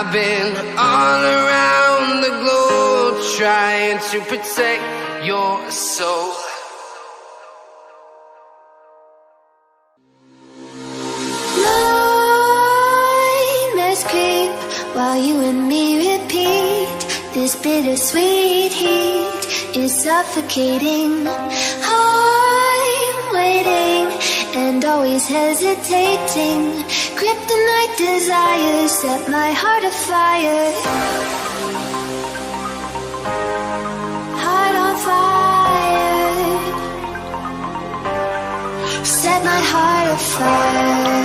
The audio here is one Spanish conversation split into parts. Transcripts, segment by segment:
I've been all around the globe trying to protect your soul. Nightmares creep while you and me repeat. This bittersweet heat is suffocating. I'm waiting and always hesitating. Kryptonite desires set my heart afire. Heart on fire. Set my heart afire.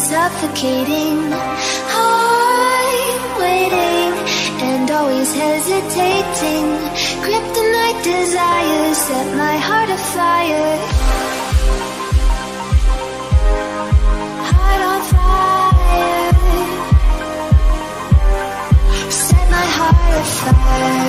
Suffocating, I'm waiting and always hesitating. Kryptonite desires set my heart afire. Heart on fire. Set my heart afire.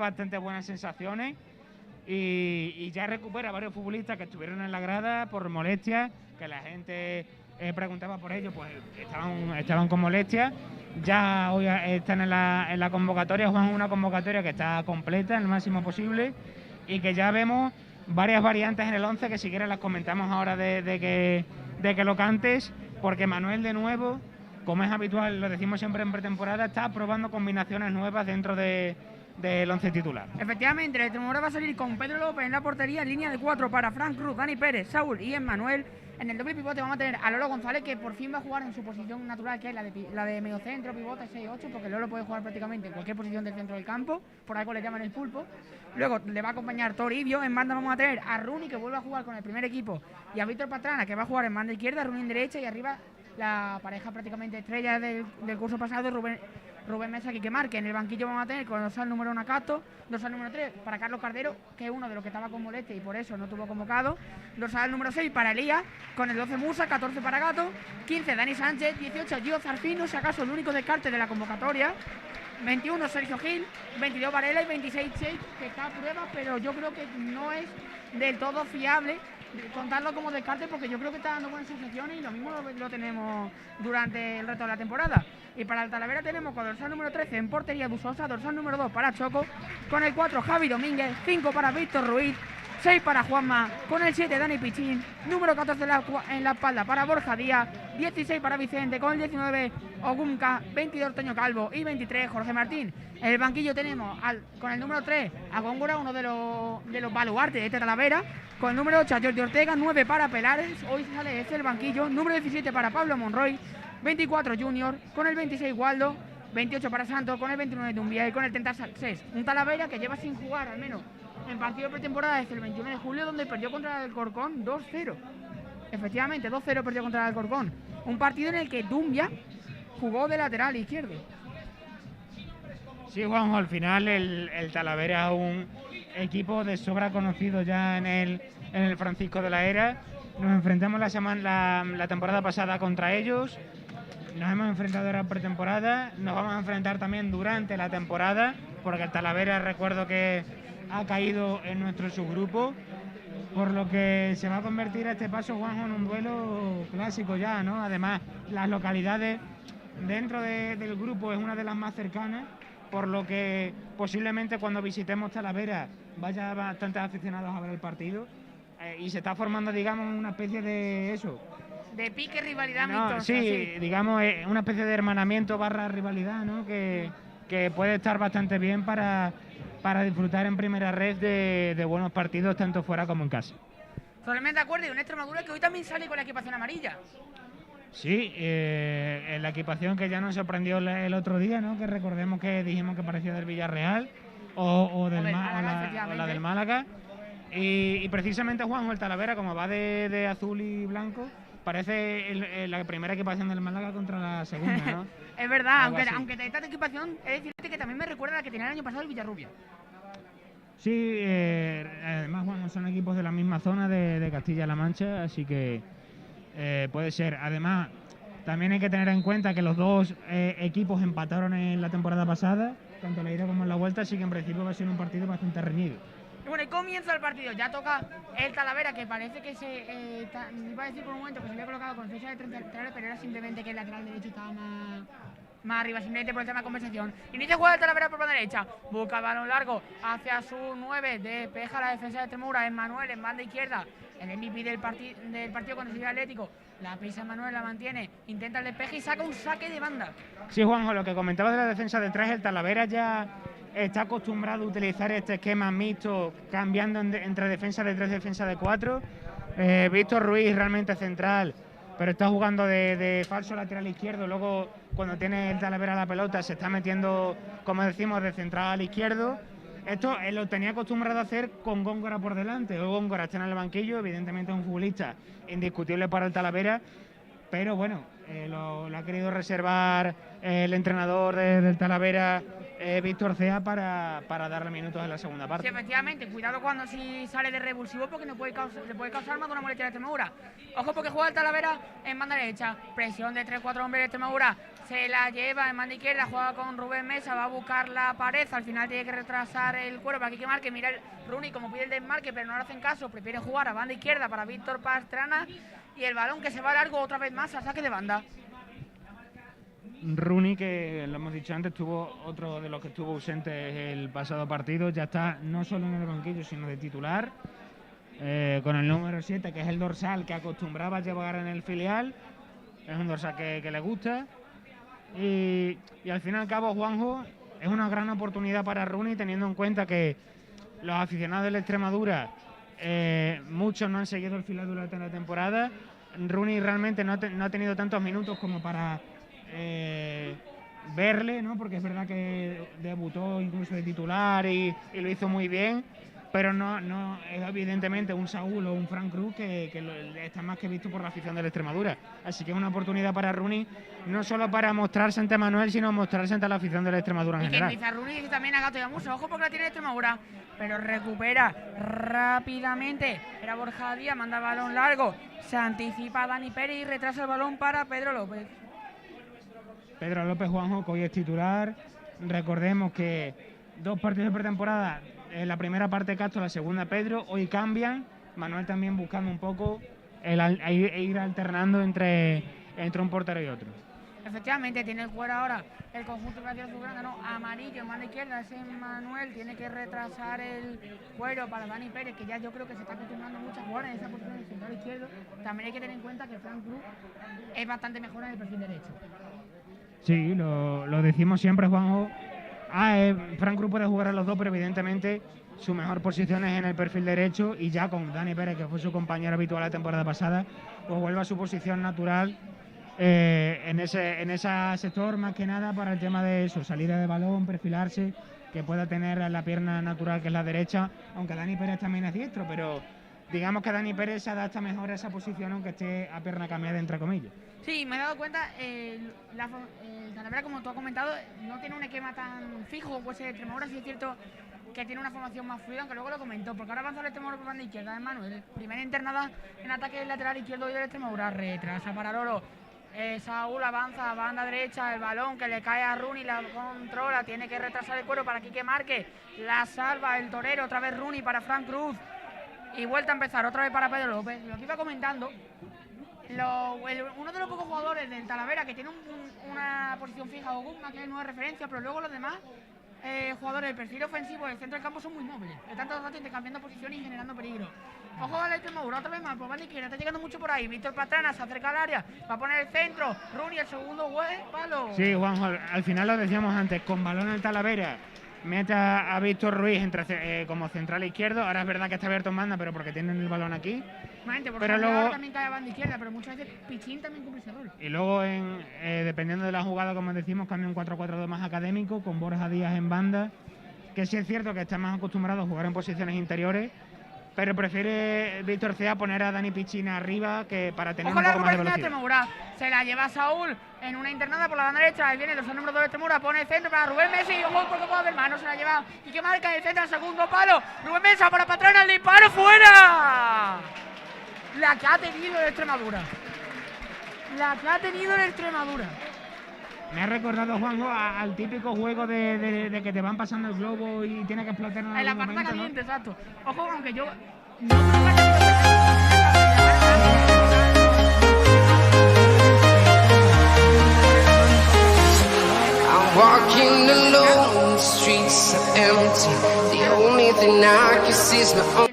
bastante buenas sensaciones y ya recupera varios futbolistas que estuvieron en la grada por molestias, que la gente preguntaba por ellos, pues estaban con molestias. Ya hoy están en la convocatoria, juegan una convocatoria que está completa, en el máximo posible, y que ya vemos varias variantes en el 11 que si quieres las comentamos ahora de que lo cantes, porque Manuel de nuevo, como es habitual, lo decimos siempre en pretemporada, está probando combinaciones nuevas dentro del 11 titular. Efectivamente, el Extremadura va a salir con Pedro López en la portería, en línea de 4 para Frank Cruz, Dani Pérez, Saúl y Emmanuel. En el doble pivote vamos a tener a Lolo González, que por fin va a jugar en su posición natural, que es la de mediocentro, pivote 6-8, porque Lolo puede jugar prácticamente en cualquier posición del centro del campo, por algo le llaman el pulpo. Luego le va a acompañar Toribio, en banda vamos a tener a Rooney, que vuelve a jugar con el primer equipo, y a Víctor Pastrana, que va a jugar en banda izquierda, Rooney en derecha, y arriba la pareja prácticamente estrella del curso pasado, Rubén Mesa, que marque. En el banquillo vamos a tener con dorsal número 1 a Cato, dorsal número 3 para Carlos Cardero, que es uno de los que estaba con molestia y por eso no tuvo convocado, dorsal número 6 para Elías, con el 12 Musa, 14 para Gato, 15 Dani Sánchez, 18 Gio Zarfino, si acaso el único descarte de la convocatoria, 21 Sergio Gil, 22 Varela y 26 Cheik, que está a prueba, pero yo creo que no es del todo fiable contarlo como descarte, porque yo creo que está dando buenas sensaciones y lo mismo lo tenemos durante el resto de la temporada. Y para el Talavera tenemos con dorsal número 13 en portería Busosa, dorsal número 2 para Choco, con el 4 Javi Domínguez, 5 para Víctor Ruiz, 6 para Juanma, con el 7 Dani Pichín, número 14 en la espalda para Borja Díaz, 16 para Vicente, con el 19 Ogumka, 22 Toño Calvo y 23 Jorge Martín. En el banquillo tenemos con el número 3 a Góngora, uno de los baluartes de este Talavera, con el número 8 a Jordi Ortega, 9 para Pelares, hoy sale el banquillo, número 17 para Pablo Monroy, 24 Junior, con el 26 Waldo, 28 para Santos, con el 29 Dumbia y con el 36 un Talavera que lleva sin jugar al menos en partido de pretemporada desde el 21 de julio, donde perdió contra el Alcorcón 2-0. Efectivamente, 2-0 perdió contra el Alcorcón. Un partido en el que Dumbia jugó de lateral izquierdo. Sí, Juanjo, al final el Talavera es un equipo de sobra conocido ya en el Francisco de la Era. Nos enfrentamos la temporada pasada contra ellos. Nos hemos enfrentado ahora en pretemporada. Nos vamos a enfrentar también durante la temporada, porque el Talavera, recuerdo que ha caído en nuestro subgrupo, por lo que se va a convertir a este paso, Juanjo, en un duelo clásico ya, ¿no? Además, las localidades dentro del grupo es una de las más cercanas, por lo que posiblemente cuando visitemos Talavera vaya bastantes aficionados a ver el partido, y se está formando, digamos, una especie de eso. De pique, rivalidad, no, sí, digamos, una especie de hermanamiento / rivalidad, ¿no? Que puede estar bastante bien para disfrutar en primera red de buenos partidos, tanto fuera como en casa. Totalmente de acuerdo, y una Extremadura que hoy también sale con la equipación amarilla. Sí, en la equipación que ya nos sorprendió el otro día, ¿no? Que recordemos que dijimos que parecía del Villarreal o la del Málaga. Y precisamente, Juanjo, el Talavera, como va de azul y blanco, parece la primera equipación del Málaga contra la segunda, ¿no? Es verdad, aunque esta equipación, es decirte que también me recuerda a la que tenía el año pasado el Villarrubia. Sí, además, Juan, son equipos de la misma zona de Castilla-La Mancha, así que puede ser. Además, también hay que tener en cuenta que los dos equipos empataron en la temporada pasada, tanto en la ida como en la vuelta, así que en principio va a ser un partido bastante reñido. Y bueno, y comienza el partido, ya toca el Talavera, que parece que iba a decir por un momento que se había colocado con fecha de 30 laterales, pero era simplemente que el lateral derecho estaba más arriba, simplemente por el tema de conversación. Inicia juega el Talavera por la derecha, busca el balón largo hacia su 9, despeja la defensa de Extremadura, Emmanuel en banda izquierda, el MVP del partido con el Sevilla Atlético, la pisa Emmanuel, la mantiene, intenta el despeje y saca un saque de banda. Sí, Juanjo, lo que comentabas de la defensa de 3, el Talavera ya está acostumbrado a utilizar este esquema mixto, cambiando entre defensa de 3 y defensa de 4. Víctor Ruiz realmente central, pero está jugando de falso lateral izquierdo. Luego, cuando tiene el Talavera la pelota, se está metiendo, como decimos, de central izquierdo. Esto lo tenía acostumbrado a hacer con Góngora por delante. Hoy Góngora está en el banquillo, evidentemente es un futbolista indiscutible para el Talavera, pero bueno, lo ha querido reservar el entrenador del Talavera Víctor Cea para darle minutos en la segunda parte. Sí, efectivamente, cuidado cuando si sale de revulsivo porque le puede causar más de una molestia de Extremadura. Ojo porque juega el Talavera en banda derecha, presión de 3-4 hombres de Extremadura, se la lleva en banda izquierda, juega con Rubén Mesa, va a buscar la pared, al final tiene que retrasar el cuero para que marque, mira el Rooney como pide el desmarque pero no le hacen caso, prefiere jugar a banda izquierda para Víctor Pastrana y el balón que se va largo otra vez más al saque de banda. Rooney, que lo hemos dicho antes, tuvo otro de los que estuvo ausente el pasado partido, ya está no solo en el banquillo sino de titular, con el número 7 que es el dorsal que acostumbraba a llevar en el filial, es un dorsal que le gusta y al fin y al cabo, Juanjo, es una gran oportunidad para Rooney teniendo en cuenta que los aficionados de la Extremadura, muchos no han seguido el filial durante la temporada. Rooney realmente no ha tenido tantos minutos como para verle, ¿no? Porque es verdad que debutó incluso de titular y lo hizo muy bien, pero no es evidentemente un Saúl o un Frank Cruz que está más que visto por la afición de la Extremadura. Así que es una oportunidad para Rooney, no solo para mostrarse ante Manuel, sino mostrarse ante la afición de la Extremadura en general. Y Rooney dice también a Gato y a Musa, ojo porque la tiene Extremadura, pero recupera rápidamente. Era Borja Díaz, manda el balón largo, se anticipa a Dani Pérez y retrasa el balón para Pedro López. Pedro López, Juanjo, que hoy es titular. Recordemos que 2 partidos de pretemporada, la primera parte Castro, la segunda Pedro, hoy cambian. Manuel también buscando un poco ir alternando entre un portero y otro. Efectivamente, tiene el cuero ahora el conjunto de azulgrana, no, amarillo en mano izquierda, ese Manuel tiene que retrasar el cuero para Dani Pérez, que ya yo creo que se está acostumbrando mucho a jugar en esa posición del central izquierdo. También hay que tener en cuenta que Frank Cruz es bastante mejor en el perfil derecho. Sí, lo decimos siempre, Juanjo. Frank Cruz puede jugar a los dos, pero evidentemente su mejor posición es en el perfil derecho, y ya con Dani Pérez, que fue su compañero habitual la temporada pasada, pues vuelve a su posición natural en ese sector, más que nada para el tema de su salida de balón, perfilarse, que pueda tener la pierna natural que es la derecha, aunque Dani Pérez también es diestro, pero digamos que Dani Pérez se adapta mejor a esa posición aunque esté a pierna cambiada, entre comillas. Sí, me he dado cuenta, Talavera, como tú has comentado, no tiene un esquema tan fijo, pues Extremadura sí es cierto que tiene una formación más fluida, aunque luego lo comentó, porque ahora avanza el Extremadura por banda izquierda de Manuel, primera internada en ataque lateral izquierdo y del Extremadura, retrasa para Lolo, Saúl avanza a banda derecha, el balón que le cae a Rooney, la controla, tiene que retrasar el cuero para Quique Márquez, la salva el torero, otra vez Rooney para Frank Cruz, y vuelta a empezar otra vez para Pedro López. Lo que iba comentando, uno de los pocos jugadores del Talavera que tiene una posición fija o Guzmán, que no es referencia, pero luego los demás jugadores del perfil ofensivo del centro del campo son muy móviles, de tanto cambiando posiciones y generando peligro. Ojo a la Extremadura, otra vez más por banda izquierda, está llegando mucho por ahí. Víctor Pastrana se acerca al área, va a poner el centro, Rooney el segundo palo. Sí, Juanjo, al final lo decíamos antes, con balón el Talavera mete a Víctor Ruiz como central izquierdo. Ahora es verdad que está abierto en banda, pero porque tienen el balón aquí. Pero luego también cae a banda izquierda, pero muchas veces Pichín también cumple ese rol. Y luego, dependiendo de la jugada, como decimos, cambia un 4-4-2 más académico, con Borja Díaz en banda, que sí es cierto que está más acostumbrado a jugar en posiciones interiores, pero prefiere Víctor Cea poner a Dani Pichín arriba que para tener un poco más de velocidad. Se la lleva Saúl en una internada por la banda derecha, ahí viene el número 2 de Extremadura, pone el centro para Rubén Mesa y ojo porque puede haber mano, se la lleva y que marca el centro al segundo palo, Rubén Mesa para Pastrana, el disparo fuera. La que ha tenido el Extremadura. Me ha recordado, Juanjo, al típico juego de que te van pasando el globo y tiene que explotar en la algún parte momento, caliente, ¿no? exacto. Ojo, aunque yo no creo I'm walking alone, the streets are empty. The only thing I can see is my own.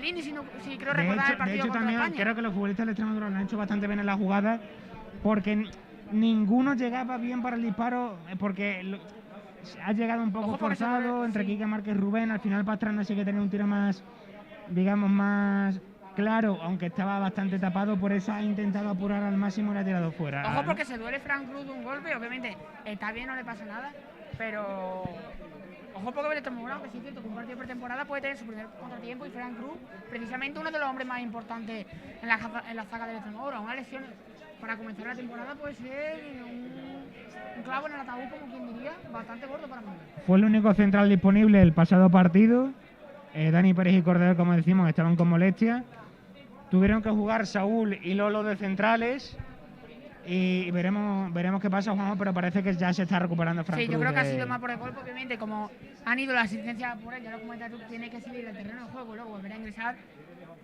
Sí, creo recordar el partido contra también España. creo que los futbolistas del Extremadura lo han hecho bastante bien en la jugada, porque ninguno llegaba bien para el disparo, porque ha llegado un poco forzado entre Quique Márquez y Rubén. Al final Pastrana sí que tenía un tiro más, digamos, más claro, aunque estaba bastante tapado, por eso ha intentado apurar al máximo y le ha tirado fuera. Ojo, porque se duele Frank Cruz de un golpe, obviamente está bien, no le pasa nada, pero ojo porque el Extremadura, aunque sí es cierto que un partido de pretemporada puede tener su primer contratiempo, y Frank Cruz, precisamente uno de los hombres más importantes en la zaga del Extremadura. Una lesión para comenzar la temporada puede ser un clavo en el ataúd, como quien diría, bastante gordo para Manuel. Fue el único central disponible el pasado partido. Dani Pérez y Cordero, como decimos, estaban con molestia. Tuvieron que jugar Saúl y Lolo de centrales. Y veremos qué pasa, Juanjo, pero parece que ya se está recuperando Frank Sí, yo Cruz creo que ha sido más por el golpe, obviamente, como han ido las asistencias por él, ya lo comentas tú, tiene que salir del terreno de juego y luego volver a ingresar.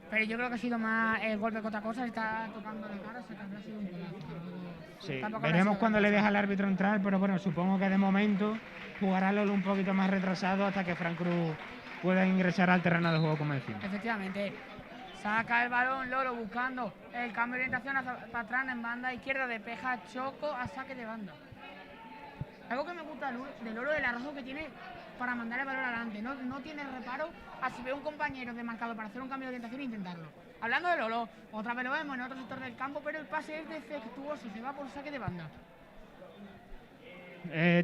Pero yo creo que ha sido más el golpe que otra cosa, está tocando la cara, o sea que habrá sido un golazo. Sí, Tampoco habrá veremos sido cuando gran le cosa. deja al árbitro entrar, pero bueno, supongo que de momento jugará Lolo un poquito más retrasado hasta que Frank Cruz pueda ingresar al terreno de juego, como decimos. Efectivamente. Saca el balón, Lolo buscando el cambio de orientación hacia Patrana en banda izquierda, despeja Choco a saque de banda. Algo que me gusta de Lolo, del arrojo que tiene para mandar el balón adelante. No tiene reparo a si ve un compañero desmarcado para hacer un cambio de orientación e intentarlo. Hablando de Lolo, otra vez lo vemos en otro sector del campo, pero el pase es defectuoso, se va por saque de banda.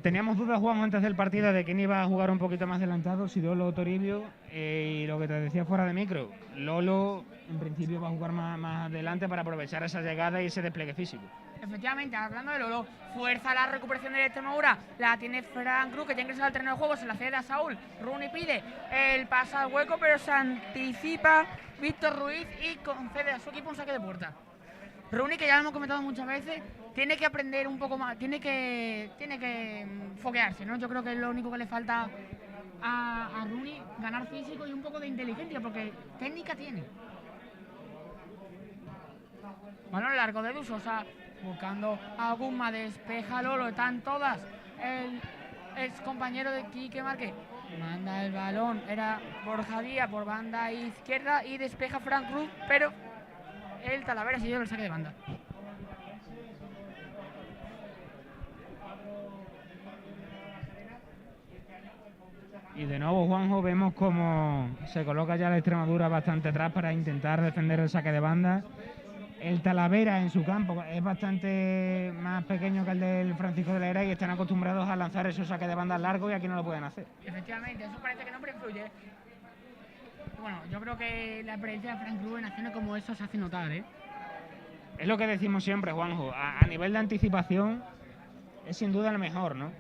Teníamos dudas, Juan, antes del partido de quién iba a jugar un poquito más adelantado, si Lolo o Toribio, y lo que te decía fuera de micro, Lolo en principio va a jugar más adelante para aprovechar esa llegada y ese despliegue físico. Efectivamente, hablando de Lolo, fuerza la recuperación de Extremadura, la tiene Frank Cruz, que ya ingresa al terreno de juego, se la cede a Saúl, Rooney pide el pase al hueco, pero se anticipa Víctor Ruiz y concede a su equipo un saque de puerta. Rooney, que ya lo hemos comentado muchas veces, tiene que aprender un poco más, tiene que foguearse, ¿no? Yo creo que es lo único que le falta a Rooney, ganar físico y un poco de inteligencia, porque técnica tiene. Balón largo de Dusosa, buscando a Guzma, despeja Lolo, están todas. El ex compañero de Quique Márquez manda el balón, era Borja Díaz por banda izquierda y despeja Frank Cruz, pero el Talavera se lleva el saque de banda. Y de nuevo, Juanjo, vemos como se coloca ya la Extremadura bastante atrás para intentar defender el saque de banda. El Talavera en su campo es bastante más pequeño que el del Francisco de la Era y están acostumbrados a lanzar esos saques de banda largos y aquí no lo pueden hacer. Efectivamente, eso parece que no influye. Bueno, yo creo que la experiencia de Frank Cruz en acciones como eso se hace notar, ¿eh? Es lo que decimos siempre, Juanjo. A nivel de anticipación es sin duda el mejor, ¿no?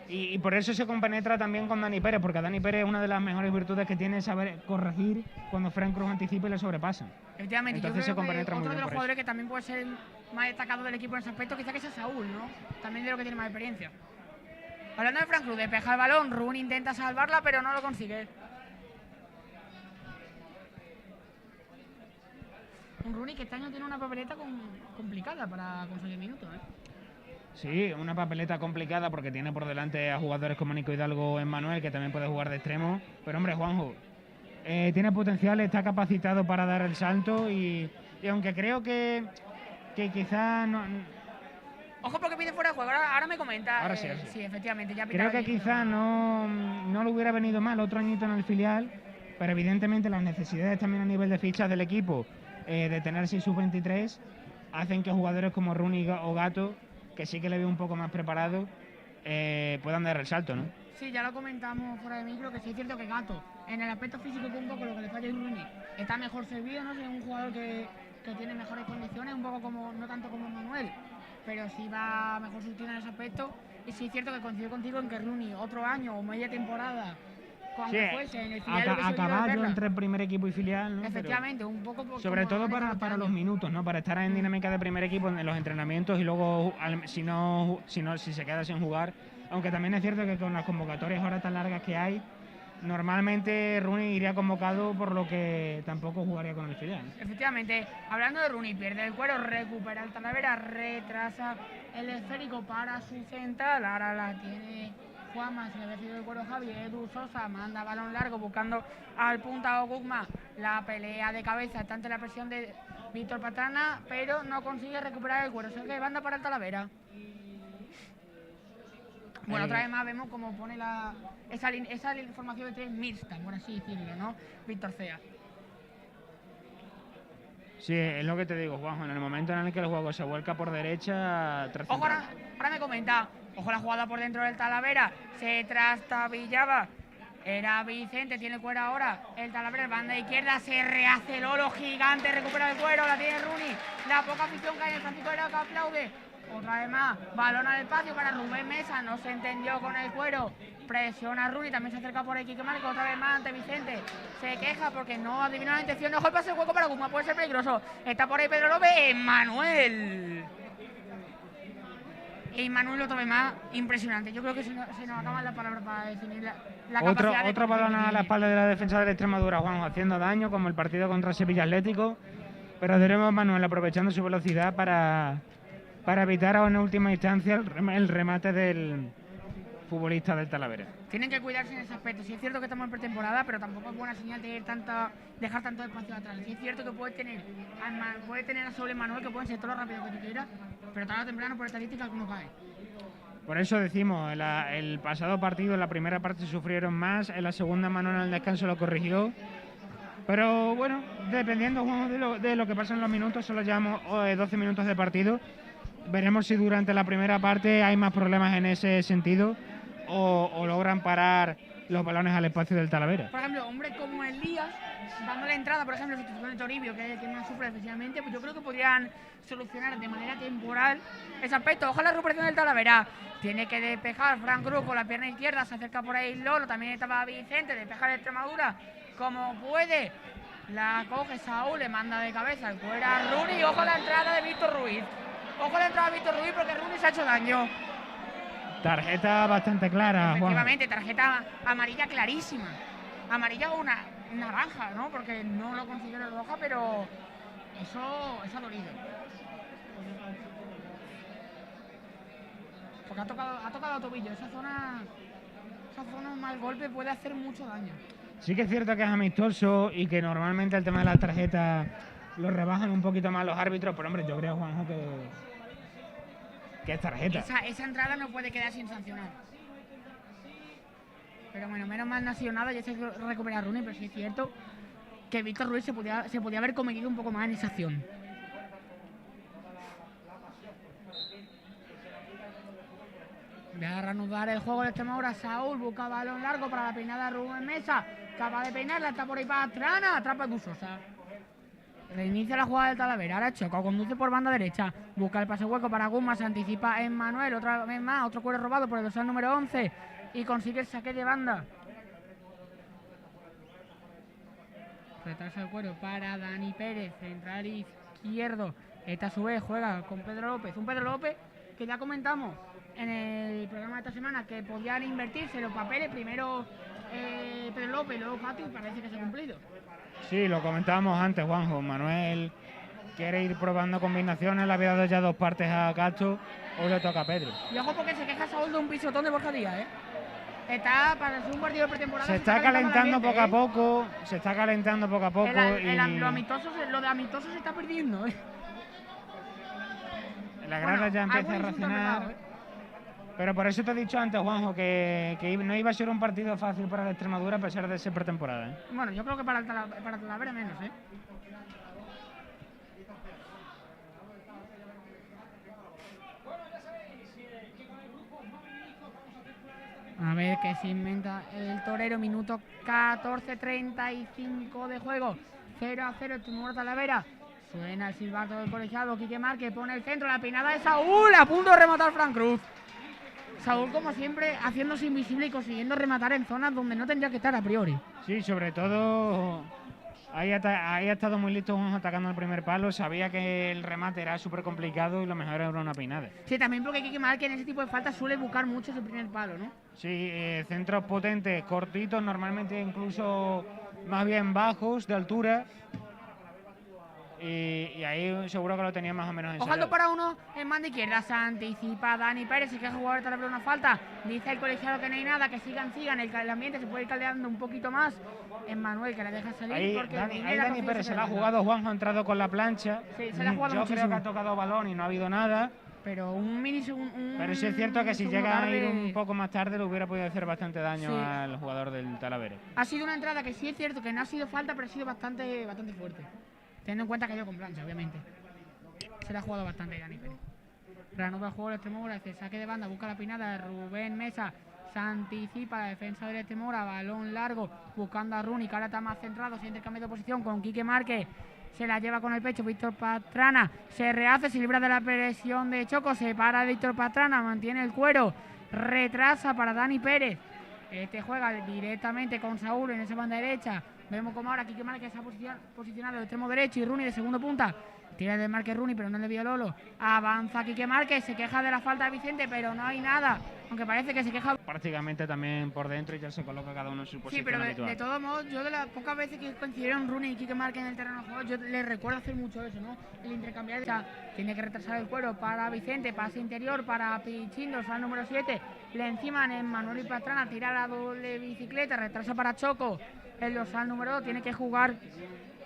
Y por eso se compenetra también con Dani Pérez, porque a Dani Pérez una de las mejores virtudes que tiene es saber corregir cuando Frank Cruz anticipa y le sobrepasa. Efectivamente, entonces yo creo se compenetra que muy otro de bien los por jugadores eso. que también puede ser más destacado del equipo en ese aspecto, quizá que sea Saúl, ¿no? También de lo que tiene más experiencia. Hablando de Frank Cruz, despeja el balón, Rubén intenta salvarla, pero no lo consigue. Un Rooney que este año tiene una papeleta complicada para conseguir minutos, ¿eh? Sí, una papeleta complicada porque tiene por delante a jugadores como Nico Hidalgo o Emmanuel, que también puede jugar de extremo. Pero hombre, Juanjo, tiene potencial, está capacitado para dar el salto y aunque creo que quizás no... Ojo porque pide fuera de juego, ahora me comenta. Ahora sí, Sí, efectivamente, ya creo que quizás no le hubiera venido mal otro añito en el filial, pero evidentemente las necesidades también a nivel de fichas del equipo, de tener 6 sub-23, hacen que jugadores como Rooney o Gato, que sí que le veo un poco más preparado, puedan dar el salto, ¿no? Sí, ya lo comentamos fuera de micro, que sí es cierto que Gato, en el aspecto físico que un poco lo que le falla a Rooney, está mejor servido, ¿no? Es un jugador que tiene mejores condiciones, un poco como, no tanto como Manuel, pero sí va mejor surtido en ese aspecto. Y sí es cierto que coincido contigo en que Rooney otro año o media temporada, aunque fuese en el filial a caballo entre primer equipo y filial, ¿no? Efectivamente, un poco sobre todo para los minutos, ¿no? Para estar en dinámica de primer equipo en los entrenamientos y luego si se queda sin jugar. Aunque también es cierto que con las convocatorias ahora tan largas que hay, normalmente Rooney iría convocado, por lo que tampoco jugaría con el filial. Efectivamente, hablando de Rooney, pierde el cuero, recupera el Talavera, retrasa el esférico para su central, ahora la tiene Juanma, se le ha decidido el cuero Javi, Edu Sosa manda balón largo buscando al punta o Guzma, la pelea de cabeza está ante la presión de Víctor Patrana, pero no consigue recuperar el cuero, se que banda para el Talavera. Bueno, otra vez más vemos como pone esa información de tres mixta, por así decirlo, ¿no? Víctor Cea. Sí, es lo que te digo, Juanjo, en el momento en el que el juego se vuelca por derecha... Ojo, ahora me comenta, ojo la jugada por dentro del Talavera, se trastabillaba, era Vicente, tiene cuero ahora, el Talavera, banda izquierda, se rehace Lolo, gigante, recupera el cuero, la tiene Rooney, la poca afición que hay en el Francisco de la que aplaude. Otra vez más, balón al espacio para Rubén Mesa, no se entendió con el cuero. Presiona a Rooney, también se acerca por ahí Quique Márquez, otra vez más ante Vicente. Se queja porque no adivinó la intención. No, el pase hueco para Guzmán, puede ser peligroso. Está por ahí Pedro López, Emmanuel. Emmanuel otra vez más, impresionante. Yo creo que se nos acaban las palabras para definir la capacidad. Otro balón a la espalda de la defensa de la Extremadura, Juanjo, haciendo daño, como el partido contra Sevilla Atlético. Pero tenemos a Manuel aprovechando su velocidad para evitar en última instancia el remate del futbolista del Talavera. Tienen que cuidarse en ese aspecto. Sí es cierto que estamos en pretemporada, pero tampoco es buena señal dejar tanto espacio atrás. Sí es cierto que puede tener a Saúl y Manuel, que pueden ser todo lo rápido que tú quieras, pero tarde o temprano por estadística alguno cae. Por eso decimos, el pasado partido, en la primera parte sufrieron más, en la segunda Manuel en el descanso lo corrigió. Pero bueno, dependiendo, Juanjo, de lo que pasa en los minutos, solo llevamos 12 minutos de partido. Veremos si durante la primera parte hay más problemas en ese sentido o logran parar los balones al espacio del Talavera. Por ejemplo, hombres como Elías, dándole entrada, por ejemplo, sustitución de Toribio, que es el que más sufre defensivamente, pues yo creo que podrían solucionar de manera temporal ese aspecto. Ojalá la recuperación del Talavera. Tiene que despejar Frank Cruz con la pierna izquierda, se acerca por ahí Lolo, también estaba Vicente, despeja de Extremadura como puede. La coge Saúl, le manda de cabeza el fuera a Rooney. Ojo a la entrada de Víctor Ruiz. Ojo a la entrada de Víctor Ruiz porque Rooney se ha hecho daño. Tarjeta bastante clara, Efectivamente, tarjeta amarilla clarísima. Amarilla o una naranja, ¿no? Porque no lo considero roja, pero eso ha dolido. Porque ha tocado tobillo. Esa zona un mal golpe puede hacer mucho daño. Sí que es cierto que es amistoso y que normalmente el tema de las tarjetas lo rebajan un poquito más los árbitros, pero hombre, yo creo, Juanjo, que es tarjeta. Esa entrada no puede quedar sin sancionar. Pero bueno, menos mal no ha sido nada, ya se recupera Rooney, pero sí es cierto que Víctor Ruiz se podía haber cometido un poco más en esa acción. Voy a reanudar el juego de Extremadura. Saúl busca balón largo para la peinada de Rubén Mesa. Capaz de peinarla, está por ahí para Astrana. Atrapa Dusosa. Reinicia la jugada del Talavera. Ahora Choco conduce por banda derecha. Busca el pase hueco para Guzmán. Se anticipa Emmanuel. Otra vez más. Otro cuero robado por el dorsal número 11. Y consigue el saque de banda. Retrasa el cuero para Dani Pérez. Central izquierdo. Esta a su vez juega con Pedro López. Un Pedro López que ya comentamos en el programa de esta semana que podían invertirse los papeles. Primero Pedro López, luego Fatu, y parece que se ha cumplido. Sí, lo comentábamos antes, Juanjo. Manuel quiere ir probando combinaciones, le había dado ya dos partes a Castro, hoy le toca a Pedro. Y ojo porque se queja Saúl de un pisotón de Borja Díaz, ¿eh? Está para hacer un partido de pretemporada. Se está calentando poco a poco, se está calentando poco a poco. Lo de amistoso se está perdiendo, ¿eh? La grada ya empieza a reaccionar. Pero por eso te he dicho antes, Juanjo, que no iba a ser un partido fácil para la Extremadura a pesar de ser pretemporada, ¿eh? Bueno, yo creo que para Talavera menos, ¿eh? A ver qué se inventa el torero. Minuto 14:35 de juego. 0-0 Extremadura Talavera. Suena el silbato del colegiado. Quique Márquez pone el centro. La peinada de Saúl. A punto de rematar Frank Cruz. Saúl, como siempre, haciéndose invisible y consiguiendo rematar en zonas donde no tendría que estar a priori. Sí, sobre todo ahí ha estado muy listo, atacando el primer palo. Sabía que el remate era súper complicado y lo mejor era una peinada. Sí, también porque Quique Márquez en ese tipo de faltas suele buscar mucho ese primer palo, ¿no? Sí, centros potentes, cortitos, normalmente incluso más bien bajos de altura. Y ahí seguro que lo tenía más o menos ensayado. Ojalá para uno en banda izquierda. Se anticipa Dani Pérez. Si quiere jugar para una falta. Dice el colegiado que no hay nada. Que sigan. El ambiente se puede ir caldeando un poquito más. Emmanuel que la deja salir. Ahí Dani Pérez se la ha jugado. Juanjo ha entrado con la plancha. Sí, se la ha jugado. Yo creo que ha tocado balón y no ha habido nada. Pero pero sí es cierto que si llega a ir un poco más tarde le hubiera podido hacer bastante daño al jugador del Talavera. Ha sido una entrada que sí es cierto que no ha sido falta, pero ha sido bastante fuerte. Teniendo en cuenta que ha ido con plancha, obviamente. Se la ha jugado bastante Dani Pérez. Reanuda el juego del Extremadura, hace saque de banda, busca la peinada de Rubén Mesa. Se anticipa la defensa del Extremadura, balón largo, buscando a Rooney, que ahora está más centrado, se intercambia de posición con Quique Márquez. se la lleva con el pecho Víctor Pastrana, se rehace, se libra de la presión de Choco, se para Víctor Pastrana, mantiene el cuero, retrasa para Dani Pérez. Este juega directamente con Saúl en esa banda derecha. Vemos como ahora Quique Márquez se ha posicionado de extremo derecho y Rooney de segundo punta. Tira de Márquez Rooney, pero no le vio Lolo. Avanza Quique Márquez, se queja de la falta de Vicente, pero no hay nada. Aunque parece que se queja. Prácticamente también por dentro y ya se coloca cada uno en su posición. Sí, pero habitual. de todos modos, yo de las pocas veces que coincidieron Rooney y Quique Márquez en el terreno de juego, yo les recuerdo hacer mucho eso, ¿no? El intercambiar. O sea, tiene que retrasar el cuero para Vicente, pase interior para Pichín, dorsal número 7. Le enciman en Manuel y Pastrana, tira la doble bicicleta, retrasa para Choco. El dorsal número 2 tiene que jugar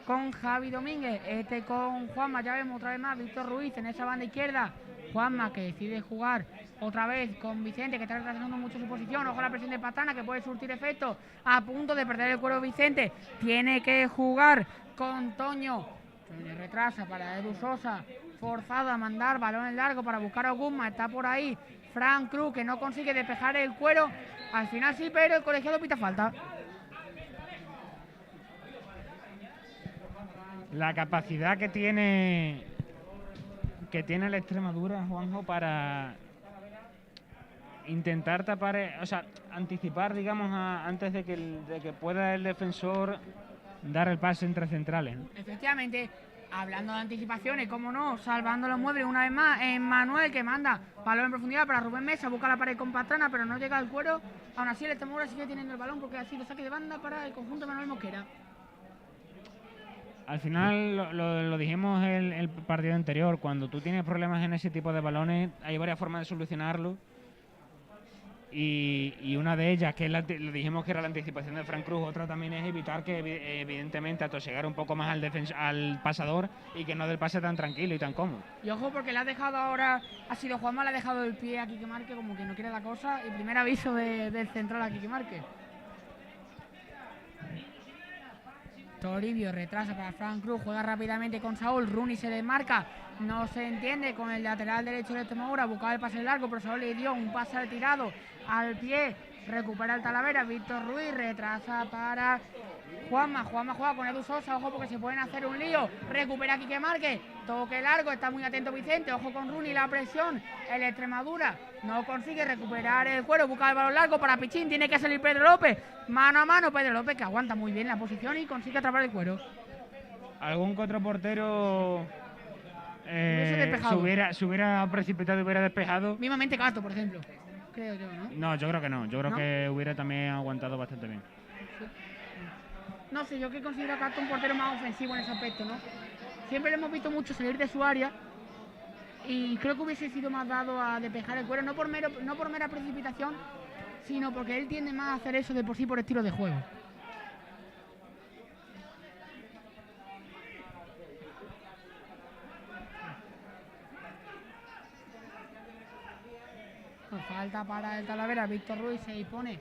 con Javi Domínguez, con Juanma, ya vemos otra vez más, Víctor Ruiz en esa banda izquierda. Juanma que decide jugar otra vez con Vicente, que está retrasando mucho su posición. Ojo a la presión de Pastrana, que puede surtir efecto. A punto de perder el cuero Vicente. Tiene que jugar con Toño. Toño retrasa para Edu Sosa. Forzado a mandar balón en largo para buscar a Guzmán. Está por ahí Frank Cruz, que no consigue despejar el cuero. Al final sí, pero el colegiado pita falta. La capacidad que tiene la Extremadura, Juanjo, para intentar tapar, o sea, anticipar, digamos, antes de que pueda el defensor dar el pase entre centrales, ¿no? Efectivamente, hablando de anticipaciones, como no, salvando los muebles una vez más, Manuel que manda balón en profundidad para Rubén Mesa, busca la pared con Pastrana, pero no llega al cuero. Aún así el Extremadura sigue teniendo el balón porque ha sido saque de banda para el conjunto de Manuel Mosquera. Al final, lo dijimos el partido anterior, cuando tú tienes problemas en ese tipo de balones, hay varias formas de solucionarlo. Y una de ellas, que lo dijimos que era la anticipación de Frank Cruz, otra también es evitar que, evidentemente, atosegar un poco más al pasador y que no del pase tan tranquilo y tan cómodo. Y ojo, porque le ha dejado ahora, ha sido Juanma, le ha dejado el pie a Quique Márquez, como que no quiere la cosa. Y primer aviso del central a Quique Márquez. Toribio retrasa para Frank Cruz, juega rápidamente con Saúl, Rooney se desmarca, no se entiende con el lateral derecho de Extremadura, buscaba el pase largo, pero Saúl le dio un pase retirado al pie, recupera el Talavera, Víctor Ruiz, retrasa para Juanma juega con Edu Sosa, ojo porque se pueden hacer un lío, recupera Quique Márquez, toque largo, está muy atento Vicente, ojo con Rooney, la presión, el Extremadura no consigue recuperar el cuero, busca el balón largo para Pichín, tiene que salir Pedro López, mano a mano Pedro López que aguanta muy bien la posición y consigue atrapar el cuero. Algún que otro portero se hubiera precipitado y hubiera despejado. Mismamente Cato, por ejemplo, creo yo, ¿no? No, yo creo que no, yo creo que hubiera también aguantado bastante bien. No sé, yo que considero a Cato un portero más ofensivo en ese aspecto, ¿no? Siempre le hemos visto mucho salir de su área y creo que hubiese sido más dado a despejar el cuero, no por mera precipitación, sino porque él tiende más a hacer eso de por sí por estilo de juego. Falta para el Talavera, Víctor Ruiz se dispone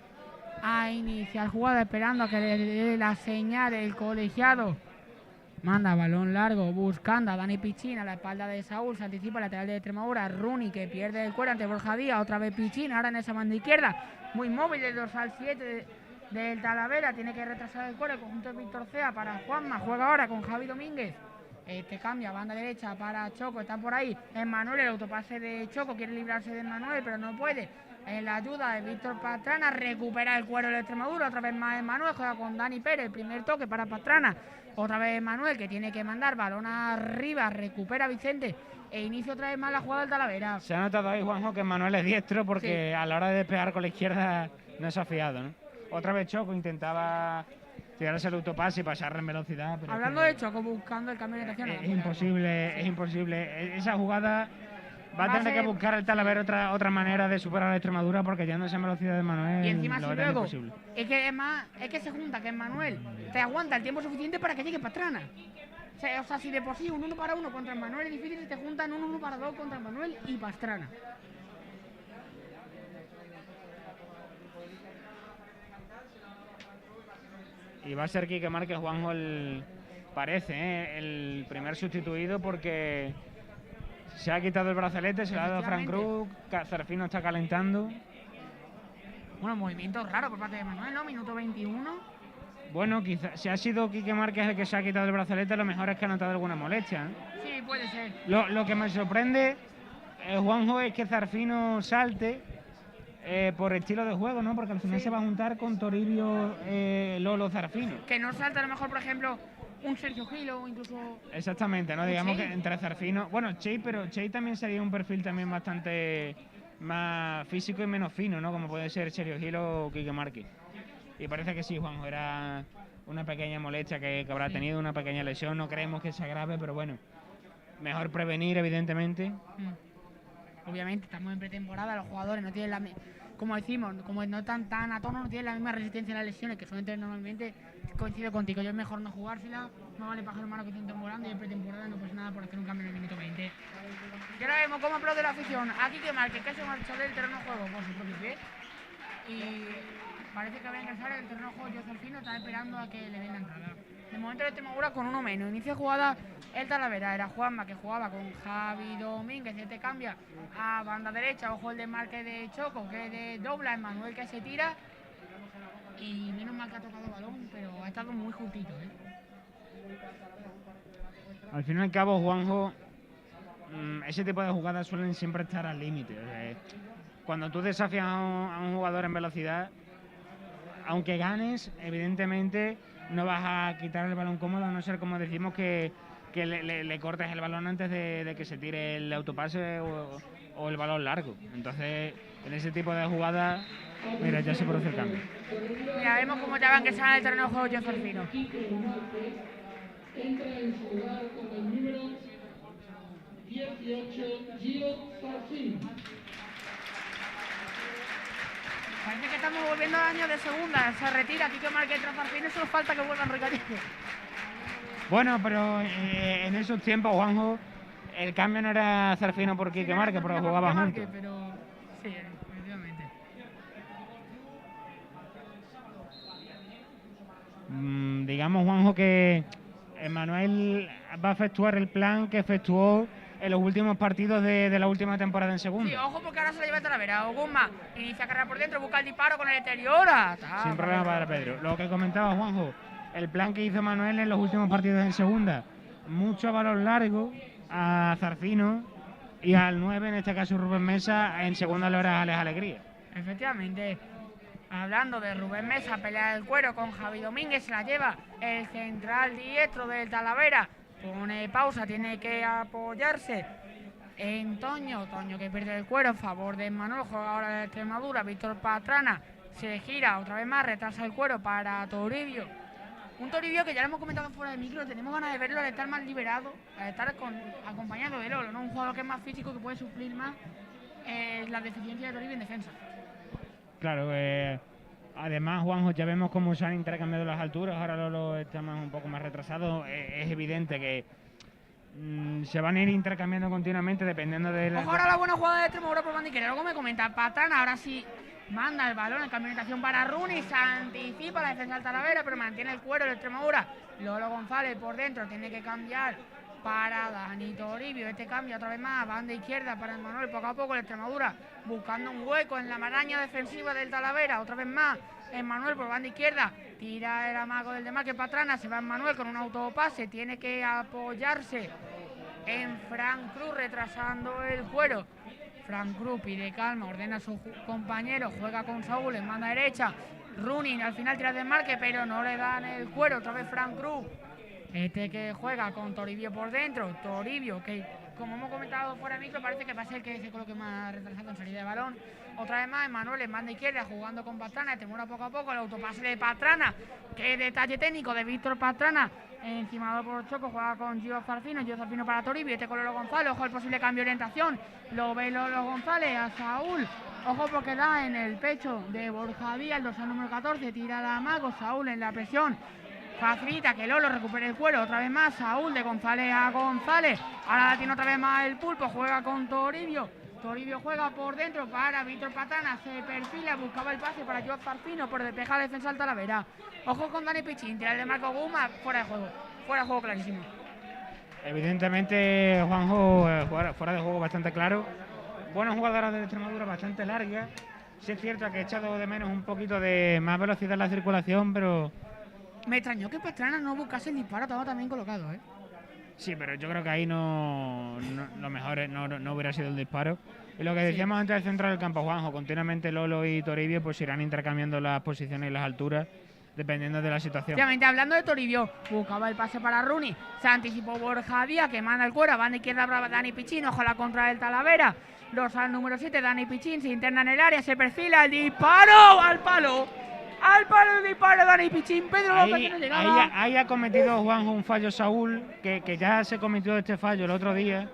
a iniciar jugada esperando a que le dé la señal el colegiado. Manda balón largo buscando a Dani Pichín a la espalda de Saúl, se anticipa el lateral de Extremadura, Rooney que pierde el cuero ante Borja Díaz, otra vez Pichín, ahora en esa banda izquierda, muy móvil el dorsal 7 del Talavera, tiene que retrasar el cuero, el conjunto de Víctor Cea para Juanma, juega ahora con Javi Domínguez. Cambia, banda derecha para Choco, está por ahí Emmanuel, el autopase de Choco, quiere librarse de Emmanuel, pero no puede. En la ayuda de Víctor Pastrana, recupera el cuero de Extremadura, otra vez más Emmanuel, juega con Dani Pérez, el primer toque para Pastrana, otra vez Emmanuel que tiene que mandar balón arriba, recupera Vicente e inicia otra vez más la jugada del Talavera. Se ha notado ahí, Juanjo, que Emmanuel es diestro porque sí, a la hora de despejar con la izquierda no se ha fiado, ¿no? Otra vez Choco intentaba tirarse el autopase y pasar en velocidad. Pero hablando de Choco, buscando el cambio de dirección. Es imposible. Esa jugada va a tener que buscar el Talavera otra manera de superar a Extremadura porque ya no es en velocidad de Manuel. Y encima si luego, es que se junta que Manuel te aguanta el tiempo suficiente para que llegue Pastrana. O sea, si de por sí un 1 para 1 contra Manuel es difícil, si te juntan un 1 para 2 contra Manuel y Pastrana. Y va a ser Quique Márquez, Juanjo, el primer sustituido porque se ha quitado el brazalete, se lo ha dado a Frank Cruz, Cerfino está calentando. Bueno, movimiento raro por parte de Manuel, ¿no? Minuto 21. Bueno, quizás si ha sido Quique Márquez el que se ha quitado el brazalete, lo mejor es que ha notado alguna molestia, ¿no? Sí, puede ser. Lo que me sorprende, Juanjo, es que Zarfino salte por estilo de juego, ¿no? Porque al final se va a juntar con Toribio Lolo Zarfino. Que no salta a lo mejor, por ejemplo, un Sergio Gil o incluso... Exactamente, ¿no? Digamos Chey. que entre Zarfino... Bueno, Chey, pero Chey también sería un perfil también bastante más físico y menos fino, ¿no? Como puede ser Sergio Gil o Quique Márquez. Y parece que sí, Juanjo, era una pequeña molestia que habrá tenido, una pequeña lesión. No creemos que sea grave, pero bueno, mejor prevenir, evidentemente. Obviamente, estamos en pretemporada, los jugadores no tienen la... Como decimos, como no están tan a tono, no tienen la misma resistencia a las lesiones, que suelen tener normalmente. Coincido contigo, yo es mejor no jugársela, no vale pájaro hermano que estén temporando y en pretemporada no pasa nada por hacer un cambio en el minuto 20. Y ahora vemos cómo aplaude la afición. Aquí que Márquez, que se marchó del terreno de juego por su propio pie. Y parece que va a ingresar el terreno de juego. Yo Zarfino está esperando a que le den la entrada. De momento el Extremadura con uno menos. Inicia jugada el Talavera. Era Juanma que jugaba con Javi Domínguez. Este cambia a banda derecha. Ojo el desmarque de Choco que de dobla. Emmanuel que se tira. Y menos mal que ha tocado balón, pero ha estado muy justito, Al fin y al cabo, Juanjo, ese tipo de jugadas suelen siempre estar al límite. Cuando tú desafías a un jugador en velocidad, aunque ganes, evidentemente no vas a quitar el balón cómodo, a no ser, como decimos, que le cortes el balón antes de que se tire el autopase o el balón largo. Entonces, en ese tipo de jugadas, mira, ya se produce el cambio. Mira, vemos cómo ya van que sale el terreno de juego John Zarfino. Entra en su lugar con el número 18, Gio Zarfino. Parece que estamos volviendo al año de segunda. Se retira Quique Márquez tras Zarfino y solo falta que vuelvan Ricardito. Bueno, pero en esos tiempos, Juanjo, el cambio no era Zarfino por Quique Márquez, porque jugaba juntos. Pero sí, efectivamente. Digamos, Juanjo, que Emmanuel va a efectuar el plan que efectuó en los últimos partidos de la última temporada en segunda. Sí, ojo porque ahora se la lleva el Talavera. Ogumma inicia carrera por dentro, busca el disparo con el exterior. Sin problema para Pedro. Lo que comentaba Juanjo, el plan que hizo Manuel en los últimos partidos en segunda, mucho balón largo a Zarfino y al 9, en este caso Rubén Mesa, en segunda le era Alex Alegría. Efectivamente. Hablando de Rubén Mesa, pelea del cuero con Javi Domínguez, se la lleva el central diestro del Talavera. Pone pausa, tiene que apoyarse en Toño que pierde el cuero en favor de Manuel, juega ahora de Extremadura. Víctor Pastrana se gira otra vez más, retrasa el cuero para Toribio. Un Toribio que ya lo hemos comentado fuera de micro, tenemos ganas de verlo al estar más liberado, al estar acompañado de Lolo, ¿no? Un jugador que es más físico, que puede suplir más la deficiencia de Toribio en defensa. Claro, además, Juanjo, ya vemos cómo se han intercambiado las alturas, ahora Lolo está un poco más retrasado. Es evidente que se van a ir intercambiando continuamente dependiendo de la... Ojo ahora la buena jugada de Extremadura por Bandiquera. Luego me comenta Pastrana, ahora sí manda el balón en cambio de orientación para Rooney, se anticipa la defensa del Talavera, pero mantiene el cuero de Extremadura. Lolo González por dentro, tiene que cambiar para Dani Toribio. Este cambio otra vez más, banda izquierda para Emmanuel. Poco a poco el Extremadura buscando un hueco en la maraña defensiva del Talavera. Otra vez más Emmanuel por banda izquierda, tira el amago del demás que Pastrana, se va Emmanuel con un autopase, tiene que apoyarse en Frank Cruz retrasando el cuero. Frank Cruz pide calma, ordena a sus compañeros, juega con Saúl en banda derecha. Rooney al final tira el desmarque, pero no le dan el cuero. Otra vez Frank Cruz. Este que juega con Toribio por dentro. Toribio que, como hemos comentado fuera de micro, parece que va a ser el que se coloque más retrasado en salida de balón. Otra vez más Emmanuel en banda izquierda jugando con Pastrana. Temora poco a poco el autopase de Pastrana. Qué detalle técnico de Víctor Pastrana. Encimado por Choco, juega con Gio Zarfino para Toribio. Este con Lolo González. Ojo el posible cambio de orientación. Lo ve Lolo González a Saúl. Ojo porque da en el pecho de Borja Díaz, el dorsal número 14. Tira la amago. Saúl en la presión. Facilita que Lolo recupere el cuero. Otra vez más Saúl de González a González. Ahora la tiene otra vez más el Pulpo. Juega con Toribio. Toribio juega por dentro para Víctor Pastrana. Se perfila, buscaba el pase para Joao Zarfino por despejar la defensa del Talavera. Ojo con Dani Pichín. Tira el de Marco Guma. Fuera de juego. Fuera de juego clarísimo. Evidentemente, Juanjo, fuera de juego bastante claro. Buena jugadora de Extremadura, bastante larga. Sí es cierto que he echado de menos un poquito de más velocidad en la circulación, pero Me extrañó que Pastrana no buscase el disparo, estaba también colocado, ¿eh? Sí, pero yo creo que ahí lo mejor no hubiera sido el disparo. Y lo que decíamos antes del centro del campo, Juanjo, continuamente Lolo y Toribio pues irán intercambiando las posiciones y las alturas dependiendo de la situación. Obviamente, hablando de Toribio, buscaba el pase para Rooney, se anticipó Borja Díaz, que manda el cuero, a banda izquierda brava Dani Pichín, ojo a la contra del Talavera, dorsal número 7, Dani Pichín, se interna en el área, se perfila, el disparo al palo el disparo de Dani Pichín, Pedro López que no llegaba. Ahí ha cometido Juanjo un fallo Saúl, que ya se cometió este fallo el otro día.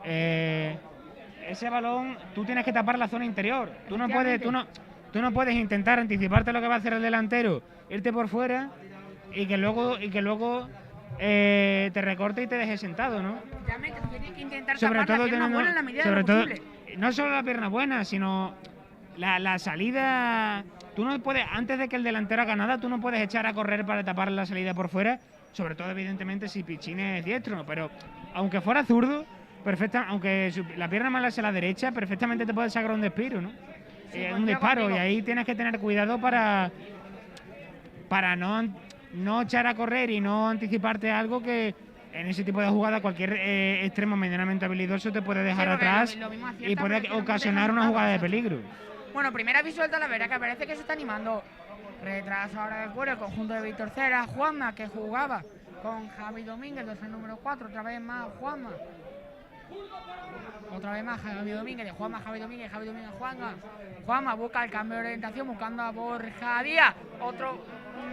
Ese balón, tú tienes que tapar la zona interior, tú no puedes intentar anticiparte lo que va a hacer el delantero, irte por fuera y que luego te recorte y te deje sentado, ¿no? Obviamente, tienes que intentar Sobre tapar todo la pierna buena en la medida de lo posible. No solo la pierna buena, sino la salida. Tú no puedes, antes de que el delantero haga nada, tú no puedes echar a correr para tapar la salida por fuera, sobre todo evidentemente si Pichín es diestro, ¿no? Pero aunque fuera zurdo, aunque la pierna mala sea la derecha, perfectamente te puede sacar un disparo, ¿no? Sí, Un disparo, y ahí tienes que tener cuidado para no echar a correr y no anticiparte algo que en ese tipo de jugada cualquier extremo medianamente habilidoso te puede dejar atrás y puede ocasionar una jugada de peligro. Bueno, primer aviso del Talavera, que parece que se está animando. Retraso ahora del cuero, el conjunto de Víctor Cera, Juanma, que jugaba con Javi Domínguez, dorsal número 4, otra vez más Juanma. Otra vez más Javi Domínguez, de Juanma, Javi Domínguez, Juanma. Juanma busca el cambio de orientación, buscando a Borja Díaz. Otro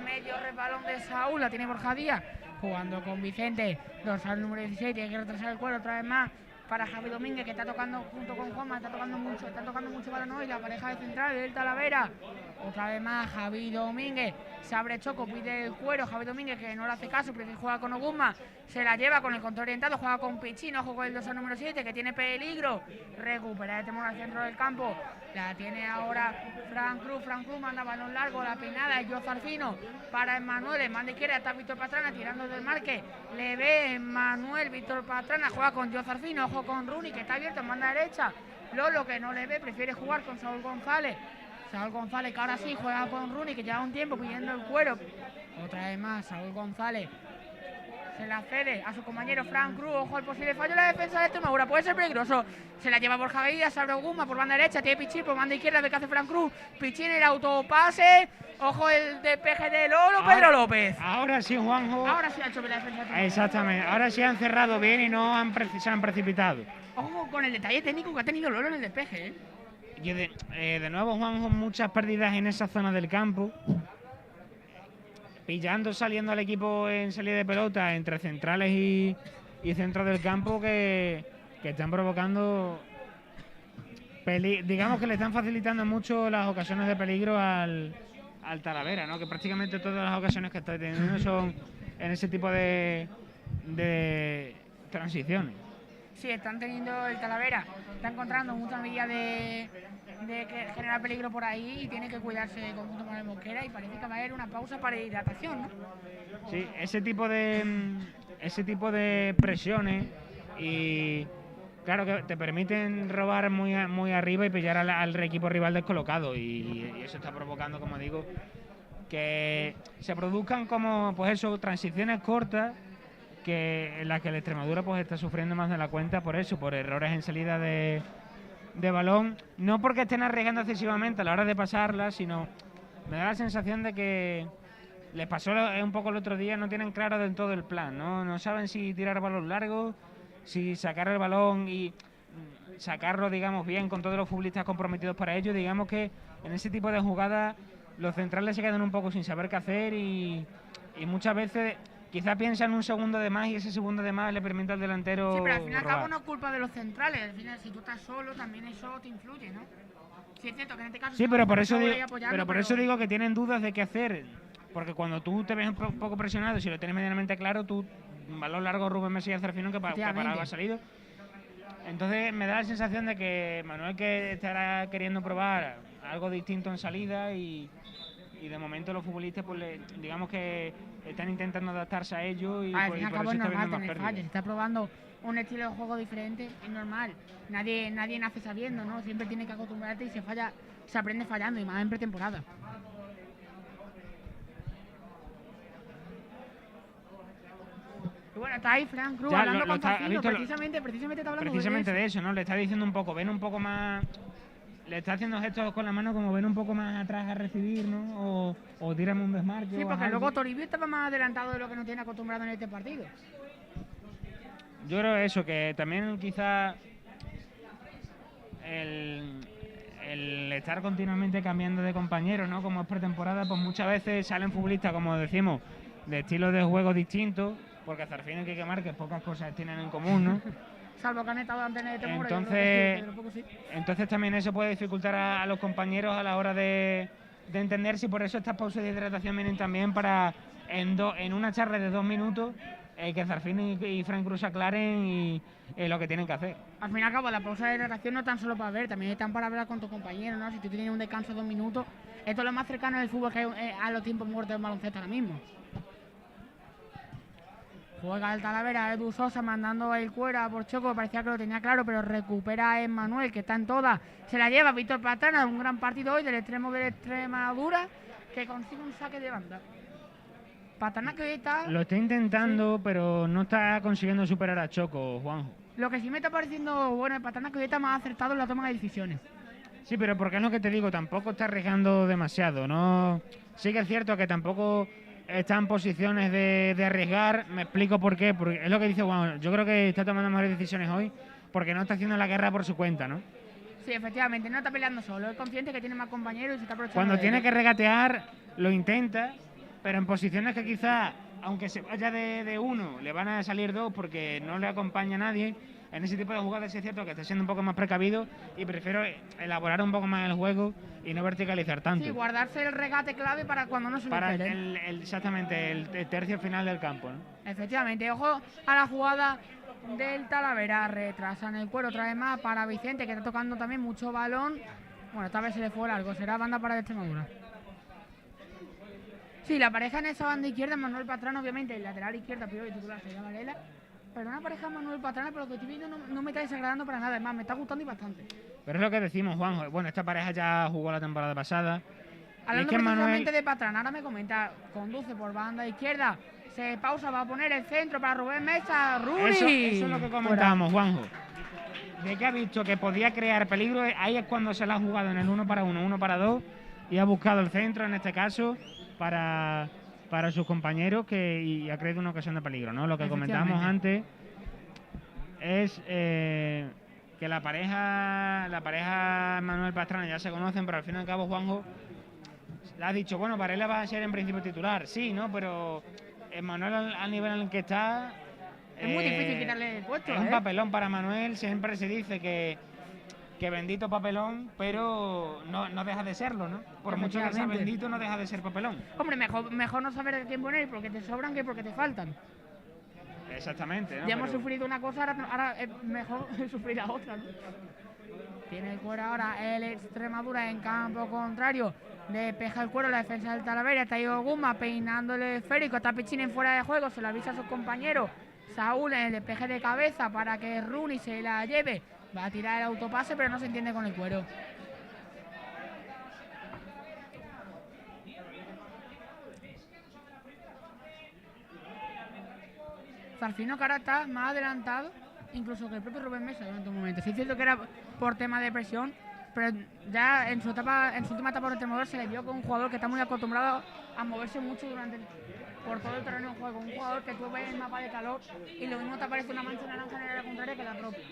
medio resbalón de Saúl, la tiene Borja Díaz. Jugando con Vicente, dorsal número 16, tiene que retrasar el cuero otra vez más para Javi Domínguez, que está tocando junto con Juanma, está tocando mucho balón hoy, la pareja de central del Talavera. Otra vez más Javi Domínguez, se abre Choco, pide el cuero, Javi Domínguez que no le hace caso, prefiere jugar con Oguzma, se la lleva con el control orientado, juega con Pichín, ojo con el dorsal número 7 que tiene peligro, recupera el temor al centro del campo, la tiene ahora Frank Cruz manda balón largo, la peinada es Jozarfino para Emmanuel, en banda izquierda está Víctor Pastrana tirando del marque, le ve Emmanuel, Víctor Pastrana juega con Jozarfino, ojo con Rooney que está abierto en banda derecha, Lolo que no le ve, prefiere jugar con Saúl González que ahora sí juega con Rooney, que lleva un tiempo pidiendo el cuero. Otra vez más, Saúl González se la cede a su compañero Frank Cruz. Ojo al posible fallo de la defensa de Extremadura, puede ser peligroso. Se la lleva Borja Díaz, se abre Oguzma por banda derecha, tiene Pichín por banda izquierda, ve que hace Frank Cruz. Pichín el autopase. Ojo el despeje de Lolo, Pedro López. Ahora sí, Juanjo. Ahora sí ha hecho bien la defensa de Extremadura. Exactamente, ahora sí han cerrado bien y se han precipitado. Ojo con el detalle técnico que ha tenido Lolo en el despeje, ¿eh? Y de nuevo, Juanjo, muchas pérdidas en esa zona del campo. Saliendo al equipo en salida de pelota entre centrales y centro del campo que están provocando, digamos que le están facilitando mucho las ocasiones de peligro al Talavera, ¿no? Que prácticamente todas las ocasiones que está teniendo son en ese tipo de transiciones. Sí, están teniendo el Talavera, está encontrando muchas medidas de que genera peligro por ahí y tiene que cuidarse el conjunto con el Mosquera y parece que va a haber una pausa para hidratación, ¿no? Sí, ese tipo de presiones y claro que te permiten robar muy arriba y pillar al equipo rival descolocado y eso está provocando, como digo, que se produzcan como pues eso, transiciones cortas en las que el Extremadura pues está sufriendo más de la cuenta por errores en salida de balón, no porque estén arriesgando excesivamente a la hora de pasarla, sino me da la sensación de que les pasó un poco el otro día, no tienen claro del todo el plan, no saben si tirar balón largo, si sacar el balón y sacarlo, digamos, bien con todos los futbolistas comprometidos para ello. Digamos que en ese tipo de jugadas los centrales se quedan un poco sin saber qué hacer y muchas veces quizá piensan un segundo de más y ese segundo de más le permite al delantero. Sí, pero al fin y al robar. cabo no es culpa de los centrales. Al final, si tú estás solo, también eso te influye, ¿no? Sí, es cierto que en este caso. Sí, pero por eso digo que tienen dudas de qué hacer. Porque cuando tú te ves un poco presionado, si lo tienes medianamente claro, tú balón largo Rubén Messi y Zarfino que parado ha salido. Entonces me da la sensación de que Manuel que estará queriendo probar algo distinto en salida y de momento los futbolistas pues digamos que están intentando adaptarse a ello y, al fin y al cabo es normal tener fallos. Se está probando un estilo de juego diferente, es normal. Nadie nace sabiendo, ¿no? Siempre tiene que acostumbrarte y se aprende fallando y más en pretemporada. Bueno, está ahí Frank Cruz Ya, hablando lo con está- Zarfino, ¿has visto? precisamente está hablando Precisamente de de eso, ¿no? Le está diciendo un poco, ven un poco más... Le está haciendo gestos con la mano como ven un poco más atrás a recibir, ¿no? O tírame un desmarque. Sí, o porque haz luego algo. Toribio estaba más adelantado de lo que nos tiene acostumbrado en este partido. Yo creo eso, que también quizá el estar continuamente cambiando de compañeros, ¿no? Como es pretemporada, pues muchas veces salen futbolistas, como decimos, de estilos de juego distintos, porque Zarfino y Quique Márquez pocas cosas tienen en común, ¿no? Salvo que han estado antes de Temora. Entonces también eso puede dificultar a los compañeros a la hora de entender si por eso estas pausas de hidratación vienen también para en una charla de 2 minutos que Zarfino y Frank Cruz aclaren y lo que tienen que hacer. Al fin y al cabo, la pausa de hidratación no tan solo para ver, también están para hablar con tus compañeros, ¿no? Si tú tienes un descanso de 2 minutos, esto es lo más cercano del fútbol que hay a los tiempos muertos del baloncesto ahora mismo. Juega el Talavera, Edu Sosa mandando el cuero por Choco, parecía que lo tenía claro, pero recupera a Emmanuel, que está en todas. Se la lleva Víctor Pastrana, un gran partido hoy del extremo de Extremadura, que consigue un saque de banda. Pastrana que hoy está... Lo está intentando, pero no está consiguiendo superar a Choco, Juanjo. Lo que sí me está pareciendo bueno es Pastrana que hoy está más acertado en la toma de decisiones. Sí, pero porque es lo que te digo, tampoco está arriesgando demasiado, ¿no? Sí que es cierto que tampoco está en posiciones de arriesgar, me explico por qué, porque es lo que dice Juan, yo creo que está tomando mejores decisiones hoy porque no está haciendo la guerra por su cuenta, ¿no? Sí, efectivamente, no está peleando solo, es consciente que tiene más compañeros y se está aprovechando. Cuando de tiene ello. que regatear, lo intenta, pero en posiciones que quizás, aunque se vaya de uno, le van a salir 2 porque no le acompaña nadie. En ese tipo de jugadas es cierto que está siendo un poco más precavido y prefiero elaborar un poco más el juego y no verticalizar tanto. Sí, guardarse el regate clave para cuando no se Para lo esperen. exactamente el tercio final del campo, ¿no? Efectivamente, ojo a la jugada del Talavera, retrasan el cuero otra vez más para Vicente, que está tocando también mucho balón. Bueno, esta vez se le fue largo, será banda para Extremadura. Sí, la pareja en esa banda izquierda, Manuel Pastrana, obviamente, el lateral izquierda, primero y titular se llama Lela. Pero una pareja Manuel Pastrana, pero lo que estoy viendo no me está desagradando para nada, es más, me está gustando y bastante. Pero es lo que decimos, Juanjo. Bueno, esta pareja ya jugó la temporada pasada. Hablando Y es que precisamente de Pastrana, ahora me comenta, conduce por banda izquierda, se pausa, va a poner el centro para Rubén Mesa, Ruri. Eso es lo que comentábamos, Juanjo. De que ha visto que podía crear peligro, ahí es cuando se la ha jugado en el 1 para 1, 1 para 2 y ha buscado el centro, en este caso, para sus compañeros y ha creado una ocasión de peligro, ¿no? Lo que comentábamos antes es que la pareja Manuel Pastrana ya se conocen, pero al fin y al cabo Juanjo le ha dicho, bueno, Varela va a ser en principio titular, sí, ¿no? Pero Manuel al nivel en el que está... Es muy difícil quitarle el puesto, Es un papelón para Manuel, siempre se dice que bendito papelón, pero no deja de serlo, ¿no? Por mucho que sea bendito, no deja de ser papelón. Hombre, mejor no saber de quién poner porque te sobran que porque te faltan. Exactamente, ¿no? Ya hemos sufrido una cosa, ahora es mejor sufrir la otra, ¿no? Tiene el cuero ahora el Extremadura en campo contrario. Despeja el cuero la defensa del Talavera. Está Ivo Guzmán peinando el esférico. Está Pichín en fuera de juego. Se lo avisa a sus compañeros. Saúl en el despeje de cabeza para que Rooney se la lleve. Va a tirar el autopase, pero no se entiende con el cuero. Zarfino que ahora está más adelantado, incluso que el propio Rubén Mesa durante un momento. Sí es cierto que era por tema de presión, pero ya en su última etapa de entrenador se le vio con un jugador que está muy acostumbrado a moverse mucho por todo el terreno de juego. Un jugador que tú ves el mapa de calor y lo mismo te aparece una mancha naranja en el área contraria que la propia.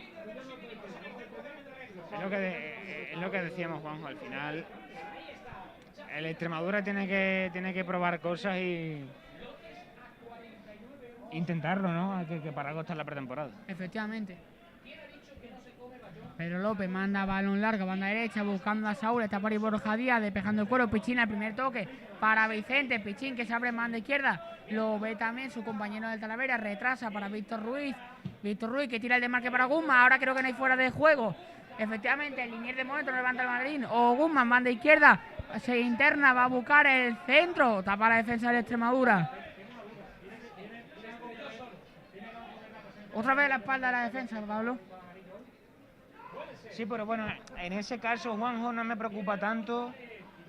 Es lo que decíamos, Juanjo, al final el Extremadura tiene que probar cosas y intentarlo, ¿no? Que para algo está en la pretemporada. Efectivamente. Pedro López manda balón largo, banda derecha, buscando a Saúl, está por ahí Borja Díaz, despejando el cuero, Pichín al primer toque para Vicente, Pichín que se abre en banda izquierda, lo ve también su compañero del Talavera, retrasa para Víctor Ruiz que tira el desmarque para Guzmán, ahora creo que no hay fuera de juego, efectivamente el linier de momento no levanta el Madrid, o Guzmán, banda izquierda, se interna, va a buscar el centro, tapa la defensa de Extremadura. Otra vez la espalda de la defensa, Pablo. Sí, pero bueno, en ese caso, Juanjo, no me preocupa tanto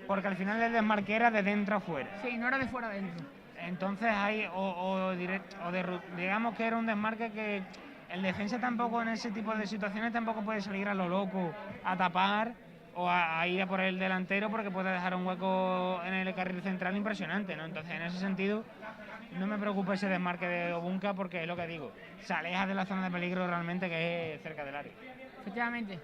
porque al final el desmarque era de dentro a fuera. Sí, no era de fuera a dentro. Entonces hay, digamos que era un desmarque que el defensa tampoco en ese tipo de situaciones tampoco puede salir a lo loco a tapar o a ir a por el delantero porque puede dejar un hueco en el carril central impresionante, ¿no? Entonces en ese sentido no me preocupa ese desmarque de Obunka porque es lo que digo, se aleja de la zona de peligro realmente que es cerca del área. Efectivamente.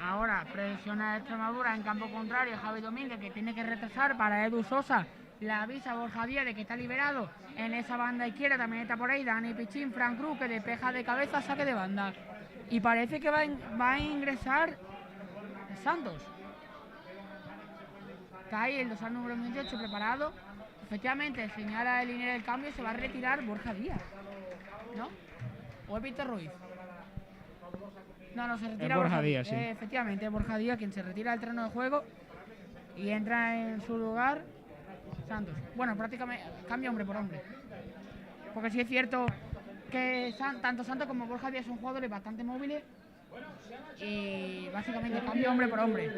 Ahora presiona a Extremadura en campo contrario, Javi Domínguez, que tiene que retrasar para Edu Sosa. Le avisa a Borja Díaz de que está liberado. En esa banda izquierda también está por ahí Dani Pichín, Frank Cruz, que despeja de cabeza, saque de banda. Y parece que va a ingresar Santos. Está ahí el dorsal número 28 preparado. Efectivamente, señala el línea del cambio y se va a retirar Borja Díaz, ¿no? ¿O es Víctor Ruiz? No, se retira Borja Díaz, sí. Efectivamente, es Borja Díaz quien se retira del terreno de juego y entra en su lugar Santos. Bueno, prácticamente cambia hombre por hombre. Porque sí es cierto que tanto Santos como Borja Díaz son jugadores bastante móviles y básicamente cambia hombre por hombre.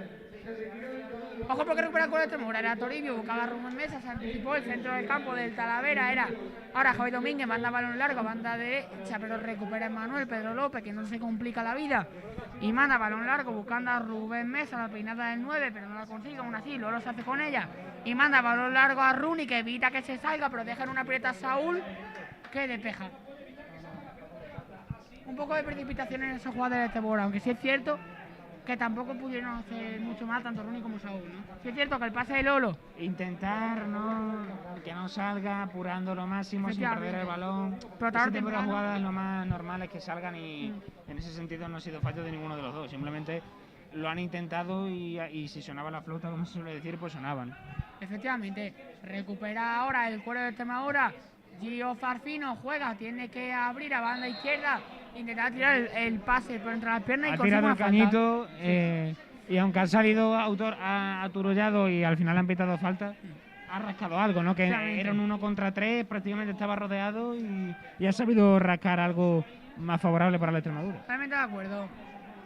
Ojo porque recupera el cuero de Extremadura, era Toribio, buscaba Rubén Mesa, se anticipó el centro del campo del Talavera, era ahora Javi Domínguez, manda balón largo, banda derecha, pero recupera Emmanuel, Pedro López, que no se complica la vida, y manda balón largo buscando a Rubén Mesa, la peinada del 9, pero no la consigue, aún así, Lolo se hace con ella, y manda balón largo a Rooney, que evita que se salga, pero deja en una prieta a Saúl, que despeja. Un poco de precipitación en esa jugada de Extremadura, aunque sí es cierto que tampoco pudieron hacer mucho más tanto Rooney como Saúl, ¿no? Sí es cierto que el pase de Lolo... Intentar que no salga, apurando lo máximo, sin perder el balón. Pero ese tipo de jugadas lo más normal es que salgan y en ese sentido no ha sido fallo de ninguno de los dos. Simplemente lo han intentado y si sonaba la flauta, como se suele decir, pues sonaban. Efectivamente. Recupera ahora el cuero de Extremadura. Gio Farfino juega, tiene que abrir a banda izquierda, intentar tirar el pase por entre las piernas y ha tirado el cañito y aunque ha salido aturollado y al final han pitado falta, ha rascado algo, ¿no? Que era un 1 contra 3, prácticamente estaba rodeado y ha sabido rascar algo más favorable para la Extremadura. Totalmente de acuerdo.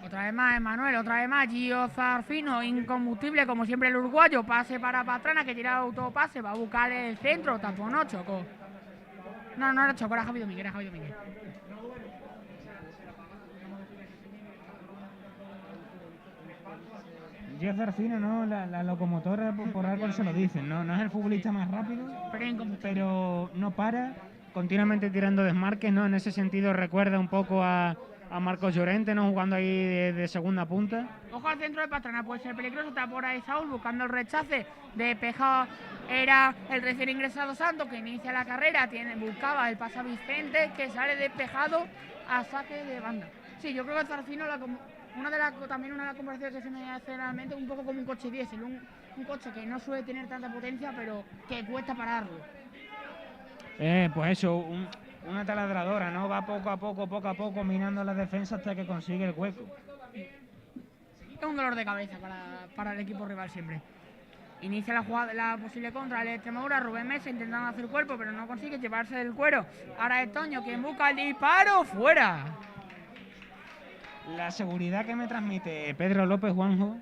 Otra vez más Emmanuel, otra vez más Gio Farfino, incombustible como siempre el uruguayo, pase para Pastrana que tira autopase, va a buscar el centro, taponó, chocó. No era Choco, era Javi Domínguez, Gio Zarfino, ¿no? La locomotora, por algo se lo dicen, ¿no? No es el futbolista más rápido, pero no para, continuamente tirando desmarques, ¿no? En ese sentido recuerda un poco a Marcos Llorente, ¿no? Jugando ahí de segunda punta. Ojo al centro de Pastrana, puede ser peligroso, está por ahí Saúl buscando el rechace, despejado era el recién ingresado Santos que inicia la carrera, buscaba el pase a Vicente que sale despejado a saque de banda. Sí, yo creo que Zarfino, una de las comparaciones que se me hace realmente un poco como un coche diésel, un coche que no suele tener tanta potencia pero que cuesta pararlo. Pues eso, una taladradora, ¿no? Va poco a poco minando la defensa hasta que consigue el hueco. Es un dolor de cabeza para el equipo rival siempre. Inicia la jugada, la posible contra el Extremadura, Rubén Mesa intentando hacer cuerpo pero no consigue llevarse del cuero. Ahora es Toño quien busca el disparo, fuera. La seguridad que me transmite Pedro López, Juanjo.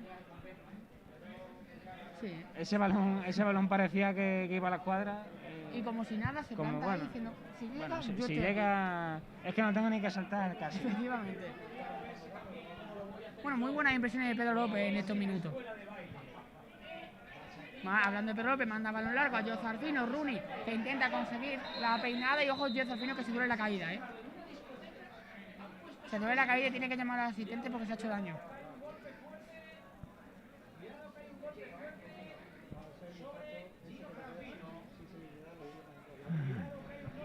Sí. Ese balón parecía que iba a la escuadra. Y como si nada se planta ahí diciendo, si llega, es que no tengo ni que saltar casi. Efectivamente. Bueno, muy buenas impresiones de Pedro López en estos minutos. Hablando de Pedro López, manda balón largo a Gio Zarfino, Rooney, que intenta conseguir la peinada y ojo Gio Zarfino que se duele la caída, Se duele la caída y tiene que llamar al asistente porque se ha hecho daño.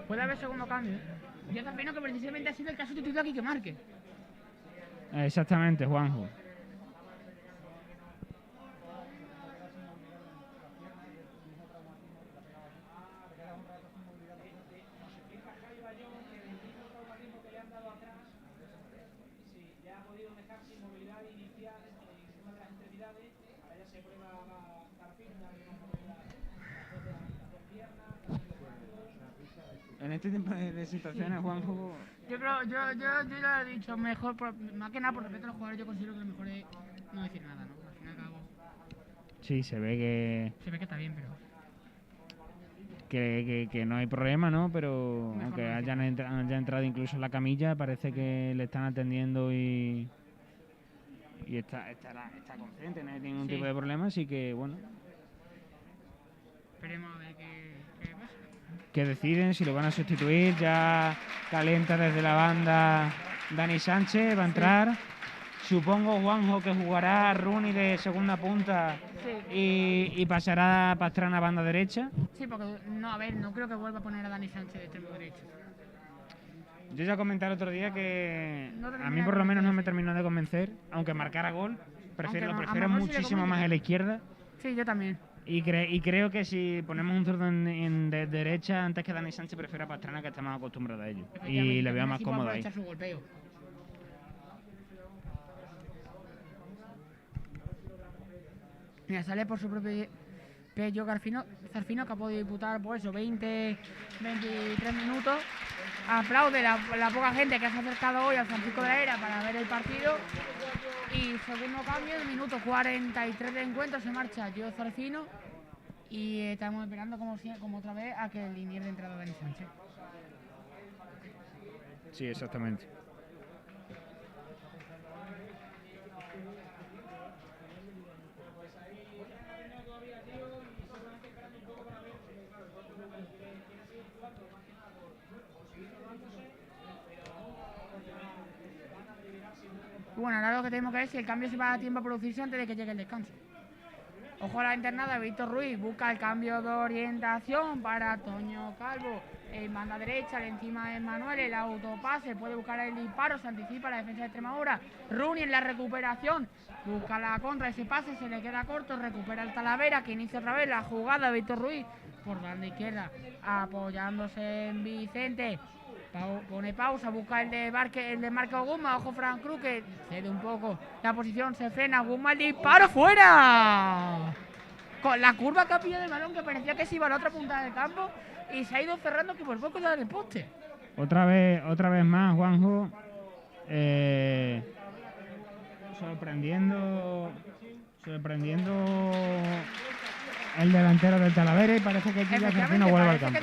Puede haber segundo cambio. Gio Zarfino que precisamente ha sido el que ha sustituido aquí que marque. Exactamente, Juanjo. En este tipo de situaciones, Juanjo... Yo lo he dicho, mejor, más que nada por respeto a los jugadores, yo considero que lo mejor es no decir nada, ¿no? Al fin y al cabo... Sí, se ve que... Se ve que está bien, pero... que no hay problema, ¿no? Pero aunque haya entrado incluso en la camilla, parece que le están atendiendo y está consciente, no hay ningún tipo de problema, así que bueno. Esperemos a ver qué pasa. Que deciden si lo van a sustituir. Ya calienta desde la banda Dani Sánchez, va a entrar. Supongo, Juanjo, que jugará Rooney de segunda punta y pasará Pastrana a banda derecha. Sí, porque no creo que vuelva a poner a Dani Sánchez de extremo derecho. Yo ya comenté el otro día que No a mí por lo menos no me terminó de convencer, aunque marcara gol, lo prefiero muchísimo más en la izquierda. Sí, yo también. Y creo que si ponemos un zurdo de derecha antes que Dani Sánchez, prefiero a Pastrana, que está más acostumbrado a ello. Y le veo más cómodo ahí. Su golpeo. Mira, sale por su propio Pello Zarfino, que ha podido disputar por eso 23 minutos. Aplaude la poca gente que se ha acercado hoy al Francisco de la Era para ver el partido. Y segundo cambio, en el minuto 43 de encuentro se marcha Gio Zarfino. Y estamos esperando como otra vez a que el linier de entrada Dani Sánchez. Sí, exactamente. Y bueno, ahora lo que tenemos que ver es si el cambio se va a tiempo a producirse antes de que llegue el descanso. Ojo a la internada, Víctor Ruiz busca el cambio de orientación para Toño Calvo. En banda derecha, encima de Manuel, el autopase, puede buscar el disparo, se anticipa la defensa de Extremadura. Rooney en la recuperación, busca la contra, ese pase se le queda corto, recupera el Talavera, que inicia otra vez la jugada. Víctor Ruiz por banda izquierda, apoyándose en Vicente. Pone pausa, busca el de Marco Guzmán, ojo Frank Cruz, que cede un poco la posición, se frena, Guzmán, el disparo fuera. Con la curva que ha pillado el balón, que parecía que se iba a la otra punta del campo y se ha ido cerrando, que por poco da el poste. Otra vez más, Juanjo, sorprendiendo el delantero del Talavera, y parece que aquí Zarfino vuelve al campo.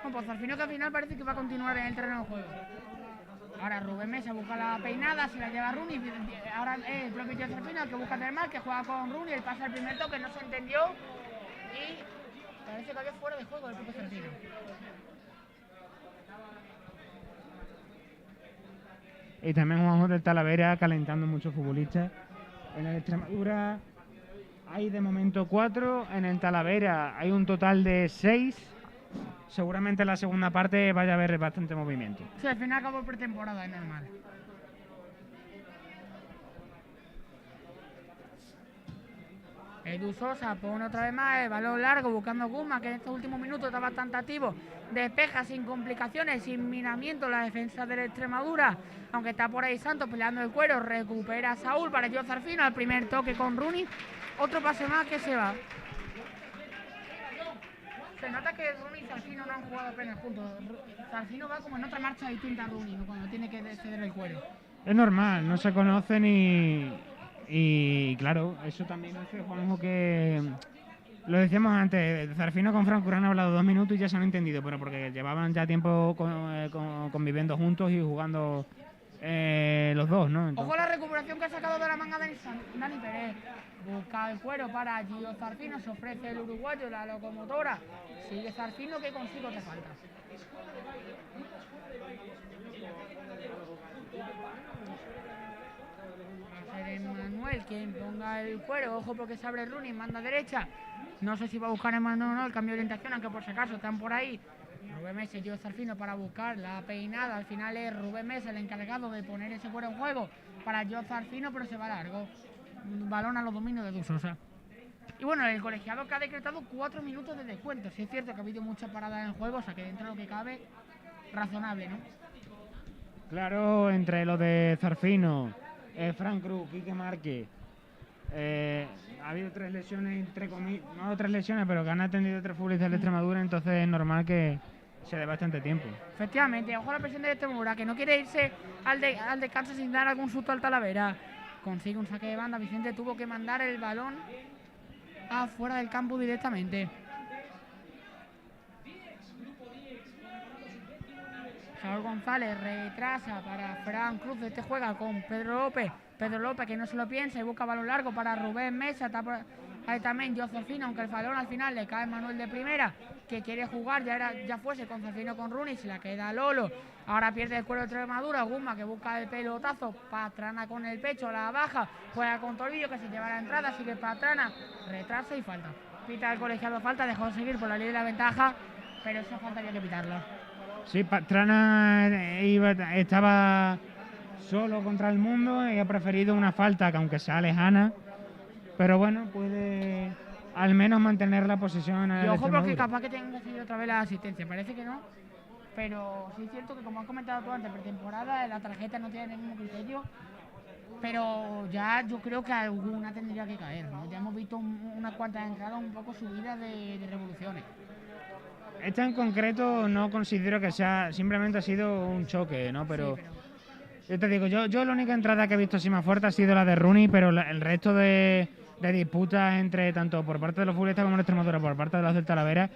Pues Zarfino, que al final parece que va a continuar en el terreno de juego. Ahora Rubén Mesa busca la peinada, se la lleva Rooney. Ahora el propio Gio Zarfino, el que busca hacer mal, que juega con Rooney, el pasa al primer toque, no se entendió y parece que había fuera de juego el propio Zarfino. Y también Juanjo del Talavera calentando muchos futbolistas. En el Extremadura hay de momento 4, en el Talavera hay un total de 6. Seguramente en la segunda parte vaya a haber bastante movimiento. Sí, al final acabó pretemporada, es normal. Edu Sosa pone otra vez más el balón largo buscando Guzmán, que en estos últimos minutos está bastante activo. Despeja sin complicaciones, sin minamiento la defensa de la Extremadura. Aunque está por ahí Santos peleando el cuero, recupera a Saúl para Gio Zarfino al primer toque con Rooney. Otro pase más que se va. Se nota que Rooney y Zarfino no han jugado apenas juntos. Zarfino va como en otra marcha distinta a Rooney, ¿no? Cuando tiene que ceder el cuero. Es normal, no se conocen y claro, eso también hace, Juanjo, que lo decíamos antes, Zarfino con Frank Cruz han hablado 2 minutos y ya se han entendido, pero porque llevaban ya tiempo conviviendo juntos y jugando los dos, ¿no? Entonces... Ojo la recuperación que ha sacado de la manga de Dani Pérez. Busca el cuero para Gio Zarfino, se ofrece el uruguayo, la locomotora. Sigue Zarfino, que consigue otra falta. Va a ser Manuel quien ponga el cuero, ojo porque se abre Rooney, manda derecha. No sé si va a buscar Emmanuel o no el cambio de orientación, aunque por si acaso están por ahí. Rubén Mesa y Gio Zarfino para buscar la peinada. Al final es Rubén Mesa el encargado de poner ese cuero en juego para Gio Zarfino, pero se va largo. Balón a los dominios de Edu Sosa. Y bueno, el colegiado que ha decretado 4 minutos de descuento. Sí es cierto que ha habido muchas paradas en juego, o sea que dentro de lo que cabe, razonable, ¿no? Claro, entre lo de Zarfino, Frank Cruz, Quique Márquez, ha habido 3 lesiones, entre comillas, no 3 lesiones, pero que han atendido 3 futbolistas de Extremadura, entonces es normal que se dé bastante tiempo. Efectivamente, ojo a la presión de Extremadura, que no quiere irse al descanso sin dar algún susto al Talavera. consigue un saque de banda. Vicente tuvo que mandar el balón afuera del campo directamente. Saúl González retrasa para Fran Cruz. Este juega con Pedro López. Pedro López, que no se lo piensa y busca balón largo para Rubén Mesa. Está por ahí también Josefino, aunque el balón al final le cae Manuel de primera, que quiere jugar, ya fuese con Josefino con Rooney, se la queda Lolo. Ahora pierde el cuero de Extremadura. Guzmán, que busca el pelotazo. Pastrana con el pecho, la baja. Juega con Toribio, que se lleva la entrada. Sigue Pastrana, retrasa y falta. Pita el colegiado falta, dejó seguir por la ley de la ventaja, pero esa falta había que pitarla. Sí, Pastrana estaba solo contra el mundo y ha preferido una falta que aunque sea lejana, pero bueno, puede al menos mantener la posesión. Y ojo, porque capaz que tenga que seguir otra vez la asistencia, parece que no, pero sí es cierto que, como has comentado tú antes, pretemporada, la tarjeta no tiene ningún criterio, pero ya yo creo que alguna tendría que caer, ¿no? Ya hemos visto unas cuantas entradas un poco subidas de revoluciones. Esta en concreto no considero que sea, simplemente ha sido un choque, ¿no? Pero, sí, yo te digo, yo la única entrada que he visto así más fuerte ha sido la de Rooney, pero el resto de disputas entre tanto por parte de los futbolistas como de Extremadura, por parte de los del Talavera,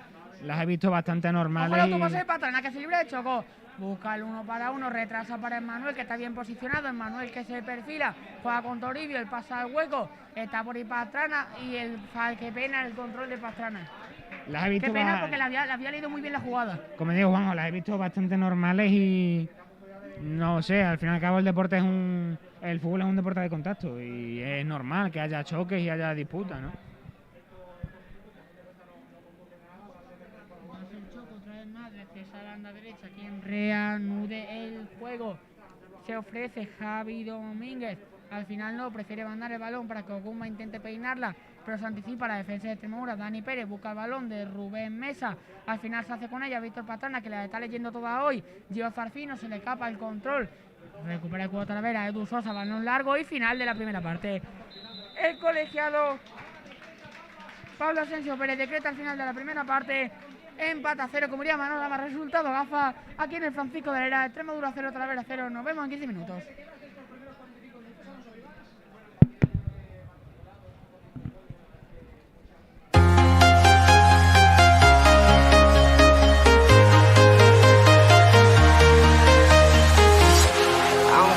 las he visto bastante normales. Ojo, tú vas a ser Pastrana, que se libre de Chocó. Busca el 1 para 1, retrasa para Emmanuel, que está bien posicionado. Emmanuel, que se perfila, juega con Toribio, el pasa al hueco, está por ahí Pastrana y que pena el control de Pastrana. Las he visto. Qué pena, porque la había leído muy bien la jugada. Como digo, Juanjo, las he visto bastante normales y no sé, al fin y al cabo el fútbol es un deporte de contacto y es normal que haya choques y haya disputas, ¿no? Desde esa banda derecha, quien reanude el juego. Se ofrece Javi Domínguez. Al final no, prefiere mandar el balón para que Ogumba intente peinarla, pero se anticipa la defensa de Extremadura. Dani Pérez busca el balón de Rubén Mesa. Al final se hace con ella Víctor Pastrana, que la está leyendo toda hoy. Gio Zarfino, se le escapa el control. Recupera el cuadro Talavera, Edu Sosa, balón largo y final de la primera parte. El colegiado Pablo Asensio Pérez decreta al final de la primera parte empata 0, como diría Manolo, más resultado gafa aquí en el Francisco de la Era. Extremadura 0, Talavera 0. Nos vemos en 15 minutos.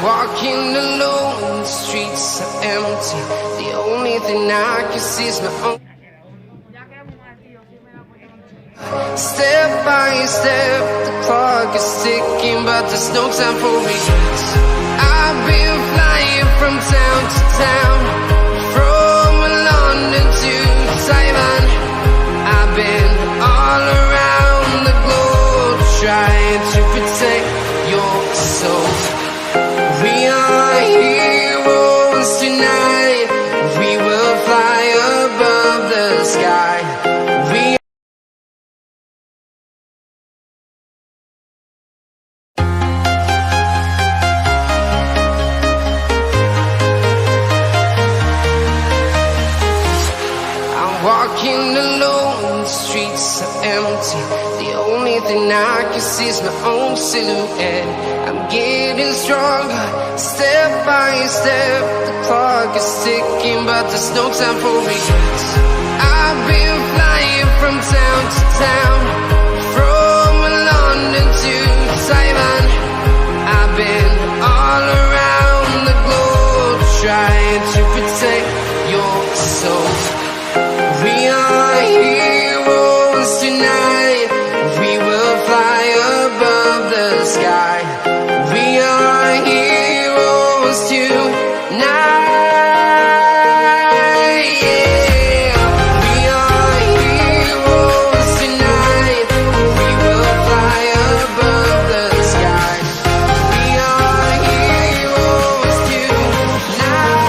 Walking alone, the streets are empty. The only thing I can see is my own. Step by step, the clock is ticking, but there's no time for regrets. I've been flying from town to town, from London to Taiwan. I've been all around the globe trying to protect your soul. We are heroes tonight. We will fly above the sky. I'm walking alone, the streets are empty. The only thing I can see is my own silhouette. I'm getting stronger, step by step. The clock is ticking, but there's no time for regrets. I've been flying from town to town, from London to Taiwan. I've been all around the globe trying to protect your soul. We are heroes tonight. We will fly above the sky. We are heroes tonight. Yeah. We are heroes tonight. We will fly above the sky. We are heroes tonight.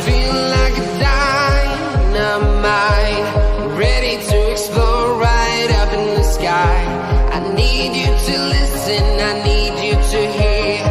Feeling like a dynamite, ready to explode right up in the sky. I need you to listen, I need you to hear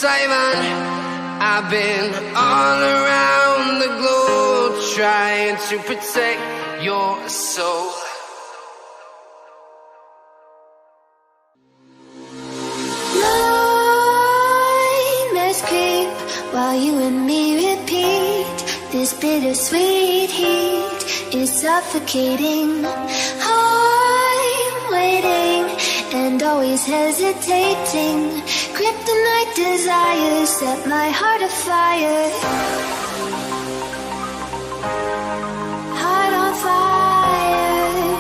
Taiwan. I've been all around the globe trying to protect your soul. Nightmares creep while you and me repeat. This bittersweet heat is suffocating. I'm waiting and always hesitating. Kryptonite desires set my heart afire. Heart on fire.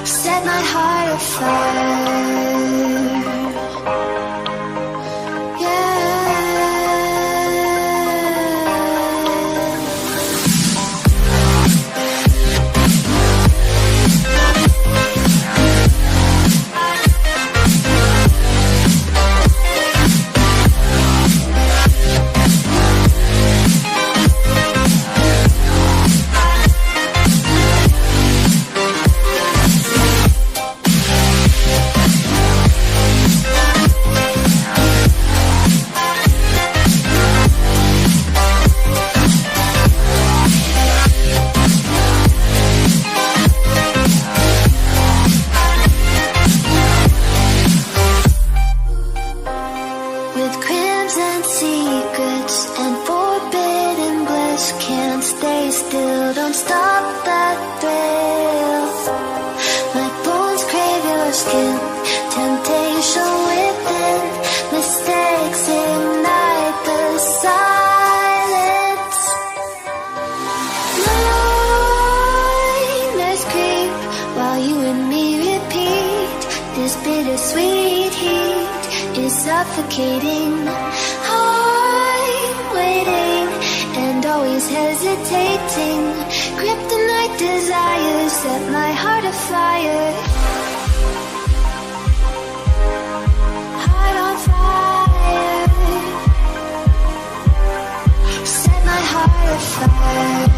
Set my heart afire. Suffocating, I'm waiting and always hesitating. Kryptonite desires set my heart afire. Heart on fire. Set my heart afire.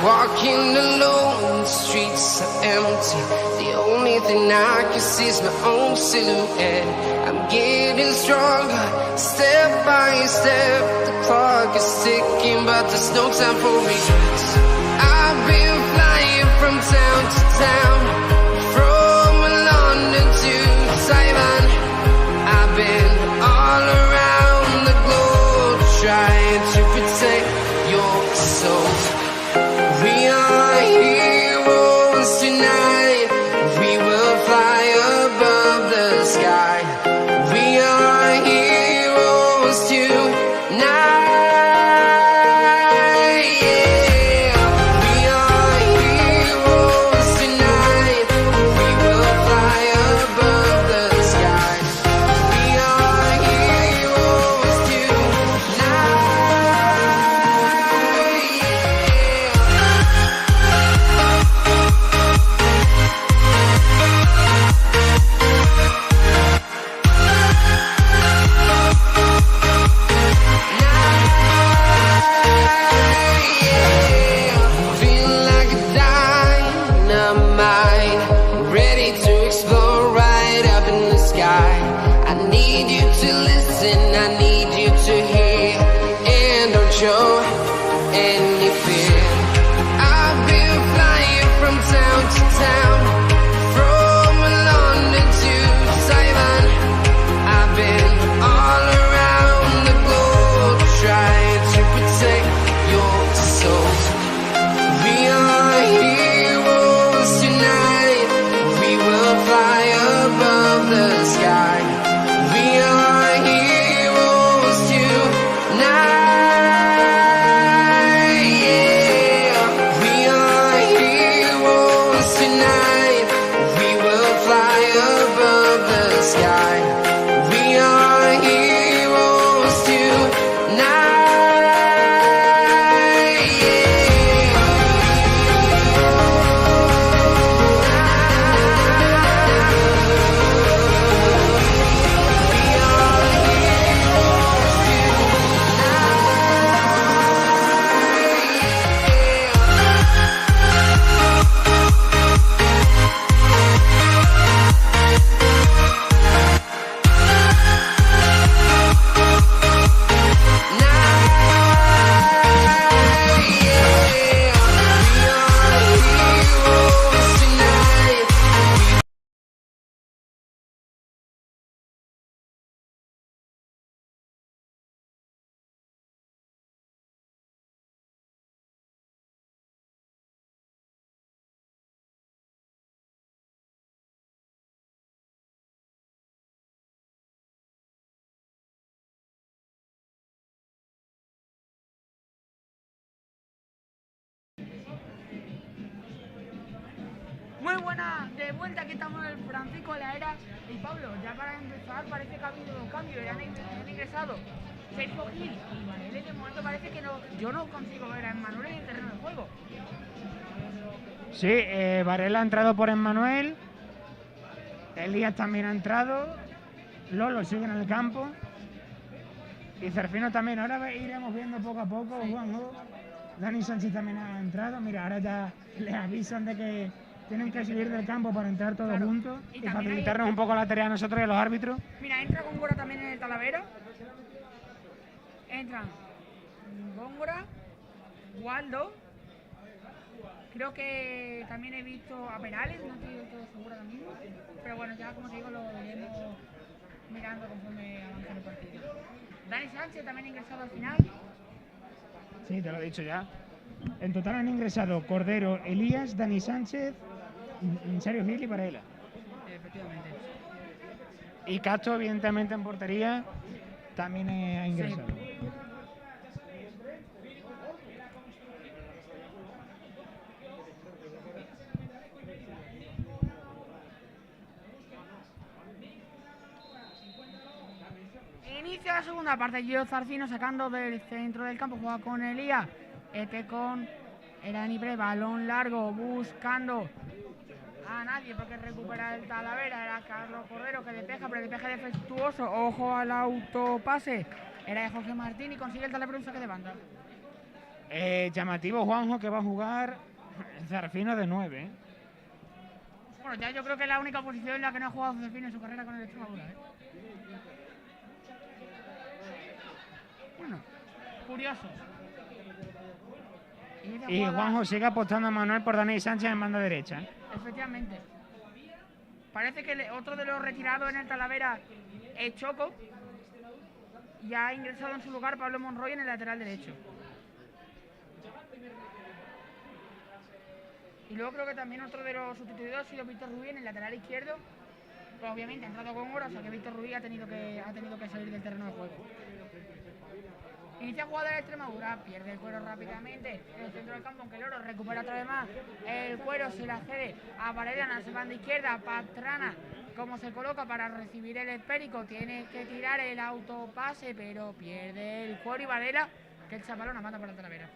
Walking alone, the streets are empty. The only thing I can see is my own silhouette. I'm getting stronger, step by step. The clock is ticking, but there's no time for regrets. I've been flying from town to town, from London to Taiwan. I've been all around the globe trying to protect your soul. We are heroes tonight. We will fly above the sky. We are heroes tonight. Yeah. We are heroes tonight. We will fly above the sky. We are heroes tonight. Feel like a dynamite, ready to explode right up in the sky. I need you to listen, I need you to hear, and don't show any fear. I've been flying from town to town, from London to Taiwan. I've been all around the globe trying to protect your soul. We are heroes tonight. We will fly above the sky. We are heroes tonight. Yeah. We are heroes tonight. We will fly above the sky. We are heroes tonight. Muy buena, de vuelta, aquí estamos en el Francisco de la Era. Y Pablo, ya para empezar parece que ha habido un cambio, ya han ingresado Sergio Gil y Varela, y de momento parece que no, yo no consigo ver a Emmanuel en el terreno de juego. Sí, Varela ha entrado por Emmanuel, Elías también ha entrado, Lolo sigue en el campo y Cerfino también. Ahora iremos viendo poco a poco, Juanjo. Dani Sánchez también ha entrado. Mira, ahora ya les avisan de que tienen que salir del campo para entrar todos Claro. juntos Y y también facilitarnos un poco la tarea a nosotros y a los árbitros. Mira, entra Góngora también en el Talavera. Entran Góngora, Waldo. Creo que también he visto a Perales, no estoy del todo segura ahora mismo. Pero bueno, ya como te digo, lo iremos mirando conforme avance el partido. Dani Sánchez también ha ingresado al final. Sí, te lo he dicho ya. En total han ingresado Cordero, Elías, Dani Sánchez, Sergio Gil y Varela. Efectivamente. Y Castro, evidentemente, en portería también ha ingresado. Sí. Inicia la segunda parte, Gio Zarcino sacando del centro del campo, juega con Elías, con Dani Pre, balón largo, buscando a nadie porque recupera el Talavera, era Carlos Cordero que despeja, pero despeja defectuoso, ojo al autopase, era de Jorge Martín y consigue el Talavera un saque de banda. Llamativo Juanjo, que va a jugar Zarfino de 9. ¿eh? Bueno, ya yo creo que es la única posición en la que no ha jugado Zarfino en su carrera con el Extremadura. Bueno, curioso. Y Juanjo sigue apostando a Manuel por Dani Sánchez en banda derecha. Efectivamente. Parece que otro de los retirados en el Talavera es Choco. Y ha ingresado en su lugar Pablo Monroy en el lateral derecho. Y luego creo que también otro de los sustituidos ha sido Víctor Rubí en el lateral izquierdo. Pues obviamente ha entrado con hora, o sea que Víctor Rubí ha tenido que salir del terreno de juego. Inicia jugada de Extremadura, pierde el cuero rápidamente en el centro del campo, aunque el Oro recupera otra vez más. El cuero se la cede a Varela en la banda izquierda. Pastrana, como se coloca para recibir el esférico, tiene que tirar el autopase, pero pierde el cuero y Varela, que echa balón a manda por la Talavera.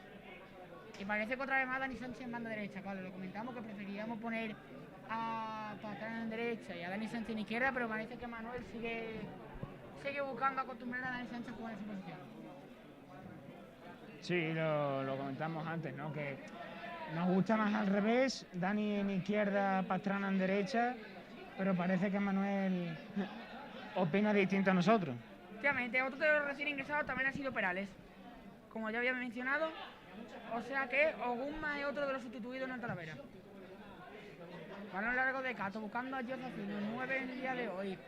Y parece que otra vez más Dani Sánchez en banda derecha. Claro, lo comentamos que preferíamos poner a Pastrana en derecha y a Dani Sánchez en izquierda, pero parece que Manuel sigue buscando acostumbrar a Dani Sánchez a jugar en su posición. Sí, lo comentamos antes, ¿no? Que nos gusta más al revés, Dani en izquierda, Pastrana en derecha, pero parece que Manuel opina distinto a nosotros. Efectivamente, otro de los recién ingresados también ha sido Perales, como ya había mencionado, o sea que Ogumma es otro de los sustituidos en el Talavera. Balón largo de Cato, buscando a Josefino, 9 en el día de hoy.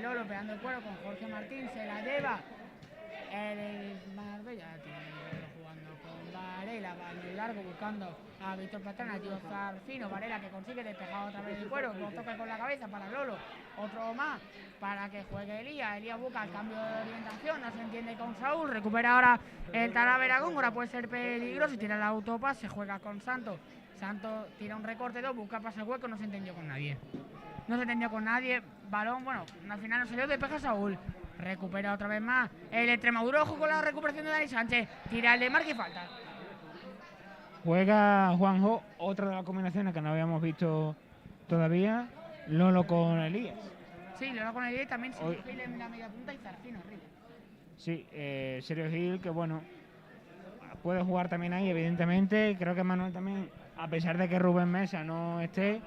Lolo pegando el cuero con Jorge Martín, se la lleva el Marbella, jugando con Varela, balón largo buscando a Víctor Pastrana, Gio Zarfino, Varela que consigue despejar otra vez el cuero, lo toca con la cabeza para Lolo, otro más para que juegue Elías busca el cambio de orientación, no se entiende con Saúl, recupera ahora el Talavera Góngora, puede ser peligroso, y tira el autopase, juega con Santos tira un recorte 2, busca pase hueco, no se entendió con nadie, balón, bueno, al final no salió, despeja Saúl. Recupera otra vez más el Extremadura, ojo con la recuperación de Dani Sánchez, tira el de marca y falta. Juega Juanjo, otra de las combinaciones que no habíamos visto todavía, Lolo con Elías. Sí, Lolo con Elías, también Sergio Gil en la media punta y Zarfino arriba. Sí, Sergio Gil, que bueno, puede jugar también ahí, evidentemente. Creo que Manuel también, a pesar de que Rubén Mesa no esté,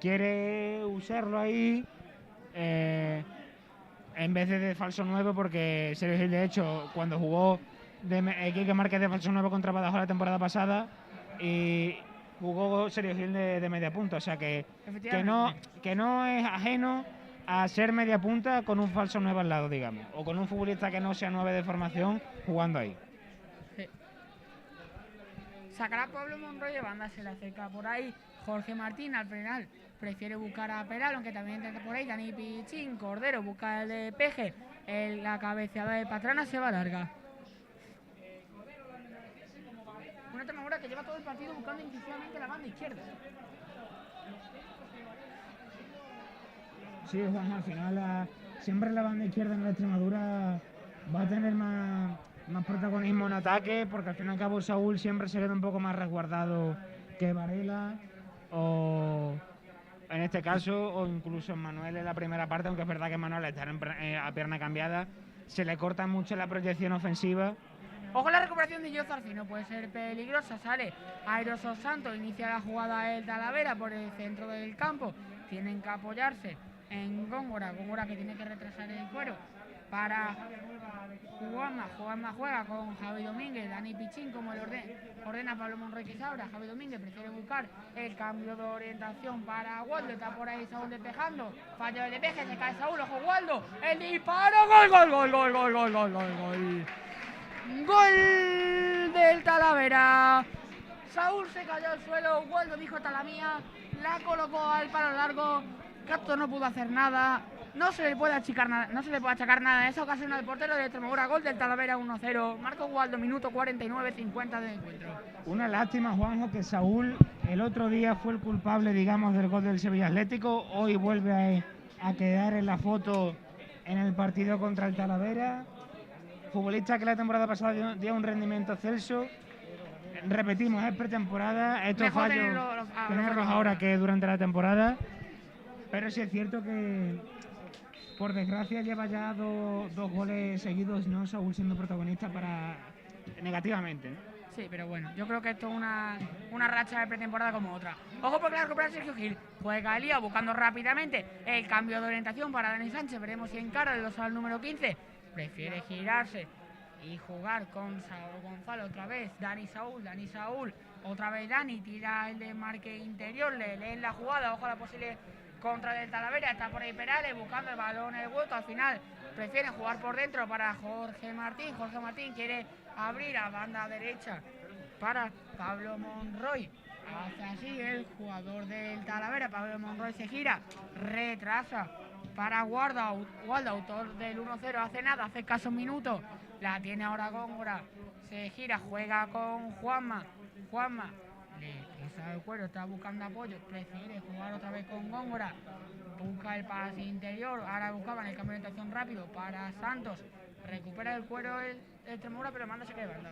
quiere usarlo ahí. En vez de falso 9, porque Sergio Gil, de hecho, cuando jugó Quique Márquez de falso 9 contra Badajoz la temporada pasada, y jugó Sergio Gil de media punta, o sea que no es ajeno a ser media punta con un falso 9 al lado, digamos, o con un futbolista que no sea 9 de formación jugando ahí. Sí. Sacará Pablo Monroy de banda, se le acerca por ahí Jorge Martín, al final prefiere buscar a Peral, aunque también intenta por ahí Dani Pichín, Cordero busca el de Peje, la cabeceada de Pastrana se va larga. Una Extremadura que lleva todo el partido buscando incisivamente la banda izquierda. Sí, Juan, al final siempre la banda izquierda en la Extremadura va a tener más protagonismo en ataque, porque al fin y al cabo Saúl siempre se queda un poco más resguardado que Varela, o en este caso, o incluso en Manuel en la primera parte, aunque es verdad que Manuel está a pierna cambiada, se le corta mucho la proyección ofensiva. Ojo, la recuperación de Gio Zarfino puede ser peligrosa, sale Airoso Santos, inicia la jugada el Talavera por el centro del campo, tienen que apoyarse en Góngora que tiene que retrasar el cuero para Juanma juega con Javi Domínguez, Dani Pichín como el ordena Pablo Monroy Quisaura. Javi Domínguez prefiere buscar el cambio de orientación para Waldo, está por ahí Saúl despejando, fallo del despeje, se cae Saúl, ojo Waldo, el disparo, gol del Talavera. Saúl se cayó al suelo, Waldo dijo esta la mía, la colocó al palo largo, Castro no pudo hacer nada. No se le puede achacar nada en esa ocasión al portero de Extremadura. Gol del Talavera 1-0. Marco Waldo, minuto 49-50 del encuentro. Una lástima, Juanjo, que Saúl el otro día fue el culpable, digamos, del gol del Sevilla Atlético. Hoy vuelve a quedar en la foto en el partido contra el Talavera. Futbolista que la temporada pasada dio un rendimiento excelso. Repetimos, es pretemporada. Estos fallos tenerlos ahora que durante la temporada. Pero sí es cierto que, por desgracia, lleva ya dos goles seguidos, ¿no? Saúl siendo protagonista negativamente, ¿no? Sí, pero bueno, yo creo que esto es una racha de pretemporada como otra. Ojo porque la recupera Sergio Gil. Juega Elías buscando rápidamente el cambio de orientación para Dani Sánchez. Veremos si encara el dorsal número 15. Prefiere girarse y jugar con Saúl Gonzalo otra vez. Dani Saúl. Otra vez Dani tira el desmarque interior. Le leen la jugada. Ojo a la posible contra del Talavera. Está por ahí Perales buscando el balón en el hueco. Al final prefieren jugar por dentro para Jorge Martín. Jorge Martín quiere abrir a banda derecha para Pablo Monroy. Hace así el jugador del Talavera. Pablo Monroy se gira, retrasa para Guarda, autor del 1-0. Hace nada, hace escasos minutos. La tiene ahora Góngora. Se gira, juega con Juanma. Le pisa el cuero, está buscando apoyo. Prefiere jugar otra vez con Góngora. Busca el pase interior. Ahora buscaban el cambio de orientación rápido para Santos. Recupera el cuero el Extremadura, pero manda saque de banda.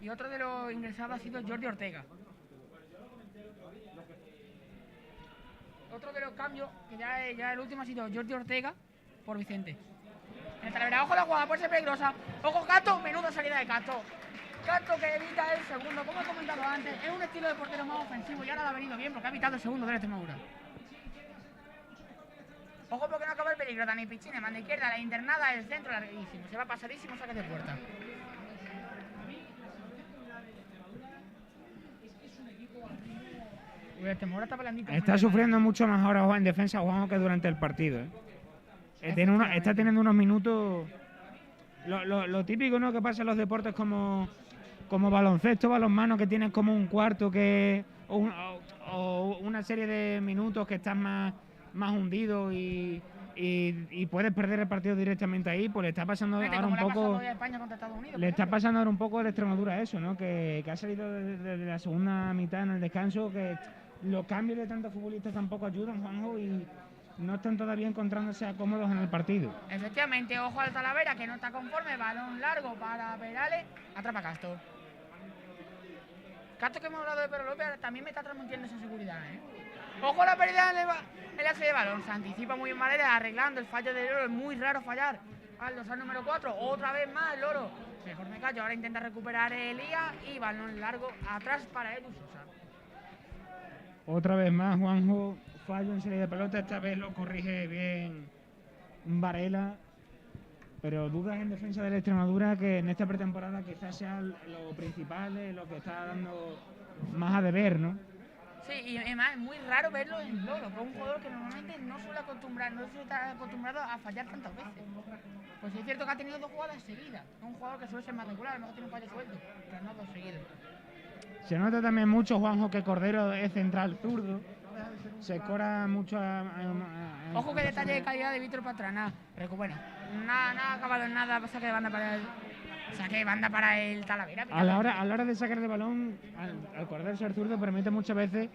Y otro de los ingresados ha sido Jordi Ortega. Otro de los cambios, que ya el último ha sido Jordi Ortega por Vicente. El Talavera, ojo la jugada, puede ser peligrosa. Ojo Cato, menuda salida de Cato. Cato que evita el segundo, como he comentado antes, es un estilo de portero más ofensivo y ahora le ha venido bien porque ha evitado el segundo de la Extremadura. Ojo porque no acaba el peligro. Dani Pichine, manda izquierda, la internada, el centro larguísimo. Se va pasadísimo, saque de puerta. Está sufriendo mucho más ahora en defensa Juanjo que durante el partido. Está teniendo unos minutos. Lo típico, ¿no?, que pasa en los deportes como baloncesto, balonmano, que tienes como un cuarto o una serie de minutos que estás más hundido y puedes perder el partido directamente ahí. Pues le está pasando ahora un poco. Le está pasando ahora un poco a la Extremadura eso, ¿no? Que ha salido desde la segunda mitad en el descanso, que los cambios de tantos futbolistas tampoco ayudan, Juanjo, y no están todavía encontrándose cómodos en el partido. Efectivamente, ojo al Talavera que no está conforme, balón largo para Perales, atrapa Castro. Castro, que hemos hablado de Pedro López, también me está transmitiendo esa seguridad, ¿eh? Ojo a la pérdida en el eje de balón, se anticipa muy bien Manera, arreglando el fallo del Loro, es muy raro fallar al dorsal número 4, otra vez más el Loro. Mejor me callo, ahora intenta recuperar Elías y balón largo atrás para Edu Sosa. Otra vez más, Juanjo, fallo en serie de pelota, esta vez lo corrige bien Varela, pero dudas en defensa de la Extremadura, que en esta pretemporada quizás sea lo principal, lo que está dando más a deber, ¿no? Sí, y además es muy raro verlo en Loro, que es un jugador que normalmente no suele estar acostumbrado a fallar tantas veces. Pues es cierto que ha tenido 2 jugadas seguidas, es un jugador que suele ser más regular, a lo mejor tiene un fallo suelto, pero no 2 seguidos. Se nota también mucho, Juanjo, que Cordero es central zurdo. Se cora mucho ojo que detalle de calidad de Víctor Pastrana. Bueno, nada acabado en nada, saque de banda para el Talavera. A la hora de sacar de balón, al Cordero ser zurdo permite muchas veces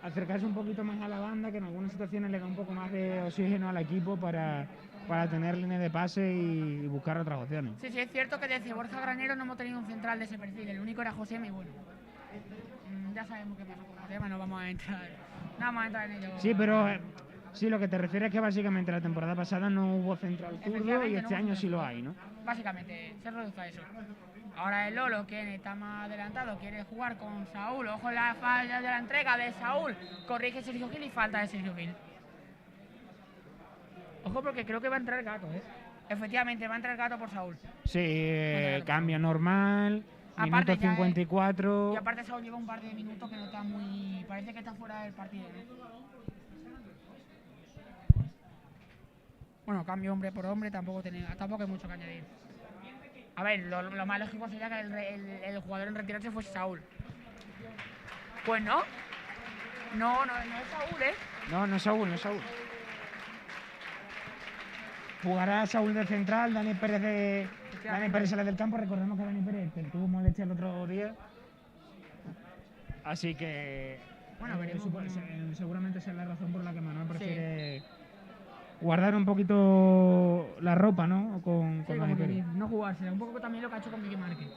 acercarse un poquito más a la banda, que en algunas situaciones le da un poco más de oxígeno al equipo para tener línea de pase y buscar otras opciones. Sí, es cierto que desde Borja Granero no hemos tenido un central de ese perfil, el único era José y bueno. Ya sabemos qué pasa con José, no vamos a entrar en ello. Sí, pero sí, lo que te refieres es que básicamente la temporada pasada no hubo central zurdo y este año sí lo hay, ¿no? Básicamente, se reduce a eso. Ahora el Lolo, quien está más adelantado, quiere jugar con Saúl. Ojo la falla de la entrega de Saúl. Corrige Sergio Gil y falta de Sergio Gil. Ojo porque creo que va a entrar el Gato, ¿eh? Efectivamente, va a entrar el Gato por Saúl. Sí, cambio normal. Minuto 54. Y aparte Saúl lleva un par de minutos que no está muy... Parece que está fuera del partido, ¿no? Bueno, cambio hombre por hombre, tampoco hay mucho que añadir. A ver, lo más lógico sería que el jugador en retirarse fuese Saúl. Pues no. No es Saúl, ¿eh? No es Saúl. Jugará Saúl de central, Dani Pérez sale del campo. Recordemos que Dani Pérez tuvo molestia el otro día. Así que bueno, seguramente esa es la razón por la que Manuel prefiere guardar un poquito la ropa, ¿no? Con Dani Pérez. No jugársela, un poco también lo que ha hecho con Miguel Márquez.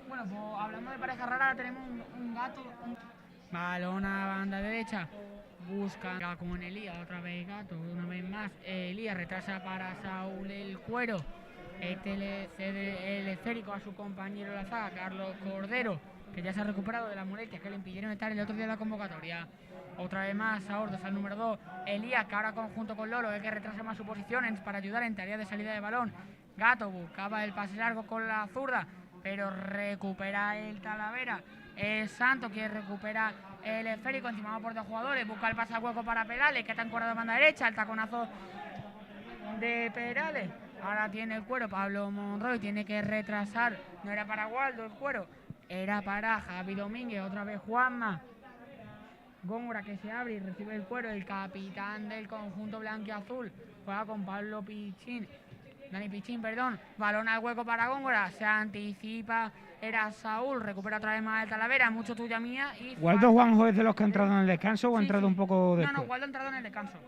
Bueno, pues hablando de pareja rara, tenemos un Gato. Balón a banda derecha. busca con Elías, otra vez Gato, una vez más. Elías retrasa para Saúl el cuero. Este le cede el esférico a su compañero de la zaga, Carlos Cordero, que ya se ha recuperado de las molestias que le impidieron estar el otro día de la convocatoria. Otra vez más, Saúl al número 2. Elías, que ahora conjunto con Lolo, es que retrasa más su posición para ayudar en tarea de salida de balón. Gato buscaba el pase largo con la zurda, pero recupera el Talavera. Santos, que recupera el esférico, encimado por 2 jugadores, busca el pase a hueco para Perales, que está encuadrado de banda derecha, el taconazo de Perales. Ahora tiene el cuero Pablo Monroy, tiene que retrasar, no era para Waldo el cuero, era para Javi Domínguez, otra vez Juanma. Góngora, que se abre y recibe el cuero, el capitán del conjunto blanquiazul, juega con Pablo Pichín. Dani Pichín, perdón, balón al hueco para Góngora, se anticipa, era Saúl, recupera otra vez más el Talavera, mucho tuya mía. Y ¿Waldo Juanjo es de los que ha entrado en el descanso o ha entrado un poco después? No, Waldo ha entrado en el descanso.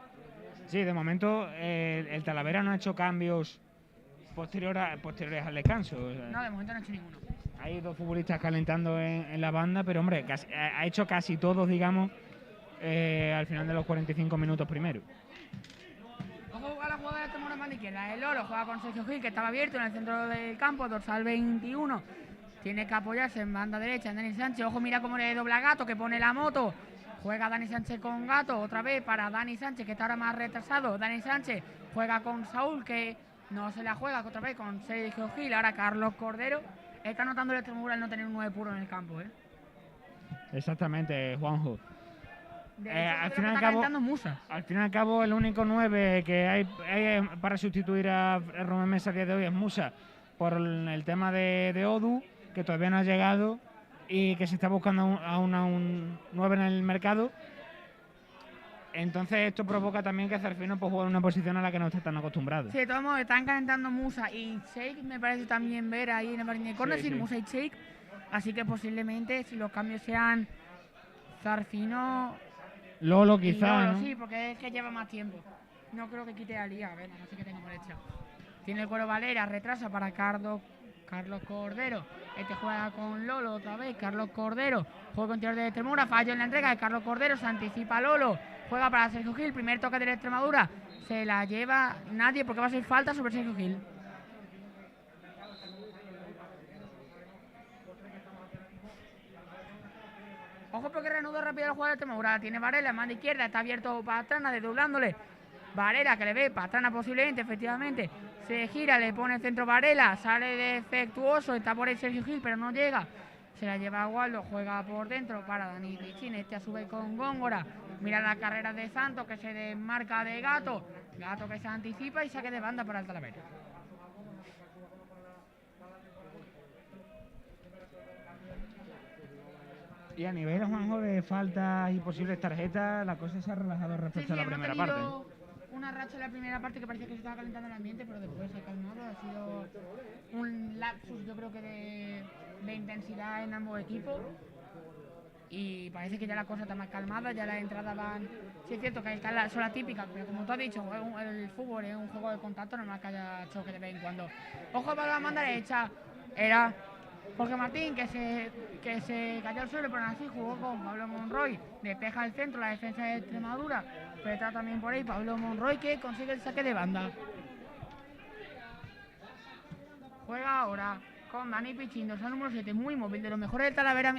Sí, de momento el Talavera no ha hecho cambios posteriores al descanso. No, de momento no ha hecho ninguno. Hay 2 futbolistas calentando en la banda, pero hombre, ha hecho casi todos, digamos, al final de los 45 minutos primero. Ojo a la jugada de este Mora más de izquierda. El Lolo juega con Sergio Gil, que estaba abierto en el centro del campo, dorsal 21. Tiene que apoyarse en banda derecha en Dani Sánchez. Ojo, mira cómo le dobla Gato, que pone la moto. Juega Dani Sánchez con Gato, otra vez para Dani Sánchez, que está ahora más retrasado. Dani Sánchez juega con Saúl, que no se la juega, otra vez con Sergio Gil. Ahora Carlos Cordero. Está notando el Extremadura el no tener un 9 puro en el campo, ¿eh? Exactamente, Juanjo. Al fin y al cabo, el único 9 que hay para sustituir a Román Mesa a día de hoy es Musa, por el tema de Odu, que todavía no ha llegado y que se está buscando un 9 en el mercado. Entonces esto provoca también que Zarfino pues juegue en una posición a la que no está tan acostumbrado. Sí, de todos modos están calentando Musa y Sheikh, me parece también ver ahí en el margen de córner, sí. Musa y Sheikh. Así que posiblemente si los cambios sean Zarfino, Lolo quizá, Lolo, ¿no? Sí, porque es que lleva más tiempo. No creo que quite a Lía, a ver, no sé qué tengo molestia. Tiene el cuero Valera, retrasa para Carlos Cordero. Este juega con Lolo otra vez, Carlos Cordero. Juega con interior de Extremadura, fallo en la entrega de Carlos Cordero, se anticipa Lolo. Juega para Sergio Gil, primer toque de la Extremadura. Se la lleva nadie porque va a ser falta sobre Sergio Gil. Ojo porque reanuda rápido el jugador de Extremadura. Tiene Varela en mano izquierda, está abierto Pastrana, desdoblándole. Varela que le ve, Pastrana posiblemente, efectivamente. Se gira, le pone el centro Varela, sale defectuoso, está por ahí Sergio Gil, pero no llega. Se la lleva a Waldo, juega por dentro para Dani Pichín, este a su vez con Góngora. Mira la carrera de Santos que se desmarca de Gato. Gato que se anticipa y saque de banda para el Talavera. Y a nivel, Juanjo, de faltas y posibles tarjetas, la cosa se ha relajado respecto a la primera parte. Una racha en la primera parte que parecía que se estaba calentando el ambiente, pero después se ha calmado. Ha sido un lapsus, yo creo que de intensidad en ambos equipos. Y parece que ya la cosa está más calmada, ya las entradas van... Sí es cierto que están son las típicas, pero como tú has dicho, el fútbol es un juego de contacto, normal que haya choque de vez en cuando. Ojo para la banda derecha, era Jorge Martín que se cayó al suelo, pero así jugó con Pablo Monroy, despeja el centro, la defensa de Extremadura, pero está también por ahí Pablo Monroy que consigue el saque de banda. Juega ahora con Dani Pichín, dorsal número 7, muy móvil, de los mejores del Talavera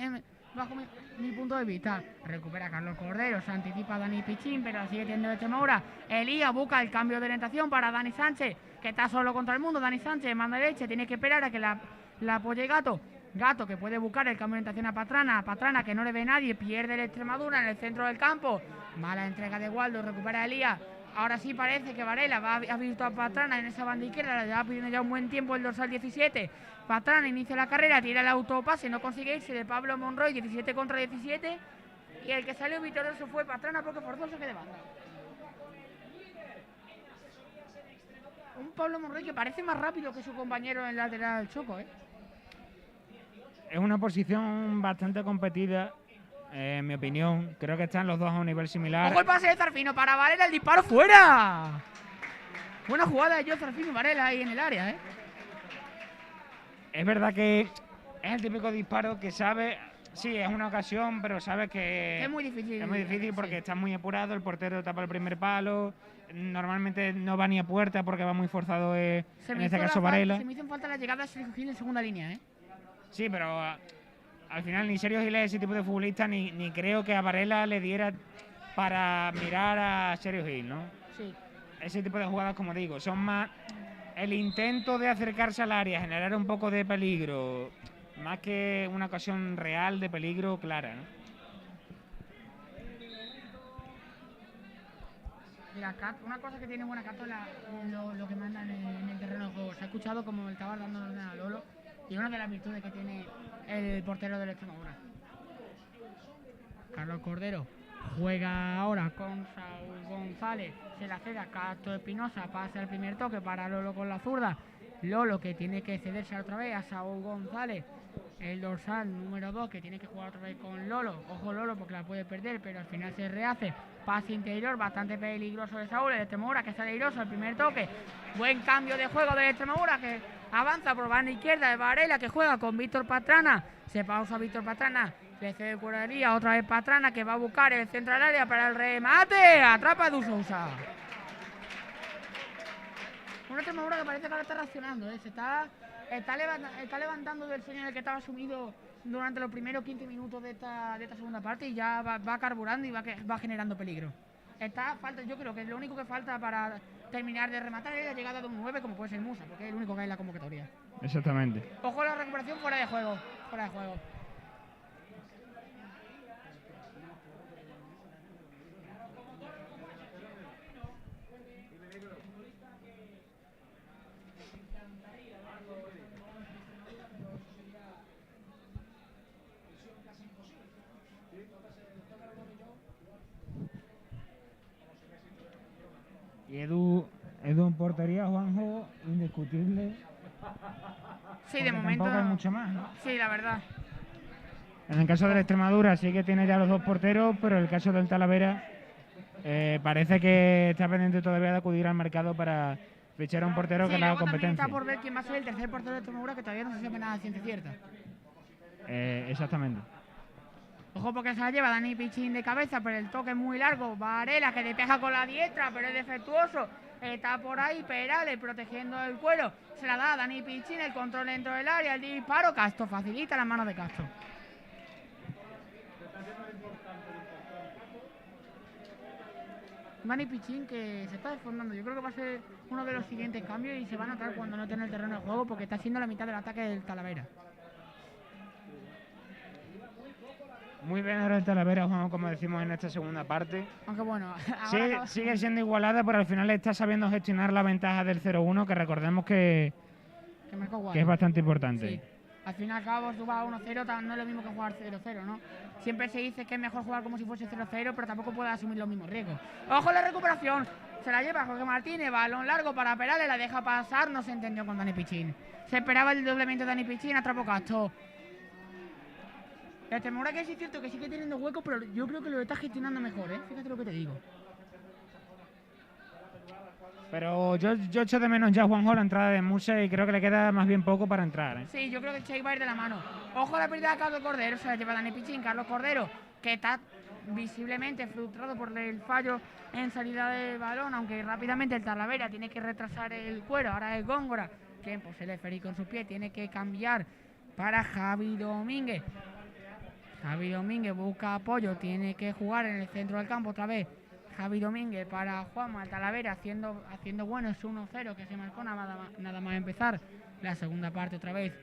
bajo mi punto de vista. Recupera Carlos Cordero, se anticipa a Dani Pichín, pero sigue teniendo Extremadura. Elías busca el cambio de orientación para Dani Sánchez, que está solo contra el mundo. Dani Sánchez, manda derecha, tiene que esperar a que la apoye Gato. Gato que puede buscar el cambio de orientación a Pastrana. Pastrana que no le ve nadie, pierde el Extremadura en el centro del campo. Mala entrega de Waldo, recupera a Elías. Ahora sí parece que Varela va a visto a Pastrana en esa banda izquierda, la lleva pidiendo ya un buen tiempo el dorsal 17. Pastrana inicia la carrera, tira el autopase, no consigue irse de Pablo Monroy, 17 contra 17. Y el que salió victorioso fue Pastrana porque forzó el saque de banda. Un Pablo Monroy que parece más rápido que su compañero en el lateral Choco, ¿eh? Es una posición bastante competida, en mi opinión. Creo que están los dos a un nivel similar. ¡Ojo el pase de Zarfino para Varela! ¡El disparo fuera! Buena jugada de Zarfino y Varela ahí en el área, ¿eh? Es verdad que es el típico disparo que Sí, es una ocasión, pero sabes que Es muy difícil. es muy difícil porque sí. está muy apurado, el portero tapa el primer palo, normalmente no va ni a puerta porque va muy forzado en este caso Varela. Se me hizo falta la llegada de Sergio Gil en segunda línea, ¿eh? Sí, pero al final ni Sergio Gil es ese tipo de futbolista, ni creo que a Varela le diera para mirar a Sergio Gil, ¿no? Sí. Ese tipo de jugadas, como digo, son más el intento de acercarse al área, generar un poco de peligro, más que una ocasión real de peligro clara, ¿no? Mira, una cosa que tiene buena Cato es lo que manda en el terreno de juego. Se ha escuchado como el estaba dando orden a Lolo y una de las virtudes que tiene el portero del Extremadura. Carlos Cordero juega ahora con Saúl González, se la cede a Castro Espinosa, pasa el primer toque para Lolo con la zurda. Lolo que tiene que cederse otra vez a Saúl González, el dorsal número 2 que tiene que jugar otra vez con Lolo. Ojo Lolo porque la puede perder, pero al final se rehace. Pase interior, bastante peligroso de Saúl, el Extremadura que está peligroso, el primer toque. Buen cambio de juego del Extremadura que avanza por banda izquierda de Varela que juega con Víctor Pastrana. Se pausa Víctor Pastrana, le cede curaría otra vez Pastrana que va a buscar el centro del área para el remate. Atrapa a Du Sousa. Una Extremadura que parece que ahora está reaccionando, ¿eh? Está levantando del sueño en el que estaba sumido durante los primeros 15 minutos de esta segunda parte y ya va carburando y va generando peligro. Yo creo que lo único que falta para terminar de rematar es la llegada de un 9 como puede ser Musa, porque es el único que hay en la convocatoria. Exactamente. Ojo a la recuperación fuera de juego. Y Edu en portería, Juanjo, indiscutible. Sí, de momento. Tampoco hay mucho más, ¿no? Sí, la verdad. En el caso de la Extremadura sí que tiene ya los dos porteros, pero en el caso del Talavera parece que está pendiente todavía de acudir al mercado para fichar a un portero que le haga competencia. Está por ver quién va a ser el tercer portero de Extremadura, que todavía no se sabe nada de ciencia cierta. Exactamente. Ojo porque se la lleva Dani Pichín de cabeza, pero el toque es muy largo. Varela que despeja con la diestra, pero es defectuoso. Está por ahí Perales protegiendo el cuero. Se la da a Dani Pichín, el control dentro del área, el disparo. Castro facilita las manos de Castro. Dani Pichín que se está desfondando. Yo creo que va a ser uno de los siguientes cambios y se va a notar cuando no tiene el terreno de juego porque está siendo la mitad del ataque del Talavera. Muy bien ahora el Talavera, Juan, como decimos en esta segunda parte. Aunque bueno, sí, sigue siendo igualada, pero al final está sabiendo gestionar la ventaja del 0-1, que recordemos que es bastante importante. Sí. Al fin y al cabo, tú vas a 1-0, no es lo mismo que jugar 0-0, ¿no? Siempre se dice que es mejor jugar como si fuese 0-0, pero tampoco puedes asumir los mismos riesgos. ¡Ojo la recuperación! Se la lleva Jorge Martínez, balón largo para Perales, la deja pasar, no se entendió con Dani Pichín. Se esperaba el doblemente de Dani Pichín, atrapó Castro. La Extremadura que sí es cierto que sigue teniendo huecos, pero yo creo que lo está gestionando mejor, ¿eh? Fíjate lo que te digo. Pero yo echo de menos ya, Juanjo, la entrada de Musa y creo que le queda más bien poco para entrar, ¿eh? Sí, yo creo que el Che va a ir de la mano. Ojo a la pérdida de Carlos Cordero, se la lleva Dani Pichín. Carlos Cordero, que está visiblemente frustrado por el fallo en salida de balón, aunque rápidamente el Talavera tiene que retrasar el cuero. Ahora es Góngora, que pues el esférico en sus pies tiene que cambiar para Javi Domínguez. Javi Domínguez busca apoyo, tiene que jugar en el centro del campo otra vez. Javi Domínguez para Juanma Talavera haciendo bueno ese 1-0 que se marcó nada más empezar la segunda parte otra vez.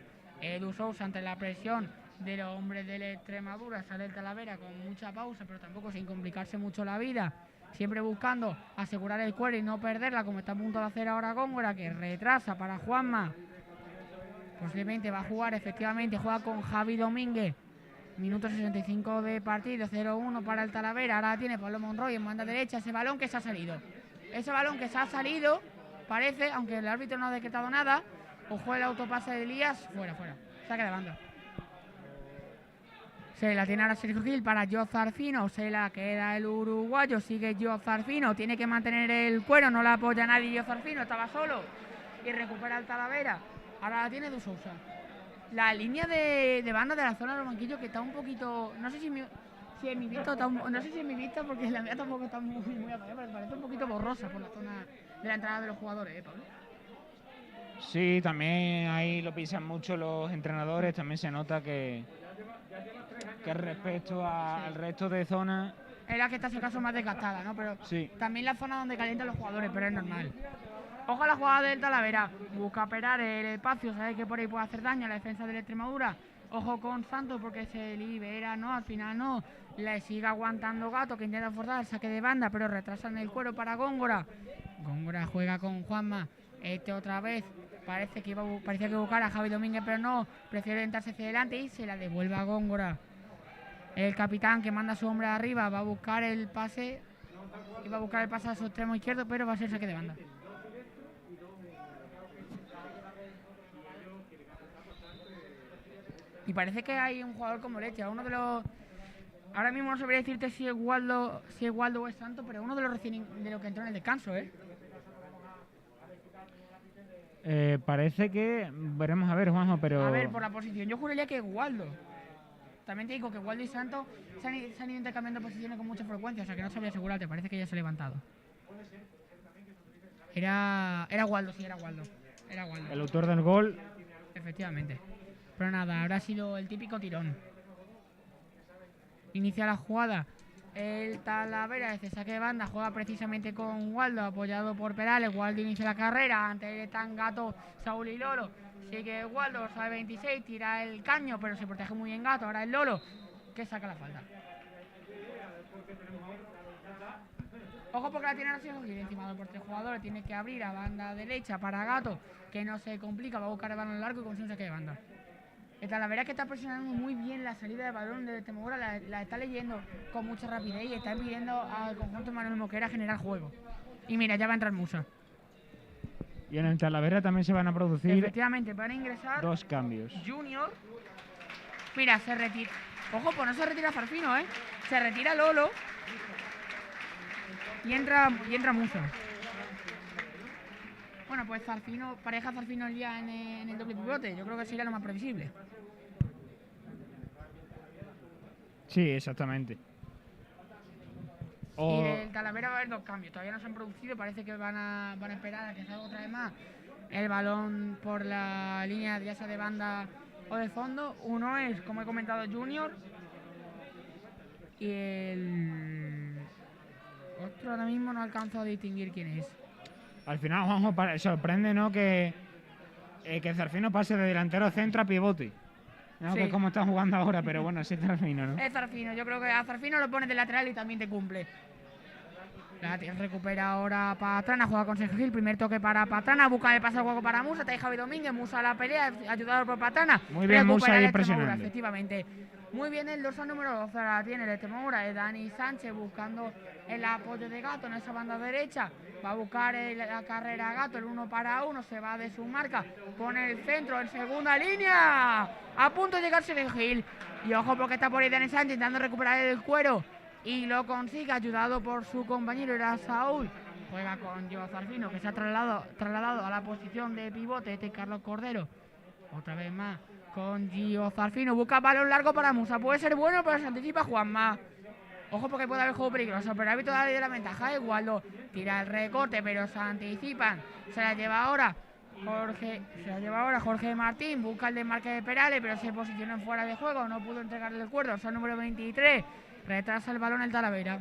Edu Sousa ante la presión de los hombres de la Extremadura, sale el Talavera con mucha pausa, pero tampoco sin complicarse mucho la vida. Siempre buscando asegurar el cuero y no perderla, como está a punto de hacer ahora Góngora, que retrasa para Juanma. Posiblemente va a jugar, efectivamente, juega con Javi Domínguez. Minuto 65 de partido, 0-1 para el Talavera. Ahora tiene Pablo Monroy en banda derecha. Ese balón que se ha salido. Parece, aunque el árbitro no ha decretado nada. Ojo el autopase de Elías. Fuera. Saque de banda. Se la tiene ahora Sergio Gil para Jo Zarfino. Se la queda el uruguayo. Sigue Jo Zarfino. Tiene que mantener el cuero. No la apoya nadie Jo Zarfino. Estaba solo. Y recupera el Talavera. Ahora la tiene Du Sousa. La línea de banda de la zona de los banquillos que está un poquito... No sé si en mi vista no sé si en mi vista porque la mía tampoco está muy apagada, pero parece un poquito borrosa por la zona de la entrada de los jugadores, Pablo. Sí, también ahí lo piensan mucho los entrenadores, también se nota que respecto al resto de zonas... Es la que está, si acaso, más desgastada, ¿no? Pero sí. También la zona donde calientan los jugadores, pero es normal. Ojo a la jugada del Talavera. Busca Perar el espacio, sabe que por ahí puede hacer daño a la defensa de la Extremadura. Ojo con Santos porque se libera, ¿no? Al final no. Le sigue aguantando Gato que intenta forzar el saque de banda, pero retrasan el cuero para Góngora. Góngora juega con Juanma. Otra vez. Parecía que buscar a Javi Domínguez, pero no. Prefiere orientarse hacia adelante y se la devuelve a Góngora. El capitán que manda a su hombre arriba va a buscar el pase. Y va a buscar el pase a su extremo izquierdo, pero va a ser saque de banda. Y parece que hay un jugador como leche, uno de los... Ahora mismo no sabría decirte si es Waldo o es Santos, pero uno de los que entró en el descanso, Parece que... Veremos a ver, Juanjo, pero... A ver, por la posición, yo juraría que es Waldo. También te digo que Waldo y Santos se han ido intercambiando posiciones con mucha frecuencia, o sea que no sabría asegurarte, parece que ya se ha levantado. Era Waldo, sí, era Waldo. El autor del gol. Efectivamente. Pero nada, habrá sido el típico tirón. Inicia la jugada. El Talavera, este saque de banda, juega precisamente con Waldo, apoyado por Perales. Waldo inicia la carrera, ante están Gato, Saúl y Lolo. Sigue Waldo, sabe 26, tira el caño, pero se protege muy bien Gato. Ahora el Lolo, que saca la falta. Ojo porque la tiene la Sergio Gil encima por 3 jugadores. Tiene que abrir a banda derecha para Gato, que no se complica, va a buscar el balón largo y consigue un saque de banda. El Talavera que está presionando muy bien la salida de balón de Extremadura, la está leyendo con mucha rapidez y está impidiendo al conjunto Manuel Moquera generar juego. Y mira, ya va a entrar Musa. Y en el Talavera también se van a producir... Efectivamente, van a ingresar... 2 cambios. Junior. Mira, se retira... Ojo, pues no se retira Zarfino, Se retira Lolo. Y entra Musa. Bueno, pues pareja Zarfino el día en el doble pivote. Yo creo que sería lo más previsible. Sí, exactamente. Y del Talavera va a haber 2 cambios. Todavía no se han producido. Parece que van a esperar a que salga otra vez más el balón por la línea ya sea de banda o de fondo. Uno es, como he comentado, Junior. Y el otro ahora mismo no alcanzo a distinguir quién es. Al final, Juanjo, sorprende, ¿no? Que Zarfino pase de delantero centro a pivote. No, sí. Que es como está jugando ahora, pero bueno, sí es Zarfino, ¿no? Es Zarfino, yo creo que a Zarfino lo pones de lateral y también te cumple. La recupera ahora Pastrana, juega con Sergio Gil, primer toque para Pastrana, busca el pase al juego para Musa, está Javi Domínguez, Musa a la pelea, ayudado por Pastrana. Muy bien Musa ahí presionando. Efectivamente. Muy bien el dorsal número 12, la tiene el Extremadura, Dani Sánchez buscando el apoyo de Gato en esa banda derecha. Va a buscar la carrera Gato, el 1 para 1, se va de su marca, pone el centro en segunda línea. A punto de llegar Sergio Gil. Y ojo porque está por ahí Dani Sánchez intentando recuperar el cuero. Y lo consigue, ayudado por su compañero, era Saúl. Juega con Gio Zarfino, que se ha trasladado a la posición de pivote, Carlos Cordero. Otra vez más con Gio Zarfino, busca balón largo para Musa. Puede ser bueno, pero se anticipa Juanma. Ojo porque puede haber juego peligroso, pero el árbitro da la ventaja de Waldo. Tira el recorte, pero se anticipan. Se la lleva ahora Jorge Martín. Busca el desmarque de Perales, pero se posiciona fuera de juego. No pudo entregarle el cuerdo. Son número 23. Retrasa el balón el Talavera.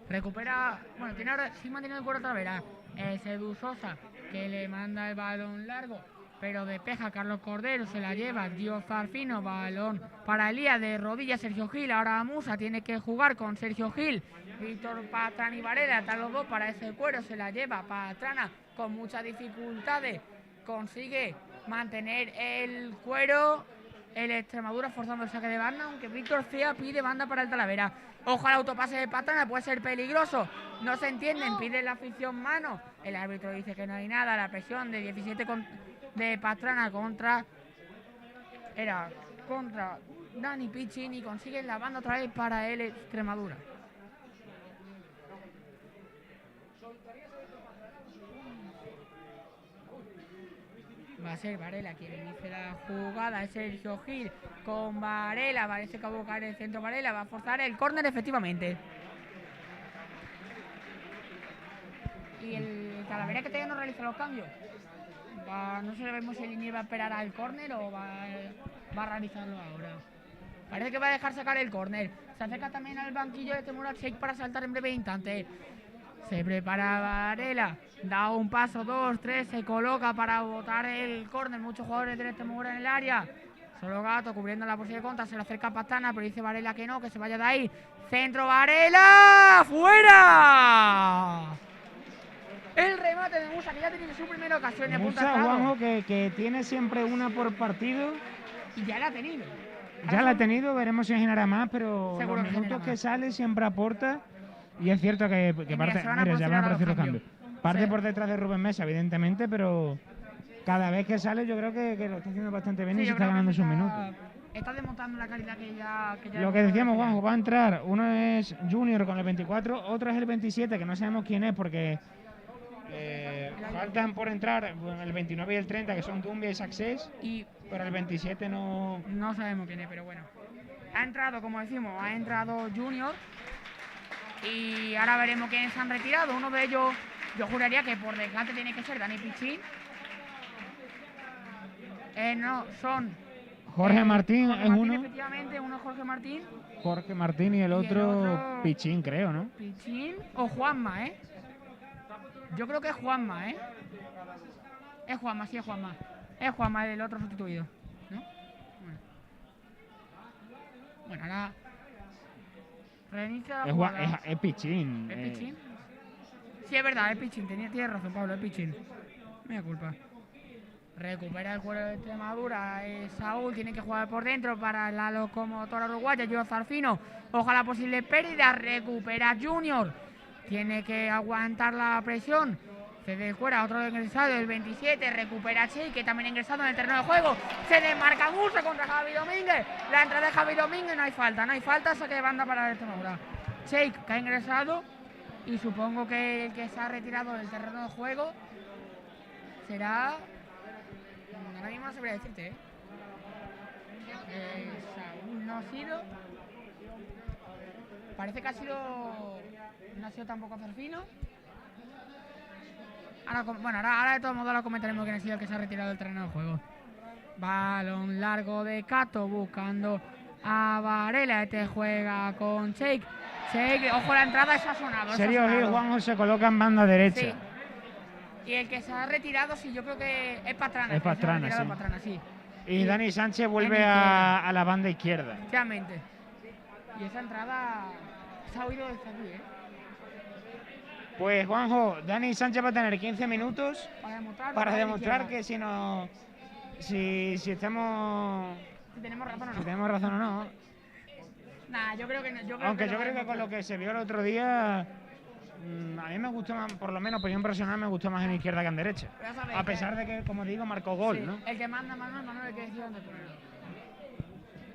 Recupera, bueno, tiene ahora, sí mantiene el cuero Talavera. Edu Sosa, que le manda el balón largo, pero despeja Carlos Cordero, se la lleva Gio Zarfino, balón para Elías, de rodillas Sergio Gil. Ahora Musa tiene que jugar con Sergio Gil, Víctor Pastrana y Varela, están los dos para ese cuero, se la lleva Pastrana con muchas dificultades, consigue mantener el cuero. El Extremadura forzando el saque de banda, aunque Víctor Cea pide banda para el Talavera. Ojo al autopase de Pastrana, puede ser peligroso. No se entienden, pide la afición mano. El árbitro dice que no hay nada. La presión de 17 de Pastrana contra Dani Piccini. Consigue la banda otra vez para el Extremadura. Va a ser Varela quien inicie la jugada. Es Sergio Gil con Varela. Parece que va a buscar el centro Varela. Va a forzar el córner efectivamente. Y el Talavera que todavía no realiza los cambios. No sabemos si el Liniers va a esperar al córner o va a realizarlo ahora. Parece que va a dejar sacar el córner. Se acerca también al banquillo de Temura Sheikh para saltar en breve instante. Se prepara Varela. Da un paso, 2, 3. Se coloca para botar el córner. Muchos jugadores del Temura en el área. Solo Gato cubriendo la posible contra. Se le acerca Pastana, pero dice Varela que no, que se vaya de ahí. Centro Varela. ¡Fuera! El remate de Musa, que ya tiene su primera ocasión. Musa, Juanjo, que tiene siempre una por partido. Y ya la ha tenido. Ya la ha tenido, veremos si generará más, pero seguro los minutos que más. Sale siempre aporta. Y es cierto que parte, mira, ya van a aparecer los cambios. Parte por detrás de Rubén Mesa, evidentemente, pero cada vez que sale yo creo que lo está haciendo bastante bien y se está ganando sus minutos. Está demostrando la calidad que ya lo que decíamos, Juanjo, va a entrar, uno es Junior con el 24, otro es el 27, que no sabemos quién es porque faltan por entrar el 29 y el 30, que son Dumbia y Success, pero el 27 no sabemos quién es, pero bueno. Ha entrado, como decimos, ha entrado Junior y ahora veremos quiénes se han retirado. Uno de ellos, yo juraría que por desgaste tiene que ser Dani Pichín. No, son Jorge Martín Jorge es Martín, uno. Efectivamente, uno es Jorge Martín. Jorge Martín y el otro Pichín, creo, ¿no? Pichín o Juanma, ¿eh? Yo creo que es Juanma, ¿eh? Es Juanma, sí es Juanma. Es Juanma el otro sustituido, ¿no? Bueno, ahora reinicia la jugada. Es Pichín. ¿Es Pichín? Sí, es verdad, es Pichín. Tienes razón, Pablo, es Pichín. Me da culpa. Recupera el cuero de Extremadura. Saúl tiene que jugar por dentro para la locomotora uruguaya. Gio Zarfino. Ojalá posible pérdida. Recupera Junior. Tiene que aguantar la presión. Cede fuera otro ingresado, el 27. Recupera Sheikh, que también ha ingresado en el terreno de juego. Se desmarca Musa contra Javi Domínguez. La entrada de Javi Domínguez, no hay falta. Saque de banda para el Extremadura. Sheikh, que ha ingresado. Y supongo que el que se ha retirado del terreno de juego será... Ahora mismo no sabría decirte, ¿eh? Saúl no ha sido. Parece que ha sido... No ha sido tampoco Zarfino. Ahora de todos modos lo comentaremos quién ha sido el que se ha retirado del terreno de juego. Balón largo de Cato buscando a Varela. Este juega con Sheikh. Ojo, la entrada, esa ha sonado. Sergio Gil, Juanjo se coloca en banda derecha. Sí. Y el que se ha retirado, sí, yo creo que es Pastrana. Es Pastrana, sí. Pastrana, sí. Y Dani Sánchez vuelve a la banda izquierda. Efectivamente. Y esa entrada se ha oído desde aquí, ¿eh? Pues Juanjo, Dani Sánchez va a tener 15 minutos para demostrar que si estamos... Si tenemos razón o no. Si tenemos razón o no. Nah, yo creo que no. Aunque yo creo que con lo que se vio el otro día... A mí me gustó más, por lo menos opinión personal, me gustó más en izquierda que en derecha. A pesar de que, como digo, marcó gol, sí, ¿no? El que manda Manuel, el que decide dónde ponerlo.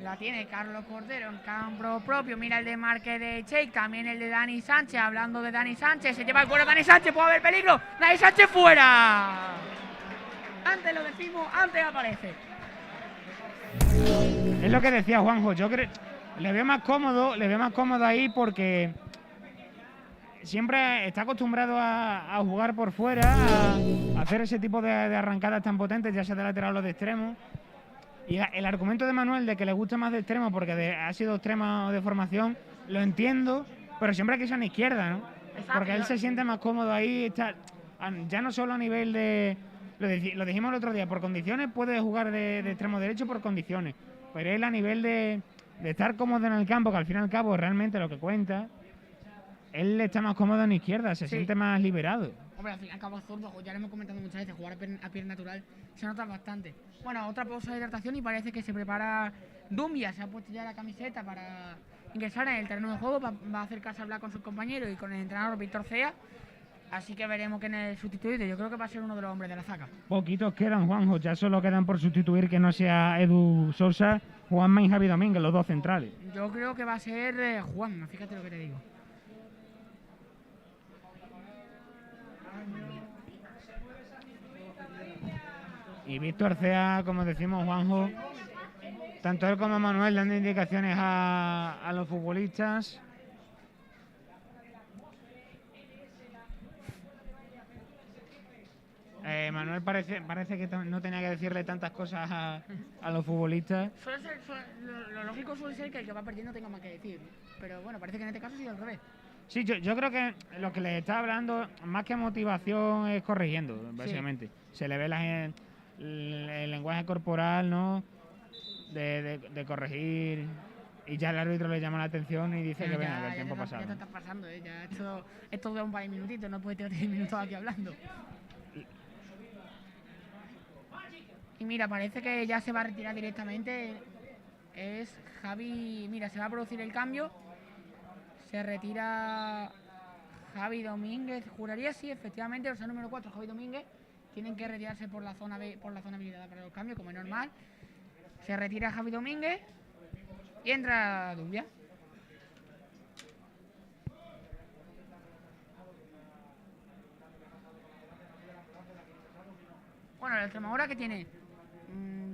La tiene Carlos Cordero en campo propio. Mira el desmarque de Sheikh, también el de Dani Sánchez. Hablando de Dani Sánchez, se lleva el cuero Dani Sánchez, puede haber peligro. Dani Sánchez fuera. Antes lo decimos, antes aparece. Es lo que decía Juanjo, yo creo le veo más cómodo ahí porque siempre está acostumbrado a jugar por fuera, a hacer ese tipo de arrancadas tan potentes, ya sea de lateral o de extremo. Y el argumento de Manuel de que le gusta más de extremo porque ha sido extremo de formación, lo entiendo, pero siempre que sea en izquierda, ¿no? Porque él se siente más cómodo ahí, ya no solo a nivel de... Lo dijimos el otro día, por condiciones puede jugar de extremo derecho por condiciones, pero él a nivel de estar cómodo en el campo, que al fin y al cabo realmente lo que cuenta, él está más cómodo en izquierda, se siente más liberado. Hombre, al fin y al cabo zurdo, ya lo hemos comentado muchas veces, jugar a pierna natural se nota bastante. Bueno, otra pausa de hidratación y parece que se prepara Dumbia, se ha puesto ya la camiseta para ingresar en el terreno de juego, va a acercarse a hablar con sus compañeros y con el entrenador Víctor Cea. Así que veremos quién es el sustituido. Yo creo que va a ser uno de los hombres de la zaga. Poquitos quedan, Juanjo. Ya solo quedan por sustituir que no sea Edu Sosa, Juanma y Javi Domínguez, los dos centrales. Yo creo que va a ser Juanma, fíjate lo que te digo. Y Víctor Cea, como decimos, Juanjo, tanto él como Manuel dando indicaciones a los futbolistas. Manuel parece que no tenía que decirle tantas cosas a los futbolistas. Lo lógico suele ser que el que va perdiendo tenga más que decir, pero bueno, parece que en este caso ha sido al revés. Sí, yo creo que lo que les está hablando, más que motivación, es corrigiendo, básicamente. Sí. Se le ve el lenguaje corporal, ¿no? De corregir, y ya el árbitro le llama la atención y dice que venga, que el tiempo pasado. Ya te está pasando, ya esto dura un par de minutitos, no puedes tener 10 minutos aquí hablando. Y mira, parece que ya se va a retirar directamente. Es Javi. Mira, se va a producir el cambio. Se retira Javi Domínguez. Juraría sí, efectivamente, o sea, número 4, Javi Domínguez. Tienen que retirarse por la zona habilitada para los cambios, como es normal. Se retira Javi Domínguez y entra Dubia. Bueno, la Extremadura que tiene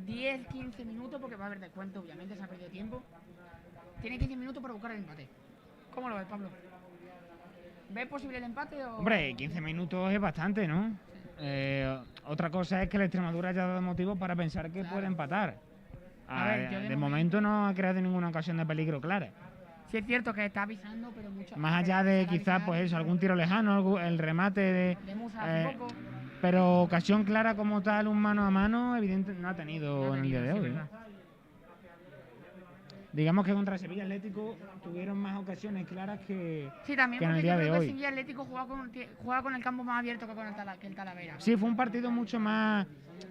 10-15 minutos, porque va a haber descuento, obviamente se ha perdido tiempo. Tiene 15 minutos para buscar el empate. ¿Cómo lo ves, Pablo? ¿Ves posible el empate o...? Hombre, 15 minutos es bastante, ¿no? Otra cosa es que la Extremadura haya dado motivos para pensar que puede empatar. De momento no ha creado ninguna ocasión de peligro clara. Sí es cierto que está avisando, pero mucho... Más allá de quizás, pues eso, algún tiro lejano, el remate de Musa hace poco. Pero ocasión clara como tal, un mano a mano, evidente no ha tenido en el día de hoy. Digamos que contra Sevilla Atlético tuvieron más ocasiones claras que en el día de hoy. Sevilla Atlético juega con el campo más abierto que el Talavera. Sí, fue un partido mucho más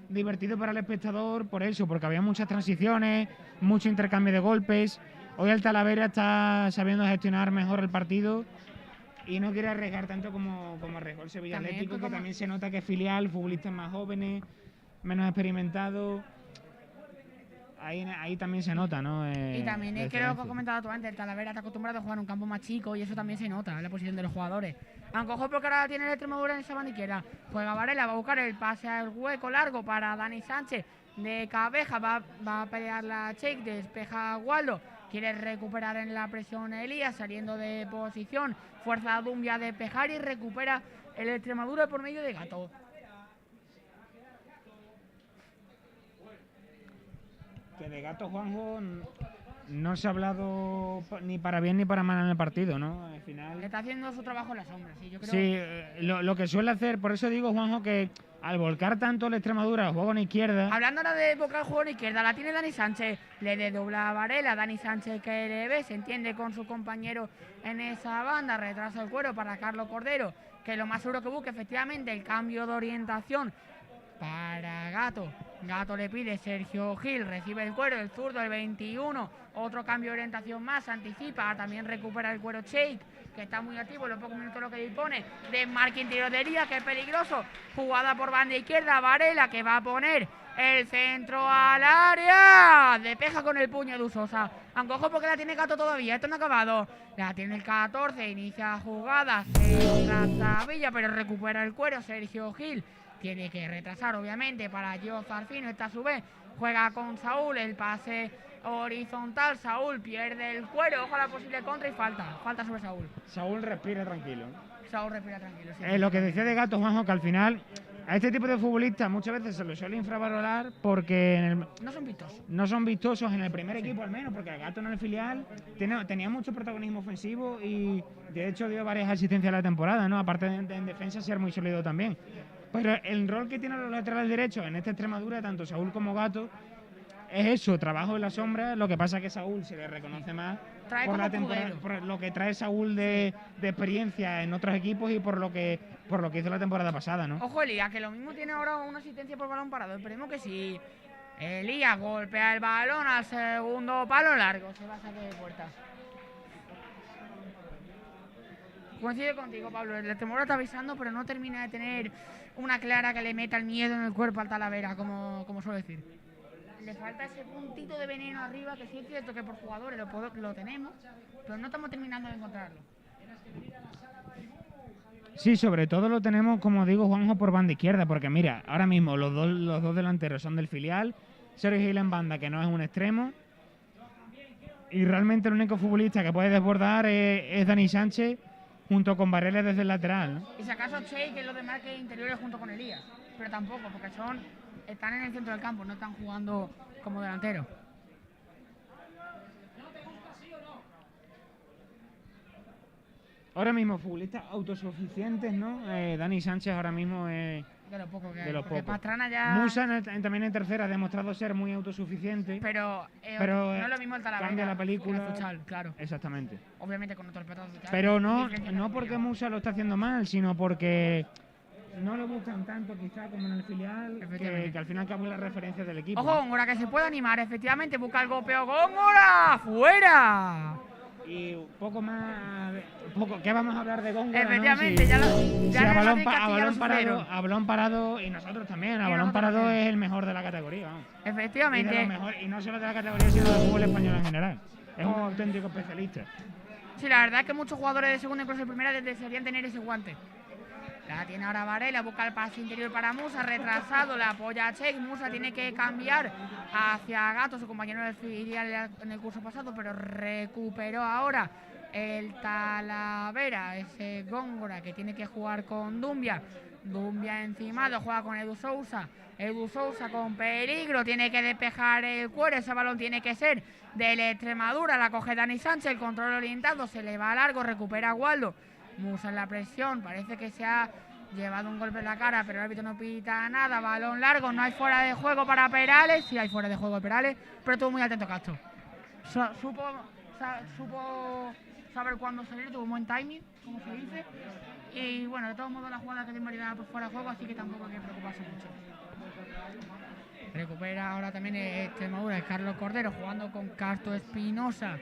divertido para el espectador por eso, porque había muchas transiciones, mucho intercambio de golpes. Hoy el Talavera está sabiendo gestionar mejor el partido y no quiere arriesgar tanto como arriesgó el Sevilla Atlético, que también se nota que es filial, futbolistas más jóvenes, menos experimentados. Ahí también se nota, ¿no? Y también es que lo que he comentado tú antes, el Talavera está acostumbrado a jugar en un campo más chico y eso también se nota en la posición de los jugadores. Aunque ojo, porque ahora tiene el Extremadura en esa banda izquierda. Juega Varela, va a buscar el pase al hueco largo para Dani Sánchez de cabeza, va a pelear la check, despeja a Waldo. Quiere recuperar en la presión Elías, saliendo de posición. Fuerza a Dumbia a despejar y recupera el Extremadura por medio de Gato. Que de Gato, Juanjo, no se ha hablado ni para bien ni para mal en el partido, ¿no? Al final... Está haciendo su trabajo en la sombra, sí, yo creo. Sí, lo que suele hacer, por eso digo, Juanjo, que al volcar tanto la Extremadura al juego en izquierda... Hablando ahora de volcar el juego en izquierda, la tiene Dani Sánchez, le desdobla a Varela, Dani Sánchez que le ve, se entiende con su compañero en esa banda, retrasa el cuero para Carlos Cordero, que lo más seguro que busque efectivamente el cambio de orientación para Gato. Gato le pide Sergio Gil, recibe el cuero, el zurdo, el 21, otro cambio de orientación más, anticipa, también recupera el cuero Sheik, que está muy activo en los pocos minutos lo que dispone, desmarque interior, que es peligroso, jugada por banda izquierda, Varela que va a poner el centro al área, despeja con el puño de Usosa, aunque ojo porque la tiene Gato todavía, esto no ha acabado, la tiene el 14, inicia jugada, Villa, pero recupera el cuero Sergio Gil. Tiene que retrasar, obviamente, para Gio Zarfino. Esta a su vez juega con Saúl. El pase horizontal. Saúl pierde el cuero. Ojo a la posible contra y falta. Falta sobre Saúl. Saúl respira tranquilo. Saúl respira tranquilo, sí. Lo que decía de Gato, Juanjo, que al final a este tipo de futbolistas muchas veces se lo suele infravalorar porque no son vistosos. No son vistosos en el primer equipo al menos, porque el Gato en el filial tenía mucho protagonismo ofensivo y de hecho dio varias asistencias a la temporada, ¿no? Aparte de en defensa ser muy sólido también. Pero el rol que tienen los laterales derechos en esta Extremadura, tanto Saúl como Gato, es eso, trabajo en la sombra. Lo que pasa es que Saúl se le reconoce más por la temporada, por lo que trae Saúl de experiencia en otros equipos y por lo que hizo la temporada pasada, ¿no? Ojo, Elías, que lo mismo tiene ahora una asistencia por balón parado. Esperemos que sí. Elías golpea el balón al segundo palo largo. Se va a sacar de puerta. Coincido contigo, Pablo. El Extremadura está avisando, pero no termina de tener una clara que le meta el miedo en el cuerpo al Talavera, como suelo decir. Le falta ese puntito de veneno arriba, que sí es cierto que por jugadores lo tenemos, pero no estamos terminando de encontrarlo. Sí, sobre todo lo tenemos, como digo, Juanjo, por banda izquierda, porque mira, ahora mismo los dos delanteros son del filial, Sergio Gil en banda, que no es un extremo, y realmente el único futbolista que puede desbordar es Dani Sánchez, junto con Varela desde el lateral, ¿no? Y si acaso Che, que es los demás que interiores junto con Elías, pero tampoco, porque están en el centro del campo, no están jugando como delanteros. Ahora mismo futbolistas autosuficientes, ¿no? Dani Sánchez ahora mismo es De lo poco que hay. de los Porque pocos. Pastrana ya... Musa también en tercera ha demostrado ser muy autosuficiente. Pero no es lo mismo el Talavera. Cambia la película. que el Futsal, claro. Exactamente. Obviamente con otro respeto al Futsal. Pero no Diferencia porque categoría. Musa lo está haciendo mal, sino porque no le buscan tanto quizá como en el filial, Efectivamente. que al final cambia la referencia del equipo. Ojo, Góngora que se puede animar, efectivamente, busca el golpeo. ¡Góngora! ¡Fuera! Y poco más... ¿Qué vamos a hablar de Góngora? Efectivamente, ¿no? ya Si ya a el balón, Madrid Castilla lo sufrieron. a balón parado, y nosotros también, a Y balón nosotros parado también. es el mejor de la categoría. Vamos. Y, Efectivamente. y no solo de la categoría, sino del fútbol español en general. Es un auténtico especialista. Sí, la verdad es que muchos jugadores de segunda, incluso de primera, desearían tener ese guante. La tiene ahora Varela, busca el pase interior para Musa, retrasado, la apoya a Cheik. Musa tiene que cambiar hacia Gato, su compañero del filial en el curso pasado, pero recuperó ahora el Talavera, ese Góngora que tiene que jugar con Dumbia. Dumbia encimado, juega con Edu Sousa. Edu Sousa con peligro, tiene que despejar el cuero, ese balón tiene que ser del Extremadura, la coge Dani Sánchez, el control orientado, se le va largo, recupera a Waldo. Musa en la presión, parece que se ha llevado un golpe en la cara, pero el árbitro no pita nada, balón largo, no hay fuera de juego para Perales, sí hay fuera de juego de Perales, pero estuvo muy atento Castro. Supo saber cuándo salir, tuvo un buen timing, como se dice, y bueno, de todos modos la jugada que tiene Maridana por fuera de juego, así que tampoco hay que preocuparse mucho. Recupera ahora también Extremadura, es Carlos Cordero jugando con Castro Espinosa.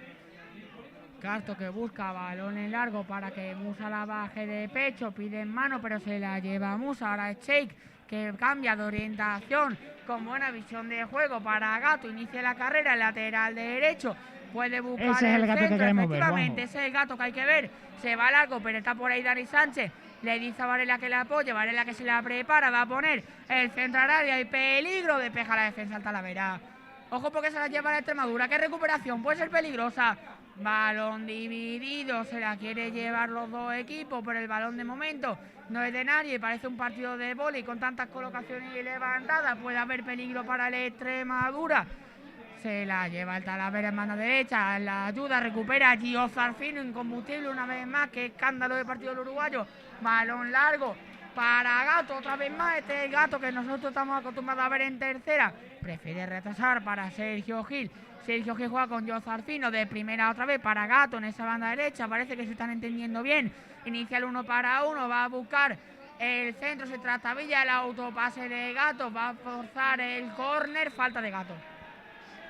Castro que busca balón en largo para que Musa la baje de pecho, pide en mano pero se la lleva Musa. Ahora es Cheik que cambia de orientación con buena visión de juego para Gato, inicia la carrera, el lateral derecho, puede buscar Ese es el Gato que centro, queremos ver, efectivamente, Juanjo. ese es el Gato que hay que ver, se va largo pero está por ahí Dani Sánchez, le dice a Varela que le apoye, Varela que se la prepara, va a poner el centro al área y peligro, despeja la defensa al Talavera. Ojo porque se la lleva la Extremadura, qué recuperación, puede ser peligrosa. Balón dividido, se la quiere llevar los dos equipos, pero el balón de momento no es de nadie, parece un partido de vóley con tantas colocaciones y levantadas, puede haber peligro para el Extremadura. Se la lleva el Talavera en mano derecha, la ayuda, recupera Gio Zarfino, incombustible una vez más, qué escándalo de partido del uruguayo. Balón largo para Gato, otra vez más, este es el Gato que nosotros estamos acostumbrados a ver en tercera, prefiere retrasar para Sergio Gil. Sergio Gil juega con Gio Zarfino de primera otra vez para Gato en esa banda derecha, parece que se están entendiendo bien. Inicia el 1 para 1, va a buscar el centro, se trastabilla el autopase de Gato, va a forzar el córner, falta de Gato.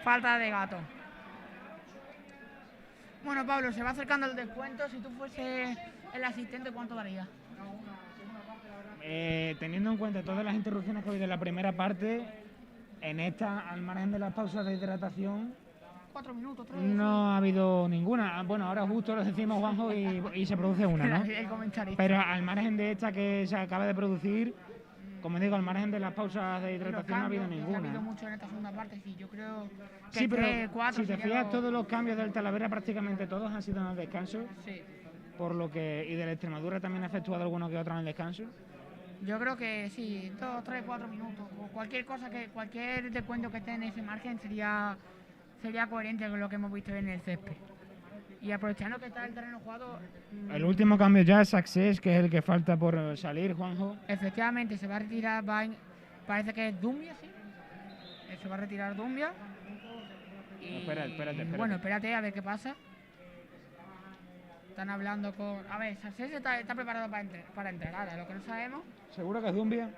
Falta de Gato. Bueno, Pablo, se va acercando el descuento, si tú fuese el asistente, ¿cuánto daría? Teniendo en cuenta todas las interrupciones que ha habido en la primera parte, en esta, al margen de las pausas de hidratación, 4 minutos, 3. no ha habido ninguna. Bueno, ahora justo lo decimos, Juanjo, y se produce una, ¿no? El comentario. Pero al margen de esta que se acaba de producir, como digo, al margen de las pausas de Los hidratación no ha habido cambios, ninguna. Ha habido ¿no? mucho en esta segunda parte, sí, yo creo que Sí, pero 3, 4, si te fijas, todos los cambios del Talavera prácticamente todos han sido en el descanso, Sí. por lo que y de la Extremadura también ha efectuado alguno que otro en el descanso. Yo creo que sí, 2, 3, 4 minutos. O cualquier cosa cualquier descuento que esté en ese margen sería coherente con lo que hemos visto en el césped. Y aprovechando que está el terreno jugado, El último cambio ya es Access, que es el que falta por salir, Juanjo. efectivamente se va a retirar, parece que es Dumbia, sí. Se va a retirar Dumbia. Y, Espérate. Bueno, espérate a ver qué pasa. Están hablando con... A ver, Sanchez está preparado para entrar, ahora lo que no sabemos... ¿Seguro que es Dumbia?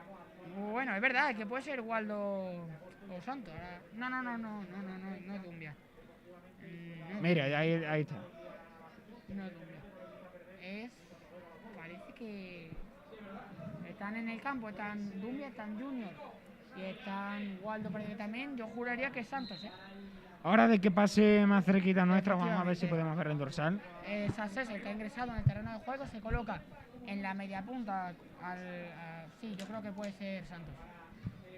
Bueno, es verdad, es que puede ser Waldo o Santos. Ahora... No es Dumbia. No, Mira, ahí está. no es Dumbia. Parece que están en el campo, están Dumbia, están Junior y están Waldo, parece que también. Yo juraría que es Santos, ¿eh? Ahora de que pase más cerquita nuestra, vamos a ver si Efectivamente. podemos ver el dorsal. Sanchez, el que ha ingresado en el terreno de juego, se coloca en la media punta. Sí, yo creo que puede ser Santos.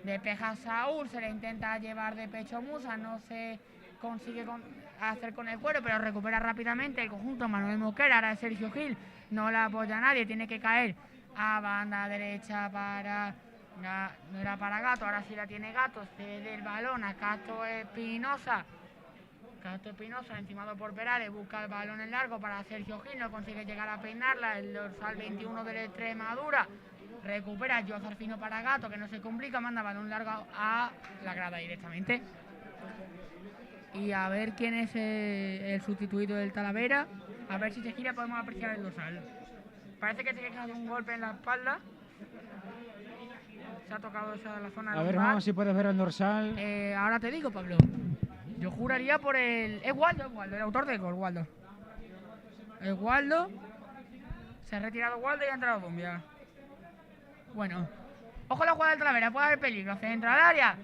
Despeja Saúl, se le intenta llevar de pecho Musa, no se consigue hacer con el cuero, pero recupera rápidamente el conjunto Manuel Mosquera. Ahora Sergio Gil, no la apoya nadie, tiene que caer a banda derecha para... No era para Gato, ahora sí la tiene Gato, cede el balón a Castro Espinosa. Castro Espinosa, encimado por Perales, busca el balón en largo para Sergio Gil, no consigue llegar a peinarla, el dorsal 21 de la Extremadura. Recupera Jozar Fino para Gato, que no se complica, manda balón largo a la grada directamente. Y a ver quién es el sustituido del Talavera. A ver si se gira, podemos apreciar el dorsal. Parece que se ha quedado un golpe en la espalda. Se ha tocado esa la zona. A ver, vamos si puedes ver el dorsal. Ahora te digo, Pablo. Yo juraría por el... Es Waldo, el autor del gol, Waldo. Es Waldo. Se ha retirado Waldo y ha entrado Dumbia. Bueno, ojo la jugada del Talavera, puede haber peligro. Centro al área.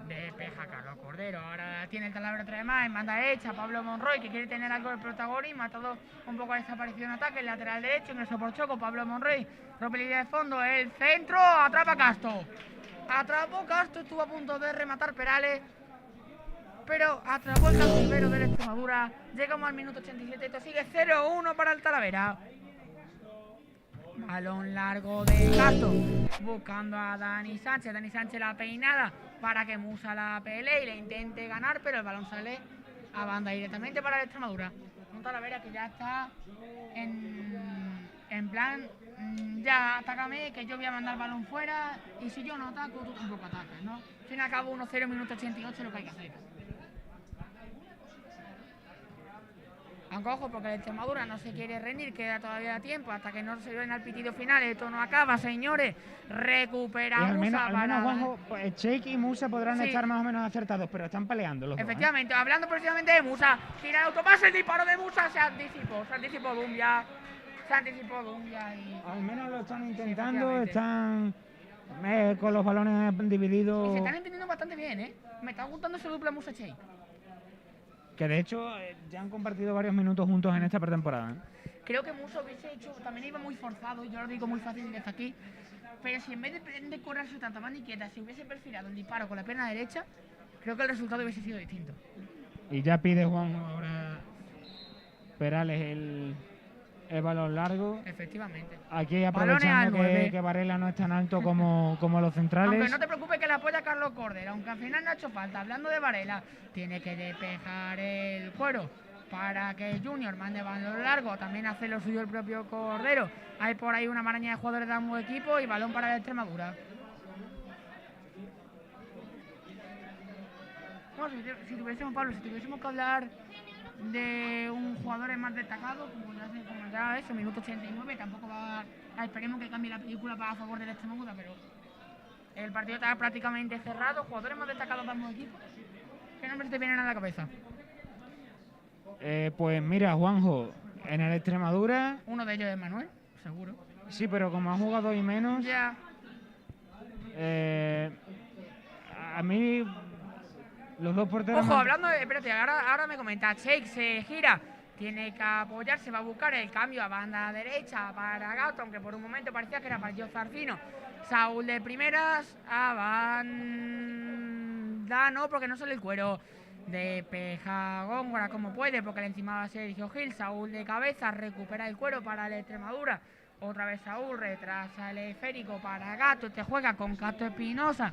Despeja Carlos Cordero. Ahora tiene el Talavera otra vez más en banda derecha. Pablo Monroy, que quiere tener algo de protagonismo. Ha estado un poco desaparecido en ataque. El lateral derecho, ingreso por Choco. Pablo Monroy rompe la línea de fondo. El centro. Atrapa Castro. Atrapó Castro. Estuvo a punto de rematar Perales, pero atrapó el cautiverio de la Extremadura. Llegamos al minuto 87. Esto sigue 0-1 para el Talavera. Balón largo de Castro, buscando a Dani Sánchez. Dani Sánchez la peinada para que Musa la pelee y le intente ganar, pero el balón sale a banda directamente para la Extremadura. Un Talavera que ya está en plan, ya atácame, que yo voy a mandar el balón fuera, y si yo no ataco, tú tampoco atacas, ¿no? Al fin y al cabo 1-0, minuto 88, lo que hay que hacer. Aunque ojo, porque la Extremadura no se quiere rendir, queda todavía tiempo hasta que no se ven al pitido final. Esto no acaba, señores. Recupera al menos, Musa para... Juanjo, pues Cheik y Musa podrán estar más o menos acertados, pero están peleando los efectivamente, dos, hablando precisamente de Musa, tira el autopase, el disparo de Musa se anticipó Dumbia. Y... Al menos lo están intentando, están con los balones divididos. Y se están entendiendo bastante bien, ¿eh? Me está gustando ese dupla Musa-Cheik. Que de hecho ya han compartido varios minutos juntos en esta pretemporada, ¿eh? Creo que Musa hubiese hecho, también iba muy forzado, yo lo digo muy fácil desde aquí, pero si en vez de correrse tanta maniqueta, si hubiese perfilado el disparo con la pierna derecha, creo que el resultado hubiese sido distinto. Y ya pide Juan ahora Perales el balón largo. Efectivamente. Aquí aprovechando que Varela no es tan alto como los centrales. Aunque no te preocupes que le apoya Carlos Cordero, aunque al final no ha hecho falta. Hablando de Varela, tiene que despejar el cuero para que Junior mande balón largo. También hace lo suyo el propio Cordero. Hay por ahí una maraña de jugadores de ambos equipos y balón para la Extremadura. Bueno, si tuviésemos que hablar de un jugador más destacado, como ya eso, minuto 89, tampoco esperemos que cambie la película para a favor de la Extremadura, pero el partido está prácticamente cerrado. Jugadores más destacados de ambos equipos, ¿qué nombres te vienen a la cabeza? Pues mira, Juanjo, en el Extremadura... Uno de ellos es Manuel, seguro. Sí, pero como ha jugado y menos... Ya. A mí... Los dos porteros... Ojo, hablando de... Espérate, ahora me comenta. Cheik se gira. Tiene que apoyarse. Va a buscar el cambio a banda derecha para Gato, aunque por un momento parecía que era para Jozar Fino. Saúl de primeras. A banda... No, porque no sale el cuero. Despeja Góngora como puede, porque le encimaba Sergio Gil. Saúl de cabeza. Recupera el cuero para la Extremadura. Otra vez Saúl, retrasa el esférico para Gato, te juega con Castro Espinosa.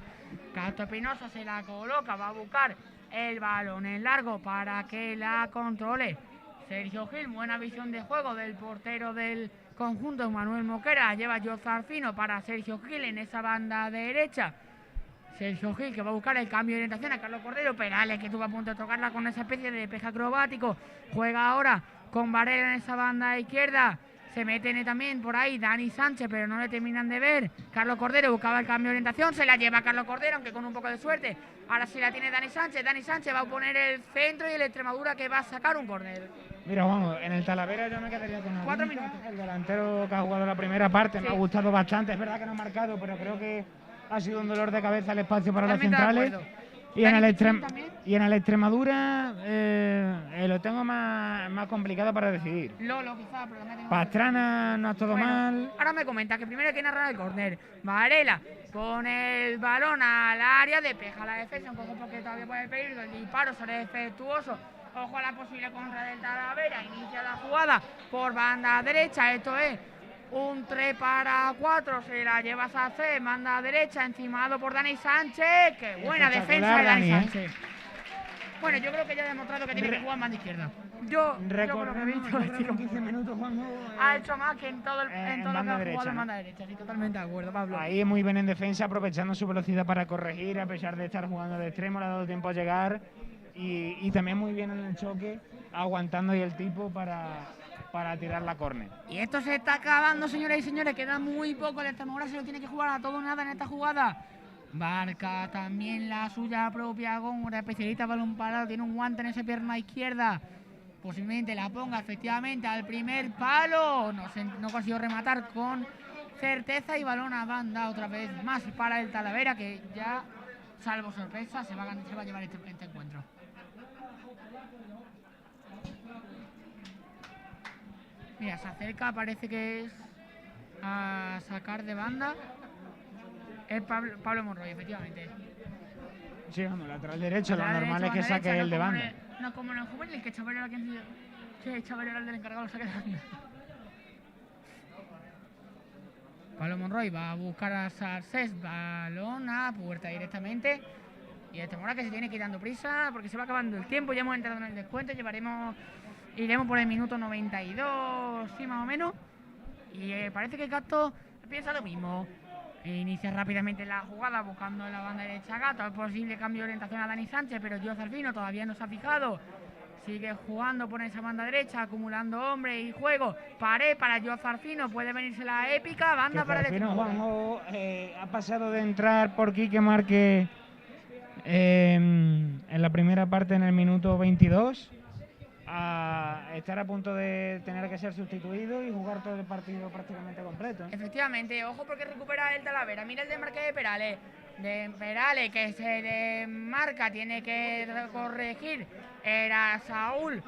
Castro Espinosa se la coloca, va a buscar el balón en largo para que la controle Sergio Gil. Buena visión de juego del portero del conjunto Manuel Mosquera. Lleva Jozar Fino para Sergio Gil en esa banda derecha. Sergio Gil que va a buscar el cambio de orientación a Carlos Cordero. Perales que estuvo a punto de tocarla con esa especie de despeje acrobático. Juega ahora con Varela en esa banda izquierda. Se meten también por ahí Dani Sánchez, pero no le terminan de ver. Carlos Cordero buscaba el cambio de orientación, se la lleva Carlos Cordero, aunque con un poco de suerte. Ahora sí la tiene Dani Sánchez. Dani Sánchez va a poner el centro y el Extremadura que va a sacar un córner. Mira, Juan, en el Talavera yo me quedaría con 4 minutos. El delantero que ha jugado la primera parte sí. Me ha gustado bastante. Es verdad que no ha marcado, pero creo que ha sido un dolor de cabeza el espacio para totalmente los centrales. Y en el Extremadura lo tengo más complicado para decidir. Lolo, quizá, pero también tengo... Pastrana no ha estado mal. Ahora me comenta que primero hay que narrar el córner. Varela pone el balón al área, despeja la defensa un poco porque todavía puede peligro. El disparo será defectuoso. Ojo a la posible contra del Talavera. Inicia la jugada por banda derecha. Esto es un 3 para 4. Se la lleva Sacé. Banda derecha, encimado por Dani Sánchez. ¡Qué buena defensa de Dani Sánchez! Bueno, yo creo que ya ha demostrado que tiene que jugar más de izquierda. Yo creo que he visto 15 minutos, Juanjo. ha hecho más que en todo lo que ha derecha, jugado en ¿no? banda derecha. Sí, totalmente de acuerdo, Pablo. Ahí muy bien en defensa, aprovechando su velocidad para corregir, a pesar de estar jugando de extremo, le ha dado tiempo a llegar. Y también muy bien en el choque, aguantando ahí el tipo para tirar la córner. Y esto se está acabando, señoras y señores. Queda muy poco. El Extremadura se lo tiene que jugar a todo o nada en esta jugada. Marca también la suya propia Góngora, especialista balón parado. Tiene un guante en esa pierna izquierda. Posiblemente la ponga efectivamente al primer palo. No consiguió rematar con certeza y balón a banda otra vez más para el Talavera, que ya, salvo sorpresa, se va a llevar este encuentro. Mira, se acerca, parece que es a sacar de banda. Es Pablo Monroy, efectivamente. Sí, vamos, lateral derecho, lo normal es que saque el de banda. No como en el juvenil, que Chavarero era el del encargado, lo saque de banda. Pablo Monroy va a buscar a Sarcés, balón a puerta directamente. Y el Extremadura que se tiene que ir dando prisa porque se va acabando el tiempo. Ya hemos entrado en el descuento, iremos por el minuto 92, sí, más o menos. Y parece que Gato piensa lo mismo. Inicia rápidamente la jugada buscando en la banda derecha Gato. Es posible cambio de orientación a Dani Sánchez, pero Dios Alfino todavía no se ha fijado. Sigue jugando por esa banda derecha, acumulando hombres y juego. Pared para Dios Alfino, puede venirse la épica. Banda para el Extremadura. Juanjo ha pasado de entrar por Quique Márquez en la primera parte en el minuto 22 a estar a punto de tener que ser sustituido y jugar todo el partido prácticamente completo. Efectivamente, ojo porque recupera el Talavera. Mira el desmarque de Perales. De Perales que se desmarca, tiene que corregir. Era Saúl.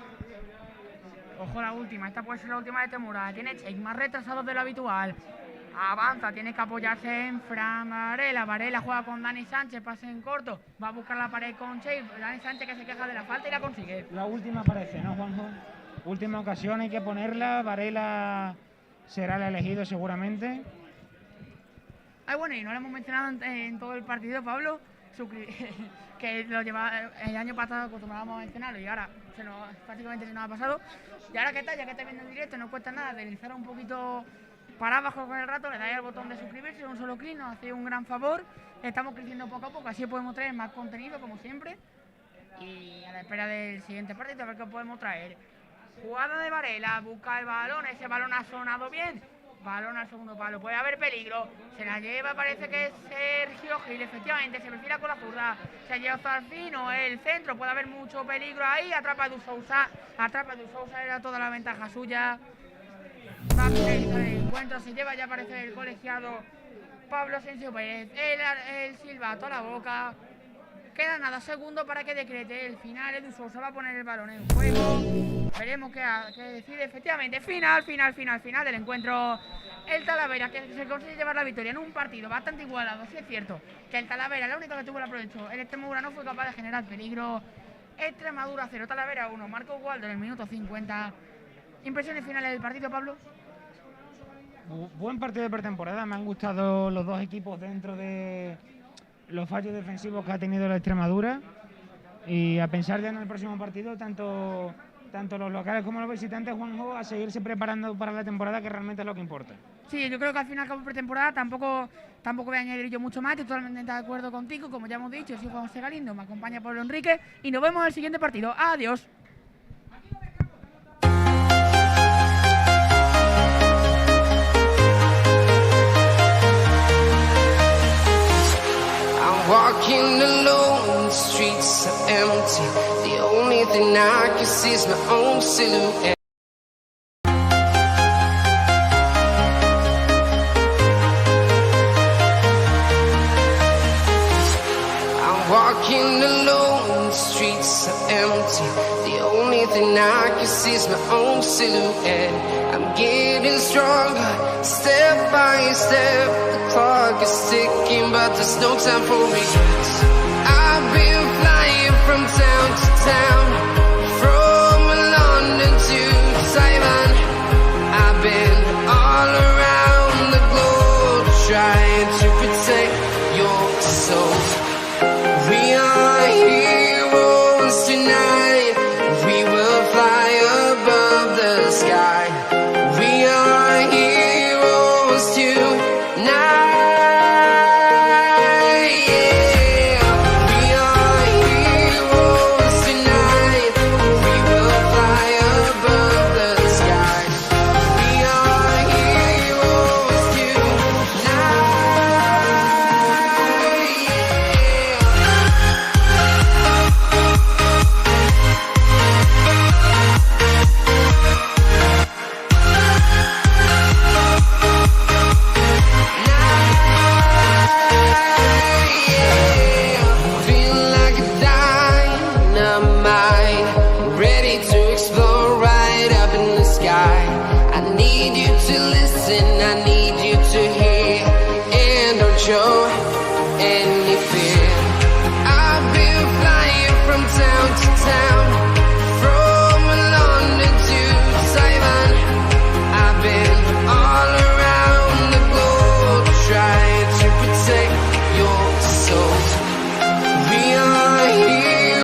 Ojo la última, esta puede ser la última de Temura. Tiene Cheik más retrasado de lo habitual. Avanza, tiene que apoyarse en Fran Varela. Varela juega con Dani Sánchez, pase en corto. Va a buscar la pared con Cheik. Dani Sánchez que se queja de la falta y la consigue. La última parece, ¿no, Juanjo? Última ocasión, hay que ponerla. Varela será el elegido seguramente. Ay, bueno, y no lo hemos mencionado en todo el partido, Pablo, que lo lleva el año pasado, acostumbrábamos a mencionarlo y ahora prácticamente se nos ha pasado. Y ahora que tal, ya que está viendo el directo, no cuesta nada deslizar un poquito para abajo con el rato, le dais al botón de suscribirse, un solo clic, nos hace un gran favor. Estamos creciendo poco a poco, así podemos traer más contenido, como siempre. Y a la espera del siguiente partido, a ver qué podemos traer. Jugada de Varela, busca el balón, ese balón ha sonado bien. Balón al segundo palo, puede haber peligro. Se la lleva, parece que es Sergio Gil, efectivamente, se perfila con la zurda. Se lleva Zarfino, el centro, puede haber mucho peligro ahí. Atrapa a Du Sousa, era toda la ventaja suya. Va a finalizar el encuentro, se lleva, ya parece el colegiado Pablo Asensio Pérez. El silbato a la boca. Queda nada, segundo para que decrete el final. Edu Sousa va a poner el balón en juego. Veremos qué decide. Efectivamente, final del encuentro. El Talavera que se consigue llevar la victoria en un partido bastante igualado. Sí es cierto que el Talavera, la única que tuvo la aprovechó. El Extremadura no fue capaz de generar peligro. Extremadura 0, Talavera 1. Marco Waldo en el minuto 50. Impresiones finales del partido, Pablo. Buen partido de pretemporada. Me han gustado los dos equipos dentro de los fallos defensivos que ha tenido la Extremadura, y a pensar ya en el próximo partido, tanto los locales como los visitantes, Juanjo, a seguirse preparando para la temporada, que realmente es lo que importa. Sí, yo creo que al final de pretemporada tampoco voy a añadir yo mucho más. Estoy totalmente de acuerdo contigo, como ya hemos dicho. Soy Juan José Galindo, me acompaña Pablo Enrique y nos vemos en el siguiente partido. Adiós. Walking alone, the streets are empty. The only thing I can see is my own silhouette. I'm walking alone. thing I can see is my own silhouette. I'm getting stronger, step by step. The clock is ticking, but there's no time for regrets. I've been flying from town to town, from London to Taiwan. I've been all around the globe trying to protect your soul. We are heroes tonight. We will fly above the sky. We are heroes tonight. Yeah. We are heroes tonight. We will fly above the sky. We are heroes tonight. Feel like a dynamite, ready to explode right up in the sky. I need you to listen, I need you to hear, and don't show any fear.